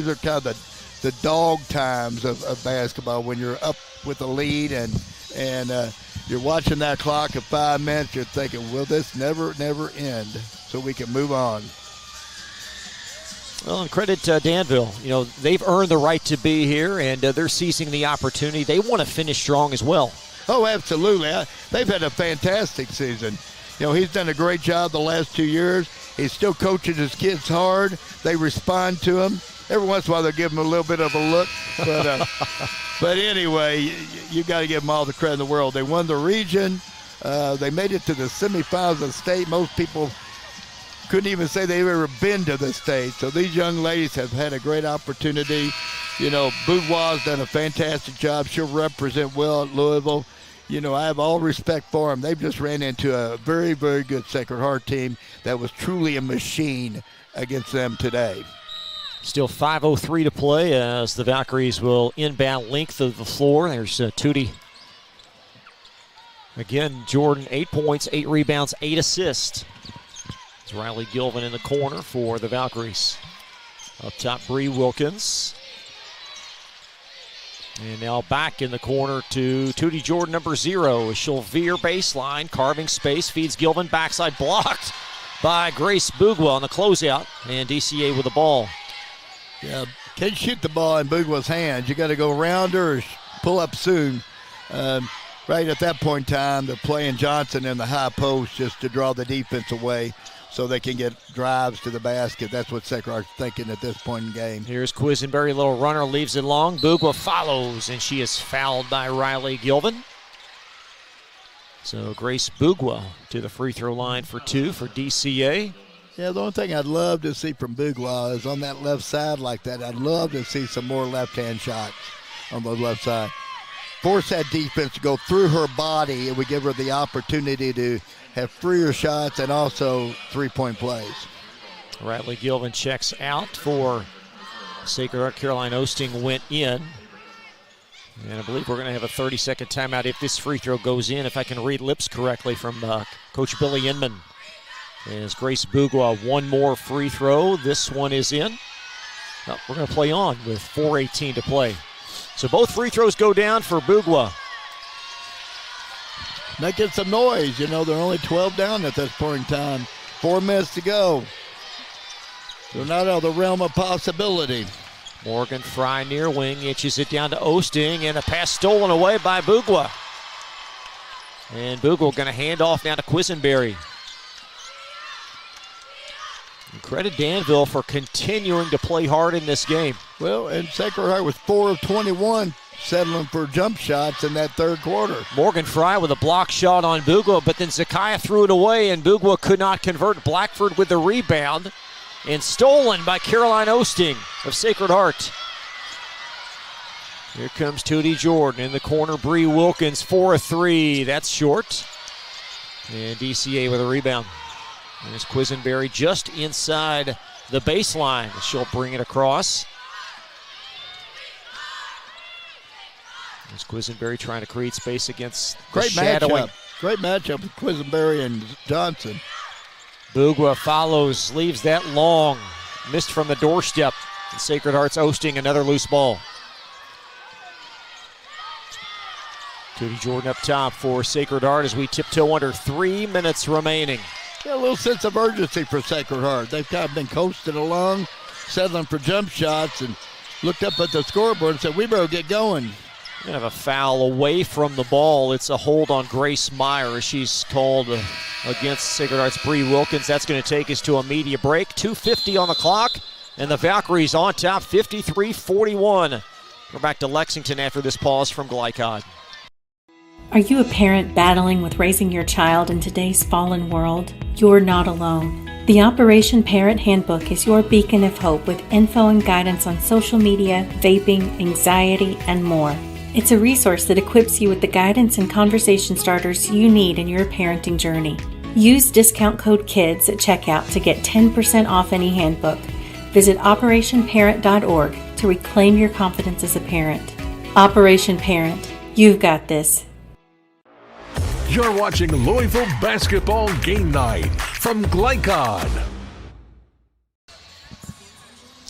[SPEAKER 4] are kind of the dog times of basketball when you're up with a lead and you're watching that clock at 5 minutes. You're thinking, will this never end so we can move on?
[SPEAKER 3] Well, and credit to Danville. They've earned the right to be here, and they're seizing the opportunity. They want to finish strong as well.
[SPEAKER 4] Oh, absolutely. They've had a fantastic season. He's done a great job the last 2 years. He's still coaching his kids hard. They respond to him. Every once in a while, they'll give him a little bit of a look. But anyway, you got to give them all the credit in the world. They won the region. They made it to the semifinals of the state. Most people couldn't even say they've ever been to the state. So these young ladies have had a great opportunity. Boudoir's done a fantastic job. She'll represent well at Louisville. I have all respect for them. They've just ran into a very, very good Sacred Heart team that was truly a machine against them today.
[SPEAKER 3] Still 5:03 to play as the Valkyries will inbound length of the floor. There's Tootie. Again, Jordan, 8 points, 8 rebounds, 8 assists. It's Riley Gilvin in the corner for the Valkyries. Up top, Bree Wilkins. And now back in the corner to Tootie Jordan, number 0. She'll veer baseline, carving space, feeds Gilvin, backside blocked by Grace Bugwa on the closeout, and DCA with the ball.
[SPEAKER 4] Yeah, can't shoot the ball in Bugwa's hands. You got to go around her or pull up soon. Right at that point in time, they're playing Johnson in the high post just to draw the defense away so they can get drives to the basket. That's what Sacred Heart's thinking at this point in the game.
[SPEAKER 3] Here's Quisenberry, little runner, leaves it long. Bugwa follows, and she is fouled by Riley Gilvin. So Grace Bugwa to the free throw line for 2 for DCA.
[SPEAKER 4] Yeah, the only thing I'd love to see from Bugwa is on that left side like that. I'd love to see some more left-hand shots on the left side. Force that defense to go through her body, and we give her the opportunity to have freer shots and also three-point plays.
[SPEAKER 3] Riley Gilvin checks out for Sacred Heart. Caroline Osting went in. And I believe we're going to have a 30-second timeout if this free throw goes in, if I can read lips correctly from Coach Billy Inman. As Grace Bugwa, one more free throw. This one is in. Oh, we're going to play on with 4:18 to play. So both free throws go down for Bugwa.
[SPEAKER 4] Making some noise. You know, they're only 12 down at this point in time. 4 minutes to go. They're not out of the realm of possibility.
[SPEAKER 3] Morgan Fry near wing, inches it down to Osting, and a pass stolen away by Bugwa. And Bugwa going to hand off now to Quisenberry. And credit Danville for continuing to play hard in this game.
[SPEAKER 4] Well, and Sacred Heart was 4 of 21 settling for jump shots in that third quarter.
[SPEAKER 3] Morgan Fry with a block shot on Bugwa, but then Zakiah threw it away, and Bugwa could not convert. Blackford with the rebound, and stolen by Caroline Osting of Sacred Heart. Here comes Tootie Jordan in the corner. Bree Wilkins, 4 of 3. That's short. And DCA with a rebound. There's Quisenberry just inside the baseline. She'll bring it across. There's Quisenberry trying to create space against
[SPEAKER 4] Great
[SPEAKER 3] shadowing.
[SPEAKER 4] matchup. Great matchup with Quisenberry and Johnson.
[SPEAKER 3] Bugwa follows, leaves that long. Missed from the doorstep. And Sacred Heart's Osting another loose ball. Tootie Jordan up top for Sacred Heart as we tiptoe under 3 minutes remaining.
[SPEAKER 4] Yeah, a little sense of urgency for Sacred Heart. They've kind of been coasting along, settling for jump shots, and looked up at the scoreboard and said, we better get going.
[SPEAKER 3] We have a foul away from the ball. It's a hold on Grace Meyer. She's called against Sacred Heart's Bree Wilkins. That's going to take us to a media break. 2:50 on the clock, and the Valkyries on top, 53-41. We're back to Lexington after this pause from Glycod.
[SPEAKER 1] Are you a parent battling with raising your child in today's fallen world? You're not alone. The Operation Parent Handbook is your beacon of hope with info and guidance on social media, vaping, anxiety, and more. It's a resource that equips you with the guidance and conversation starters you need in your parenting journey. Use discount code KIDS at checkout to get 10% off any handbook. Visit operationparent.org to reclaim your confidence as a parent. Operation Parent, you've got this.
[SPEAKER 2] You're watching Louisville Basketball Game Night from Glycod.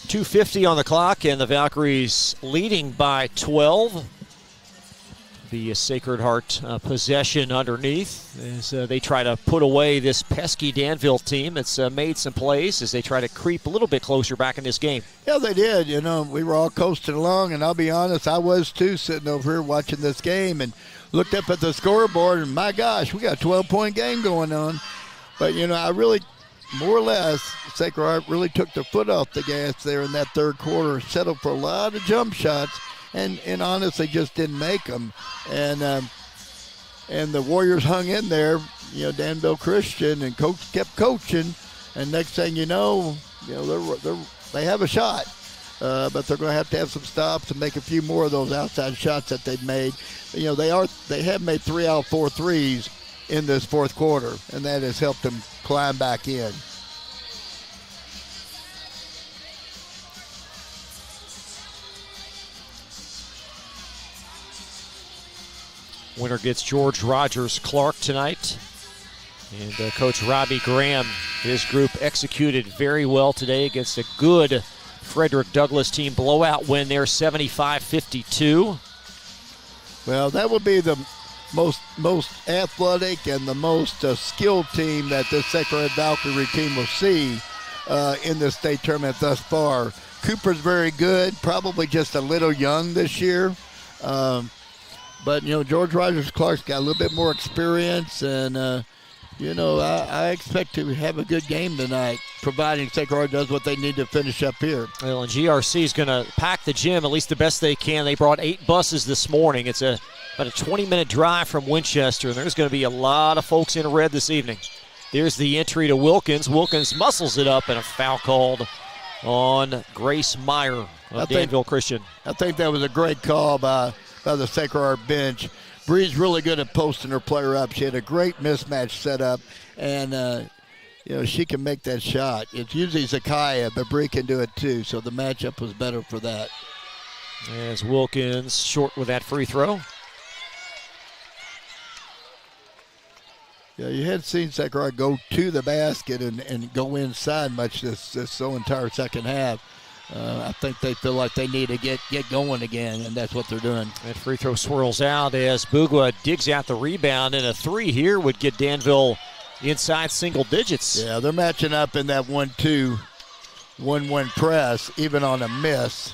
[SPEAKER 3] 2:50 on the clock, and the Valkyries leading by 12. The Sacred Heart possession underneath as they try to put away this pesky Danville team that's made some plays as they try to creep a little bit closer back in this game.
[SPEAKER 4] Yeah, they did. You know, we were all coasting along, and I'll be honest, I was too, sitting over here watching this game and looked up at the scoreboard, and my gosh, we got a 12-point game going on. But, you know, I really, more or less, Sacred Heart really took their foot off the gas there in that third quarter, settled for a lot of jump shots, and honestly just didn't make them. And the Warriors hung in there, you know, Danville Christian, and coach kept coaching, and next thing you know, they have a shot. But they're going to have some stops and make a few more of those outside shots that they've made. You know, they have made 3 out of 4 threes in this fourth quarter, and that has helped them climb back in.
[SPEAKER 3] Winner gets George Rogers Clark tonight. And Coach Robbie Graham, his group executed very well today against a good Frederick Douglass team. Blowout win there, 75-52.
[SPEAKER 4] Well, that would be the most athletic and the most skilled team that this Sacred Heart Valkyrie team will see in the state tournament thus far. Cooper's very good, probably just a little young this year. But, George Rogers Clark's got a little bit more experience, and, I expect to have a good game tonight, providing Sacred Heart does what they need to finish up here.
[SPEAKER 3] Well, and GRC is going to pack the gym at least the best they can. They brought 8 buses this morning. It's about a 20-minute drive from Winchester, and there's going to be a lot of folks in red this evening. There's the entry to Wilkins. Wilkins muscles it up, and a foul called on Grace Meyer of Danville Christian.
[SPEAKER 4] I think that was a great call by the Sacred Heart bench. Bree's really good at posting her player up. She had a great mismatch set up, and she can make that shot. It's usually Zakaya, but Bree can do it too, so the matchup was better for that.
[SPEAKER 3] As Wilkins short with that free throw.
[SPEAKER 4] Yeah, you had seen Sacred Heart go to the basket and go inside much this entire second half. I think they feel like they need to get going again, and that's what they're doing.
[SPEAKER 3] That free throw swirls out as Bugwa digs out the rebound, and a 3 here would get Danville inside single digits.
[SPEAKER 4] Yeah, they're matching up in that 1-2, 1-1 press, even on a miss.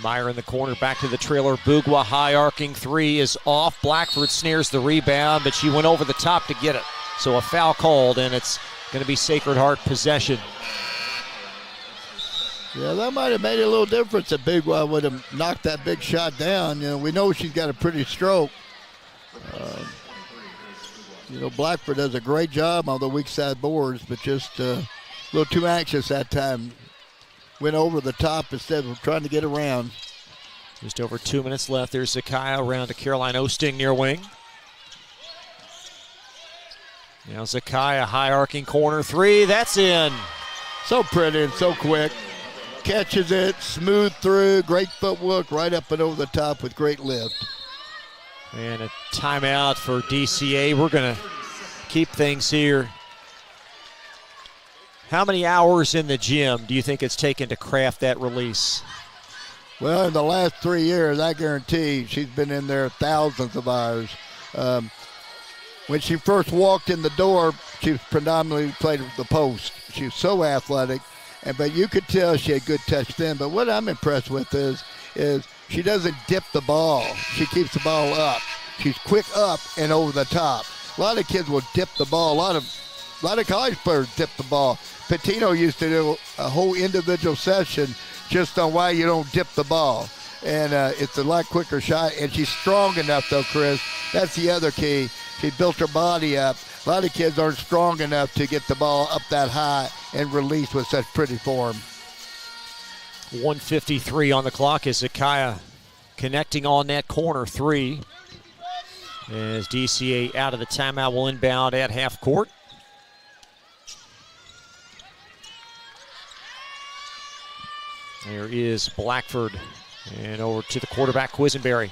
[SPEAKER 3] Meyer in the corner, back to the trailer. Bugwa high arcing 3 is off. Blackford snares the rebound, but she went over the top to get it. So a foul called, and it's going to be Sacred Heart possession.
[SPEAKER 4] Yeah, that might have made a little difference if Bugwa would have knocked that big shot down. We know she's got a pretty stroke. Blackford does a great job on the weak side boards, but just a little too anxious that time. Went over the top instead of trying to get around.
[SPEAKER 3] Just over 2 minutes left. There's Zakaya around to Caroline Osting near wing. Now Zakaya, high arcing corner 3. That's in.
[SPEAKER 4] So pretty and so quick. Catches it, smooth through, great footwork, right up and over the top with great lift.
[SPEAKER 3] And a timeout for DCA. We're going to keep things here. How many hours in the gym do you think it's taken to craft that release?
[SPEAKER 4] Well, in the last 3 years, I guarantee she's been in there thousands of hours. When she first walked in the door, she predominantly played the post. She was so athletic, but you could tell she had good touch then. But what I'm impressed with is she doesn't dip the ball. She keeps the ball up. She's quick up and over the top. A lot of kids will dip the ball. A lot of college players dip the ball. Patino used to do a whole individual session just on why you don't dip the ball. And it's a lot quicker shot. And she's strong enough, though, Chris. That's the other key. She built her body up. A lot of kids aren't strong enough to get the ball up that high and release with such pretty form.
[SPEAKER 3] 1:53 on the clock as Zakaya connecting on that corner 3. As DCA out of the timeout will inbound at half court. There is Blackford, and over to the quarterback, Quisenberry.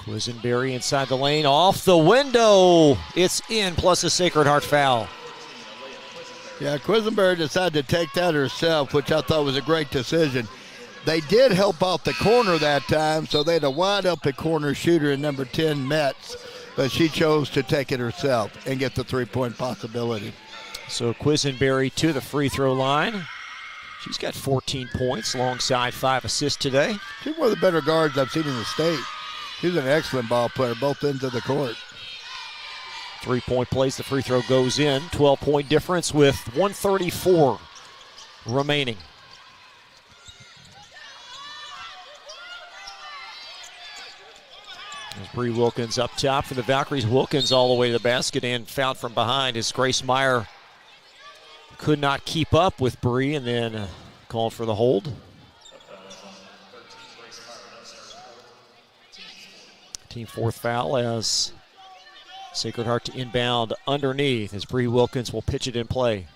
[SPEAKER 3] Quisenberry inside the lane, off the window. It's in, plus a Sacred Heart foul.
[SPEAKER 4] Yeah, Quisenberry decided to take that herself, which I thought was a great decision. They did help out the corner that time, so they had a wide open corner shooter in number 10, Metz. But she chose to take it herself and get the three-point possibility.
[SPEAKER 3] So Quisenberry to the free throw line. She's got 14 points alongside 5 assists today.
[SPEAKER 4] She's one of the better guards I've seen in the state. She's an excellent ball player, both ends of the court.
[SPEAKER 3] 3-point plays, the free throw goes in. 12-point difference with 1:34 remaining. There's Bree Wilkins up top for the Valkyries. Wilkins all the way to the basket and fouled from behind as Grace Meyer could not keep up with Bree and then called for the hold. Team 4th foul as Sacred Heart to inbound underneath as Bree Wilkins will pitch it in play.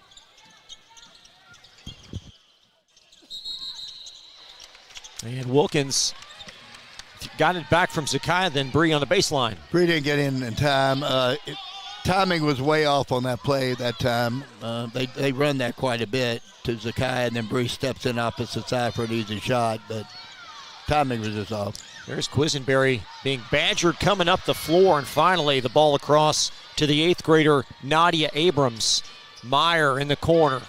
[SPEAKER 3] And Wilkins got it back from Zakaya, then Bree on the baseline.
[SPEAKER 4] Bree didn't get in time. timing was way off on that play that time. They run that quite a bit to Zakai, and then Bree steps in opposite side for an easy shot, but timing was just off.
[SPEAKER 3] There's Quisenberry being badgered coming up the floor, and finally the ball across to the 8th grader Nadia Abrams. Meyer in the corner.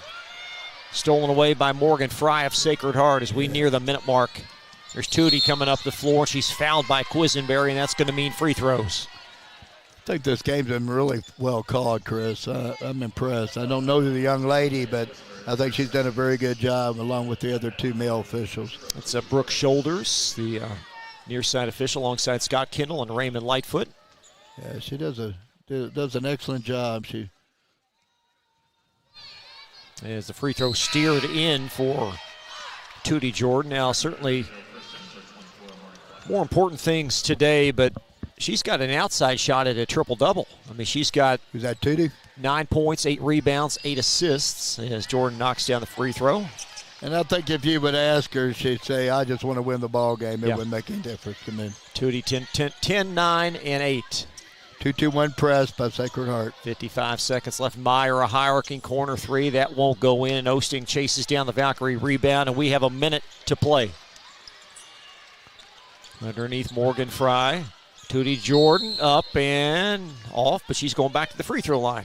[SPEAKER 3] Stolen away by Morgan Fry of Sacred Heart as we near the minute mark. There's Tootie coming up the floor. She's fouled by Quisenberry, and that's going to mean free throws.
[SPEAKER 4] I think this game's been really well called, Chris. I'm impressed. I don't know the young lady, but I think she's done a very good job along with the other 2 male officials.
[SPEAKER 3] It's Brooke Shoulders, the near side official, alongside Scott Kendall and Raymond Lightfoot.
[SPEAKER 4] Yeah, she does an excellent job.
[SPEAKER 3] As the free throw steered in for Tootie Jordan. Now, certainly more important things today, but she's got an outside shot at a triple-double. I mean, she's got...
[SPEAKER 4] Is that Tootie?
[SPEAKER 3] 9 points, 8 rebounds, 8 assists as Jordan knocks down the free throw.
[SPEAKER 4] And I think if you would ask her, she'd say, I just want to win the ball game. It wouldn't make any difference to me.
[SPEAKER 3] Tootie 10, 9, and 8.
[SPEAKER 4] 2-2-1 press by Sacred Heart.
[SPEAKER 3] 55 seconds left. Meyer, a high-arcing corner 3. That won't go in. Osting chases down the Valkyrie rebound, and we have a minute to play. Underneath Morgan Fry. Tootie Jordan up and off, but she's going back to the free throw line.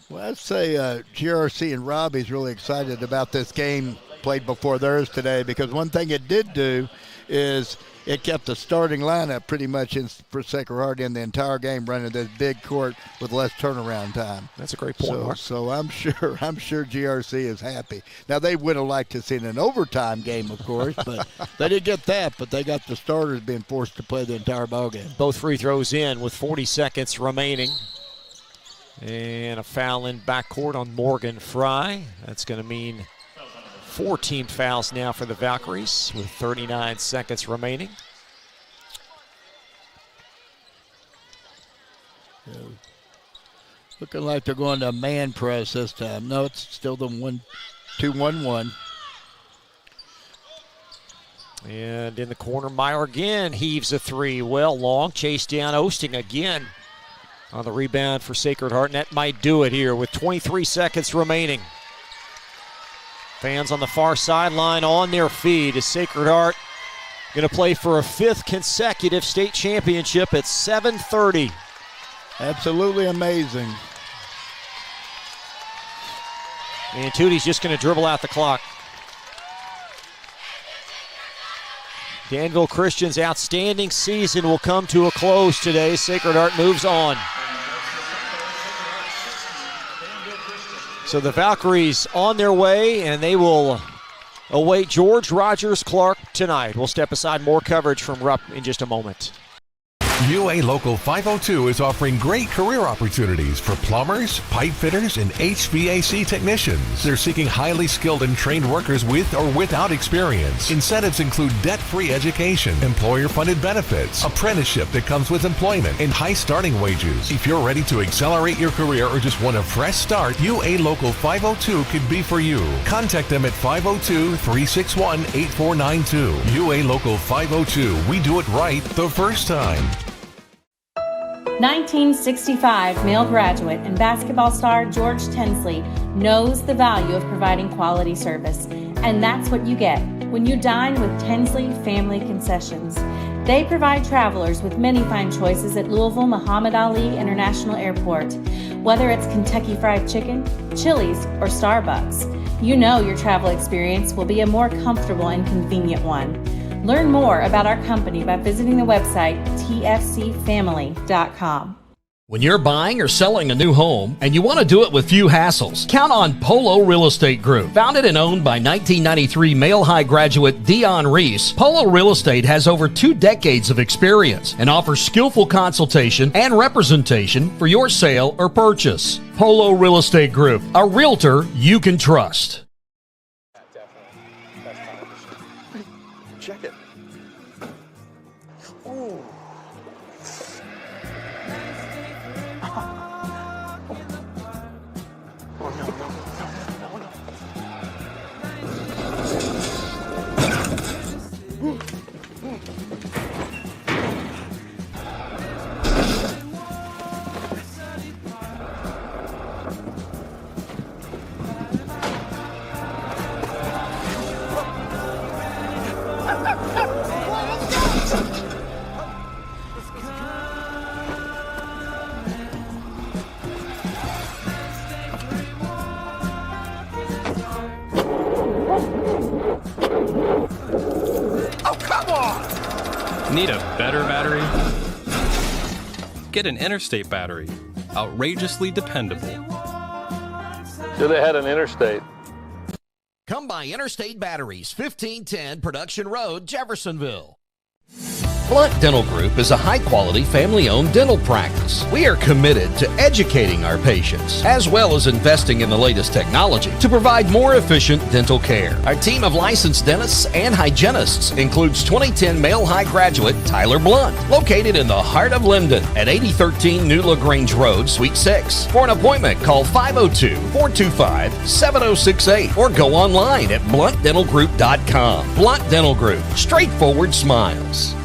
[SPEAKER 4] Well, I'd say GRC and Robbie's really excited about this game played before theirs today, because one thing it did do is it kept the starting lineup pretty much for Sacred Heart in the entire game, running this big court with less turnaround time.
[SPEAKER 3] That's a great point, Mark.
[SPEAKER 4] So I'm sure GRC is happy. Now, they would have liked to see an overtime game, of course, but they didn't get that. But they got the starters being forced to play the entire ball game.
[SPEAKER 3] Both free throws in with 40 seconds remaining. And a foul in backcourt on Morgan Fry. That's going to mean 4 team fouls now for the Valkyries with 39 seconds remaining.
[SPEAKER 4] Yeah. Looking like they're going to man press this time. No, it's still the 1-2-1-1.
[SPEAKER 3] And in the corner, Meyer again heaves a 3. Well, long chase down Osting again on the rebound for Sacred Heart, and that might do it here with 23 seconds remaining. Fans on the far sideline on their feet as Sacred Heart going to play for a 5th consecutive state championship at 7:30.
[SPEAKER 4] Absolutely amazing.
[SPEAKER 3] And Tootie's just going to dribble out the clock. Danville Christian's outstanding season will come to a close today. Sacred Heart moves on. So the Valkyries on their way, and they will await George Rogers Clark tonight. We'll step aside, more coverage from Rupp in just a moment.
[SPEAKER 2] UA Local 502 is offering great career opportunities for plumbers, pipe fitters, and HVAC technicians. They're seeking highly skilled and trained workers with or without experience. Incentives include debt-free education, employer-funded benefits, apprenticeship that comes with employment, and high starting wages. If you're ready to accelerate your career or just want a fresh start, UA Local 502 could be for you. Contact them at 502-361-8492. UA Local 502. We do it right the first time.
[SPEAKER 1] 1965 male graduate and basketball star George Tinsley knows the value of providing quality service, and that's what you get when you dine with Tinsley Family Concessions. They provide travelers with many fine choices at Louisville Muhammad Ali International Airport. Whether it's Kentucky Fried Chicken, Chili's, or Starbucks, you know your travel experience will be a more comfortable and convenient one. Learn more about our company by visiting the website tfcfamily.com.
[SPEAKER 5] When you're buying or selling a new home and you want to do it with few hassles, count on Polo Real Estate Group. Founded and owned by 1993 Male High graduate Dion Reese, Polo Real Estate has over 2 decades of experience and offers skillful consultation and representation for your sale or purchase. Polo Real Estate Group, a realtor you can trust.
[SPEAKER 17] Check it. Ooh. Oh, no.
[SPEAKER 8] Need a better battery? Get an Interstate battery. Outrageously dependable.
[SPEAKER 18] Should have had an Interstate.
[SPEAKER 5] Come by Interstate Batteries, 1510 Production Road, Jeffersonville. Blunt Dental Group is a high-quality, family-owned dental practice. We are committed to educating our patients, as well as investing in the latest technology to provide more efficient dental care. Our team of licensed dentists and hygienists includes 2010 male high graduate Tyler Blunt, located in the heart of Linden at 8013 New LaGrange Road, Suite 6. For an appointment, call 502-425-7068 or go online at bluntdentalgroup.com. Blunt Dental Group, straightforward smiles.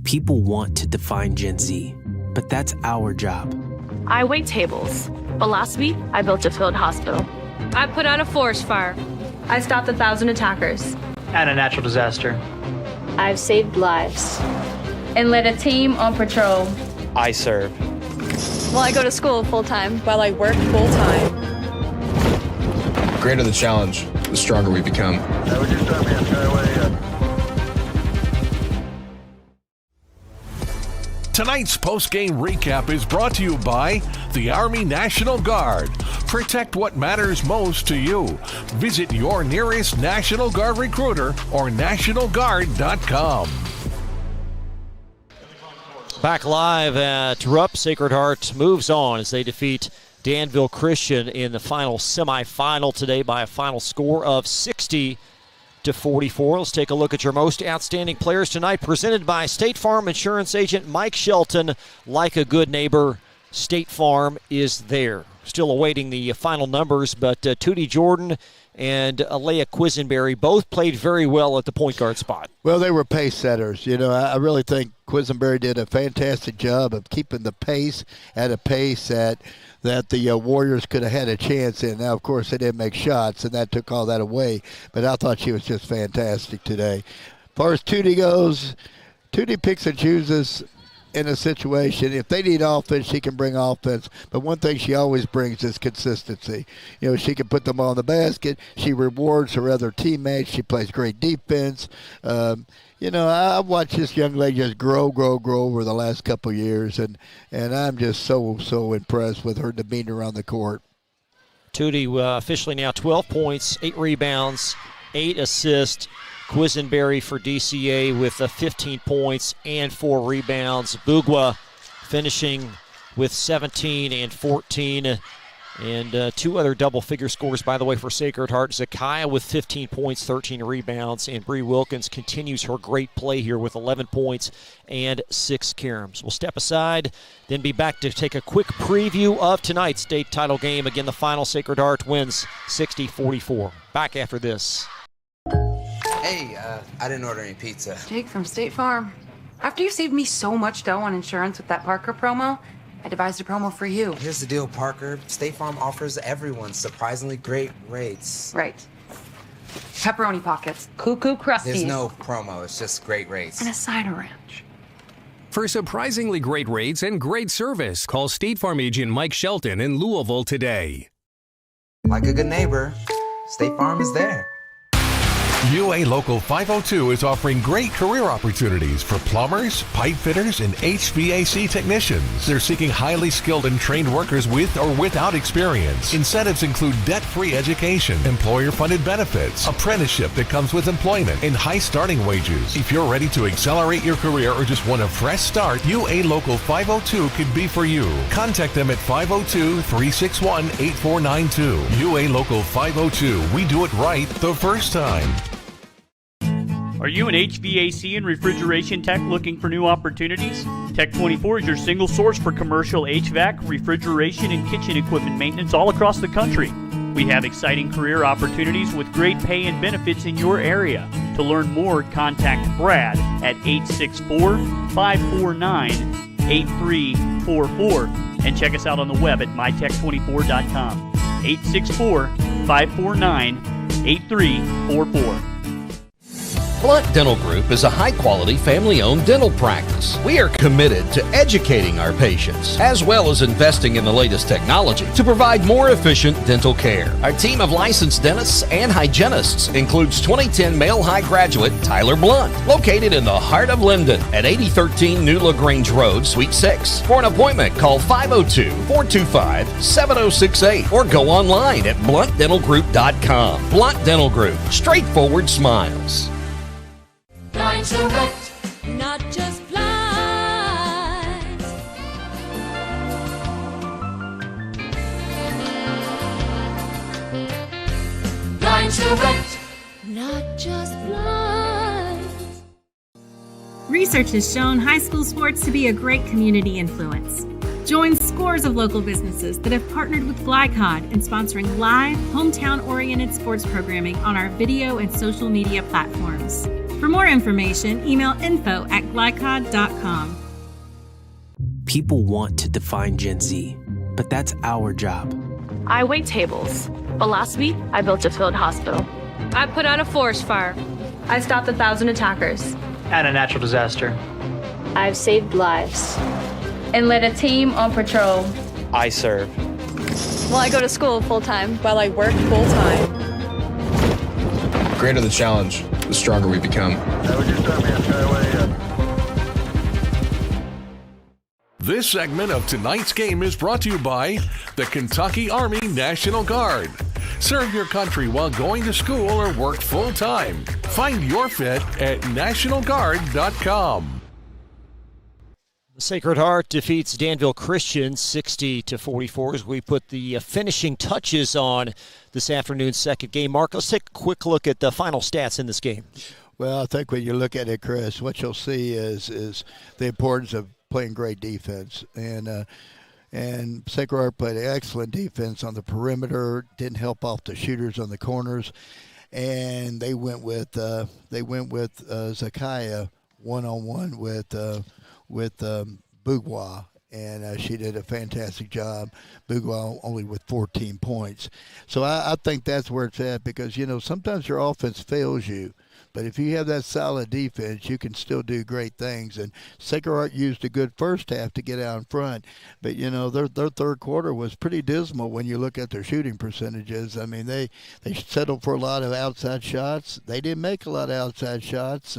[SPEAKER 19] People want to define Gen Z, but that's our job.
[SPEAKER 20] I wait tables, but last week I built a field hospital.
[SPEAKER 21] I put out a forest fire.
[SPEAKER 20] I stopped 1,000 attackers.
[SPEAKER 22] And a natural disaster.
[SPEAKER 21] I've saved lives. And led a team on patrol.
[SPEAKER 22] I serve.
[SPEAKER 21] Well, I go to school full-time. While I work full-time.
[SPEAKER 23] The greater the challenge, the stronger we become.
[SPEAKER 2] Tonight's post-game recap is brought to you by the Army National Guard. Protect what matters most to you. Visit your nearest National Guard recruiter or NationalGuard.com.
[SPEAKER 3] Back live at Rupp, Sacred Heart moves on as they defeat Danville Christian in the final semifinal today by a final score of 60-44. Let's take a look at your most outstanding players tonight, presented by State Farm Insurance Agent Mike Shelton. Like a good neighbor, State Farm is there. Still awaiting the final numbers, but Tootie Jordan and Alea Quisenberry both played very well at the point guard spot.
[SPEAKER 4] Well, they were pace setters. You know, I really think Quisenberry did a fantastic job of keeping the pace at a pace that the Warriors could have had a chance in. Now, of course, they didn't make shots, and that took all that away. But I thought she was just fantastic today. As far as Tootie goes, Tootie picks and chooses in a situation. If they need offense, she can bring offense. But one thing she always brings is consistency. You know, she can put them on the basket. She rewards her other teammates. She plays great defense. You know, I watched this young lady just grow over the last couple of years, and I'm just so impressed with her demeanor on the court.
[SPEAKER 3] Tootie officially now 12 points, 8 rebounds, 8 assists. Quisenberry for DCA with 15 points and 4 rebounds. Bugwa finishing with 17 and 14. And 2 other double-figure scores, by the way, for Sacred Heart. Zakiah with 15 points, 13 rebounds, and Bree Wilkins continues her great play here with 11 points and 6 caroms. We'll step aside, then be back to take a quick preview of tonight's state title game. Again, the final, Sacred Heart wins 60-44. Back after this.
[SPEAKER 6] Hey, I didn't order any pizza.
[SPEAKER 25] Jake from State Farm. After you saved me so much dough on insurance with that Parker promo, I devised a promo for you.
[SPEAKER 6] Here's the deal, Parker. State Farm offers everyone surprisingly great rates.
[SPEAKER 25] Right. Pepperoni pockets. Cuckoo Crusties.
[SPEAKER 6] There's no promo. It's just great rates.
[SPEAKER 25] And a cider ranch.
[SPEAKER 29] For surprisingly great rates and great service, call State Farm agent Mike Shelton in Louisville today.
[SPEAKER 6] Like a good neighbor, State Farm is there.
[SPEAKER 2] UA Local 502 is offering great career opportunities for plumbers, pipe fitters, and HVAC technicians. They're seeking highly skilled and trained workers with or without experience. Incentives include debt-free education, employer-funded benefits, apprenticeship that comes with employment, and high starting wages. If you're ready to accelerate your career or just want a fresh start, UA Local 502 could be for you. Contact them at 502-361-8492. UA Local 502. We do it right the first time.
[SPEAKER 7] Are you an HVAC and refrigeration tech looking for new opportunities? Tech24 is your single source for commercial HVAC, refrigeration, and kitchen equipment maintenance all across the country. We have exciting career opportunities with great pay and benefits in your area. To learn more, contact Brad at 864-549-8344 and check us out on the web at mytech24.com. 864-549-8344.
[SPEAKER 5] Blunt Dental Group is a high-quality, family-owned dental practice. We are committed to educating our patients, as well as investing in the latest technology to provide more efficient dental care. Our team of licensed dentists and hygienists includes 2010 male high graduate Tyler Blunt, located in the heart of Linden at 8013 New LaGrange Road, Suite 6. For an appointment, call 502-425-7068 or go online at bluntdentalgroup.com. Blunt Dental Group, straightforward smiles.
[SPEAKER 9] Lines are wet, not just blinds. Lines are wet, not just blinds.
[SPEAKER 1] Research has shown high school sports to be a great community influence. Join scores of local businesses that have partnered with Glycod in sponsoring live, hometown-oriented sports programming on our video and social media platforms. For more information, email info@glycod.com.
[SPEAKER 19] People want to define Gen Z, but that's our job.
[SPEAKER 20] I wait tables, but last week I built a field hospital.
[SPEAKER 21] I put out a forest fire.
[SPEAKER 20] I stopped 1,000 attackers.
[SPEAKER 22] And a natural disaster.
[SPEAKER 21] I've saved lives. And led a team on patrol.
[SPEAKER 22] I serve.
[SPEAKER 21] Well, I go to school full-time. While I work full-time.
[SPEAKER 23] The greater the challenge, the stronger we become.
[SPEAKER 2] This segment of tonight's game is brought to you by the Kentucky Army National Guard. Serve your country while going to school or work full-time. Find your fit at nationalguard.com.
[SPEAKER 3] The Sacred Heart defeats Danville Christian 60-44 as we put the finishing touches on this afternoon's second game. Mark, let's take a quick look at the final stats in this game.
[SPEAKER 4] Well, I think when you look at it, Chris, what you'll see is the importance of playing great defense. And Sacred Heart played excellent defense on the perimeter, didn't help off the shooters on the corners, and they went with Zakiya one-on-one with Bourgeois, and she did a fantastic job. Bourgeois only with 14 points. So I think that's where it's at because, sometimes your offense fails you. But if you have that solid defense, you can still do great things. And Sacred Heart used a good first half to get out in front. But, their third quarter was pretty dismal when you look at their shooting percentages. I mean, they settled for a lot of outside shots. They didn't make a lot of outside shots.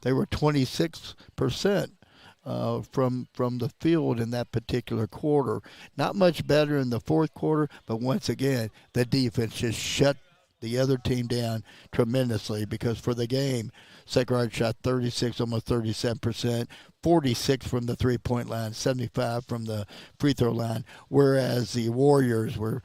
[SPEAKER 4] They were 26%. From the field in that particular quarter. Not much better in the fourth quarter, but once again, the defense just shut the other team down tremendously because for the game, Sacred Heart shot 36, almost 37%, 46 from the three-point line, 75 from the free throw line, whereas the Warriors were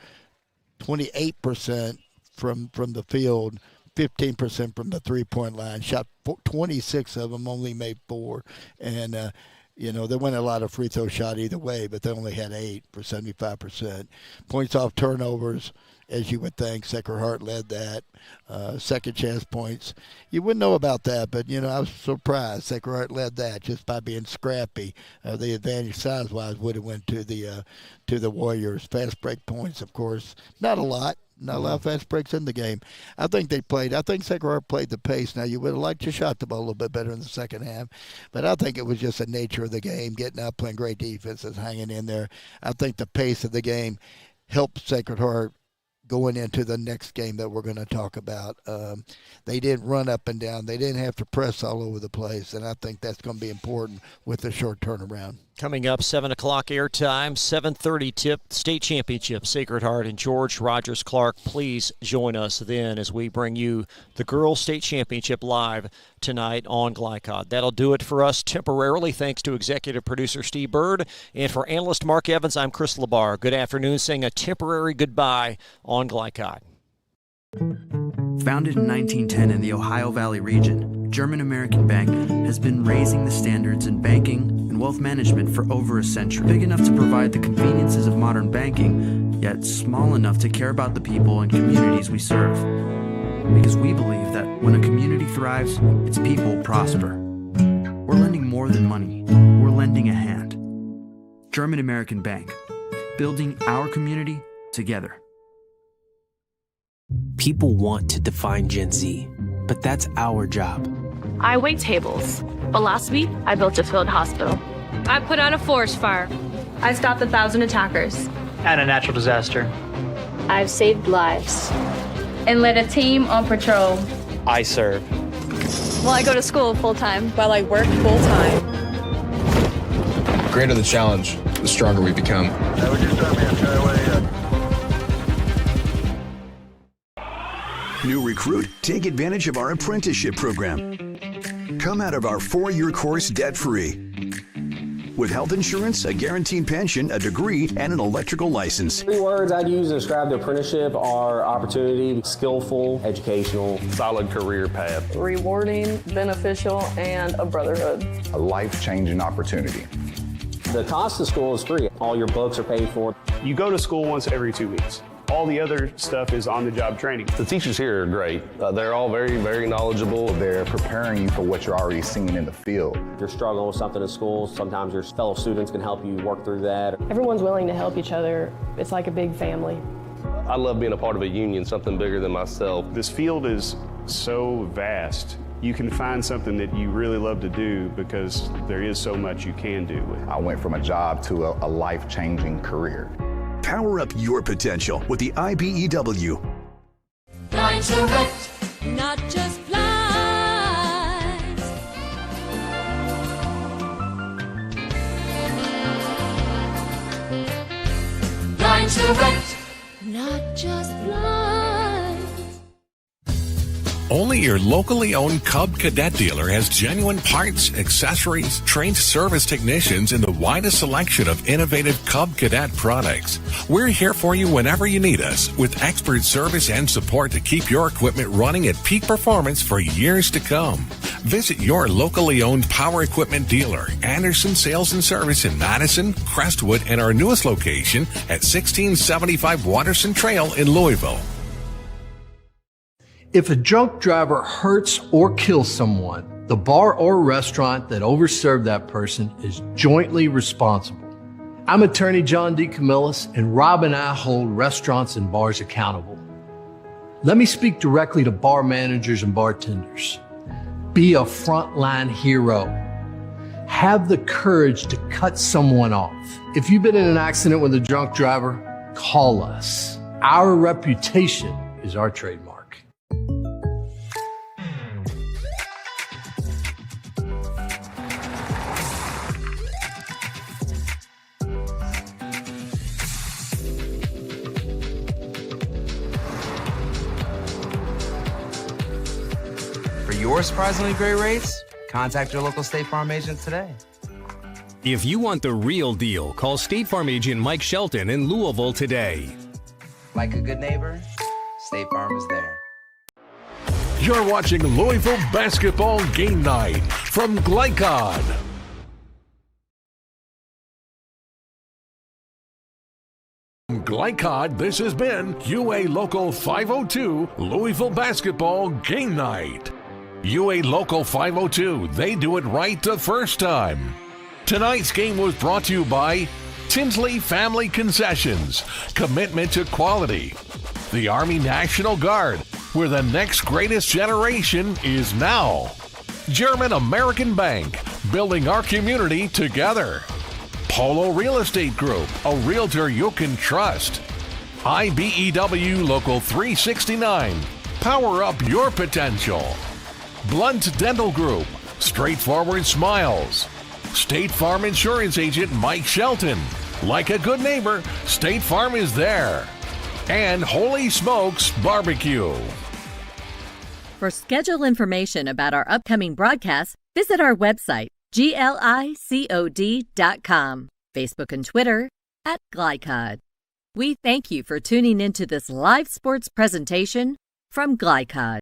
[SPEAKER 4] 28% from the field, 15% from the three-point line, shot 26 of them, only made 4. And, they went a lot of free throw shot either way, but they only had 8 for 75%. Points off turnovers, as you would think, Sacred Heart led that. Second chance points. You wouldn't know about that, but, I was surprised. Sacred Heart led that just by being scrappy. The advantage size-wise would have went to the Warriors. Fast break points, of course, not a lot. Not a lot of fast breaks in the game. I think Sacred Heart played the pace. Now, you would have liked to shot the ball a little bit better in the second half, but I think it was just the nature of the game, getting up, playing great defense, and hanging in there. I think the pace of the game helped Sacred Heart going into the next game that we're going to talk about. They didn't run up and down. They didn't have to press all over the place, and I think that's going to be important with the short turnaround.
[SPEAKER 3] Coming up, 7 o'clock airtime, 7:30 tip, state championship, Sacred Heart and George Rogers Clark. Please join us then as we bring you the girls' state championship live tonight on Glycod. That'll do it for us temporarily. Thanks to executive producer Steve Bird. And for analyst Mark Evans, I'm Chris Labar. Good afternoon, saying a temporary goodbye on Glycod.
[SPEAKER 10] Founded in 1910 in the Ohio Valley region, German American Bank has been raising the standards in banking and wealth management for over a century. Big enough to provide the conveniences of modern banking, yet small enough to care about the people and communities we serve. Because we believe that when a community thrives, its people prosper. We're lending more than money. We're lending a hand. German American Bank, building our community together.
[SPEAKER 19] People want to define Gen Z, but that's our job.
[SPEAKER 20] I wait tables. But last week, I built a field hospital.
[SPEAKER 21] I put out a forest fire. I stopped 1,000 attackers.
[SPEAKER 22] And a natural disaster.
[SPEAKER 21] I've saved lives. And led a team on patrol.
[SPEAKER 22] I serve.
[SPEAKER 21] Well, I go to school full-time. While I work full-time.
[SPEAKER 23] The greater the challenge, the stronger we become.
[SPEAKER 11] New recruit, take advantage of our apprenticeship program. Come out of our 4-year course debt-free. With health insurance, a guaranteed pension, a degree, and an electrical license.
[SPEAKER 12] 3 words I'd use to describe the apprenticeship are opportunity, skillful, educational,
[SPEAKER 18] solid career path,
[SPEAKER 13] rewarding, beneficial, and a brotherhood.
[SPEAKER 15] A life-changing opportunity.
[SPEAKER 12] The cost of school is free. All your books are paid for.
[SPEAKER 16] You go to school once every 2 weeks. All the other stuff is on-the-job training.
[SPEAKER 18] The teachers here are great. They're all very, very knowledgeable.
[SPEAKER 15] They're preparing you for what you're already seeing in the field.
[SPEAKER 12] If you're struggling with something in school, sometimes your fellow students can help you work through that.
[SPEAKER 13] Everyone's willing to help each other. It's like a big family.
[SPEAKER 18] I love being a part of a union, something bigger than myself.
[SPEAKER 16] This field is so vast. You can find something that you really love to do because there is so much you can do.
[SPEAKER 15] I went from a job to a life-changing career.
[SPEAKER 11] Power up your potential with the IBEW.
[SPEAKER 9] Line Direct, not just flies. Line Direct, not just flies.
[SPEAKER 2] Only your locally owned Cub Cadet dealer has genuine parts, accessories, trained service technicians, and the widest selection of innovative Cub Cadet products. We're here for you whenever you need us, with expert service and support to keep your equipment running at peak performance for years to come. Visit your locally owned power equipment dealer, Anderson Sales and Service in Madison, Crestwood, and our newest location at 1675 Watterson Trail in Louisville.
[SPEAKER 24] If a drunk driver hurts or kills someone, the bar or restaurant that overserved that person is jointly responsible. I'm attorney John D. Camillus, and Rob and I hold restaurants and bars accountable. Let me speak directly to bar managers and bartenders. Be a frontline hero. Have the courage to cut someone off. If you've been in an accident with a drunk driver, call us. Our reputation is our trademark.
[SPEAKER 6] For your surprisingly great rates, contact your local State Farm agent today.
[SPEAKER 29] If you want the real deal, call State Farm agent Mike Shelton in Louisville today.
[SPEAKER 6] Like a good neighbor, State Farm is there.
[SPEAKER 2] You're watching Louisville Basketball Game Night from Glycod. Glycod, this has been UA Local 502 Louisville Basketball Game Night. UA Local 502, they do it right the first time. Tonight's game was brought to you by Tinsley Family Concessions, commitment to quality. The Army National Guard, where the next greatest generation is now. German American Bank, building our community together. Polo Real Estate Group, a realtor you can trust. IBEW Local 369, power up your potential. Blunt Dental Group, straightforward smiles. State Farm Insurance Agent Mike Shelton, like a good neighbor, State Farm is there. And Holy Smokes Barbecue.
[SPEAKER 26] For schedule information about our upcoming broadcasts, visit our website, glicod.com, Facebook and Twitter @Glycod. We thank you for tuning into this live sports presentation from Glycod.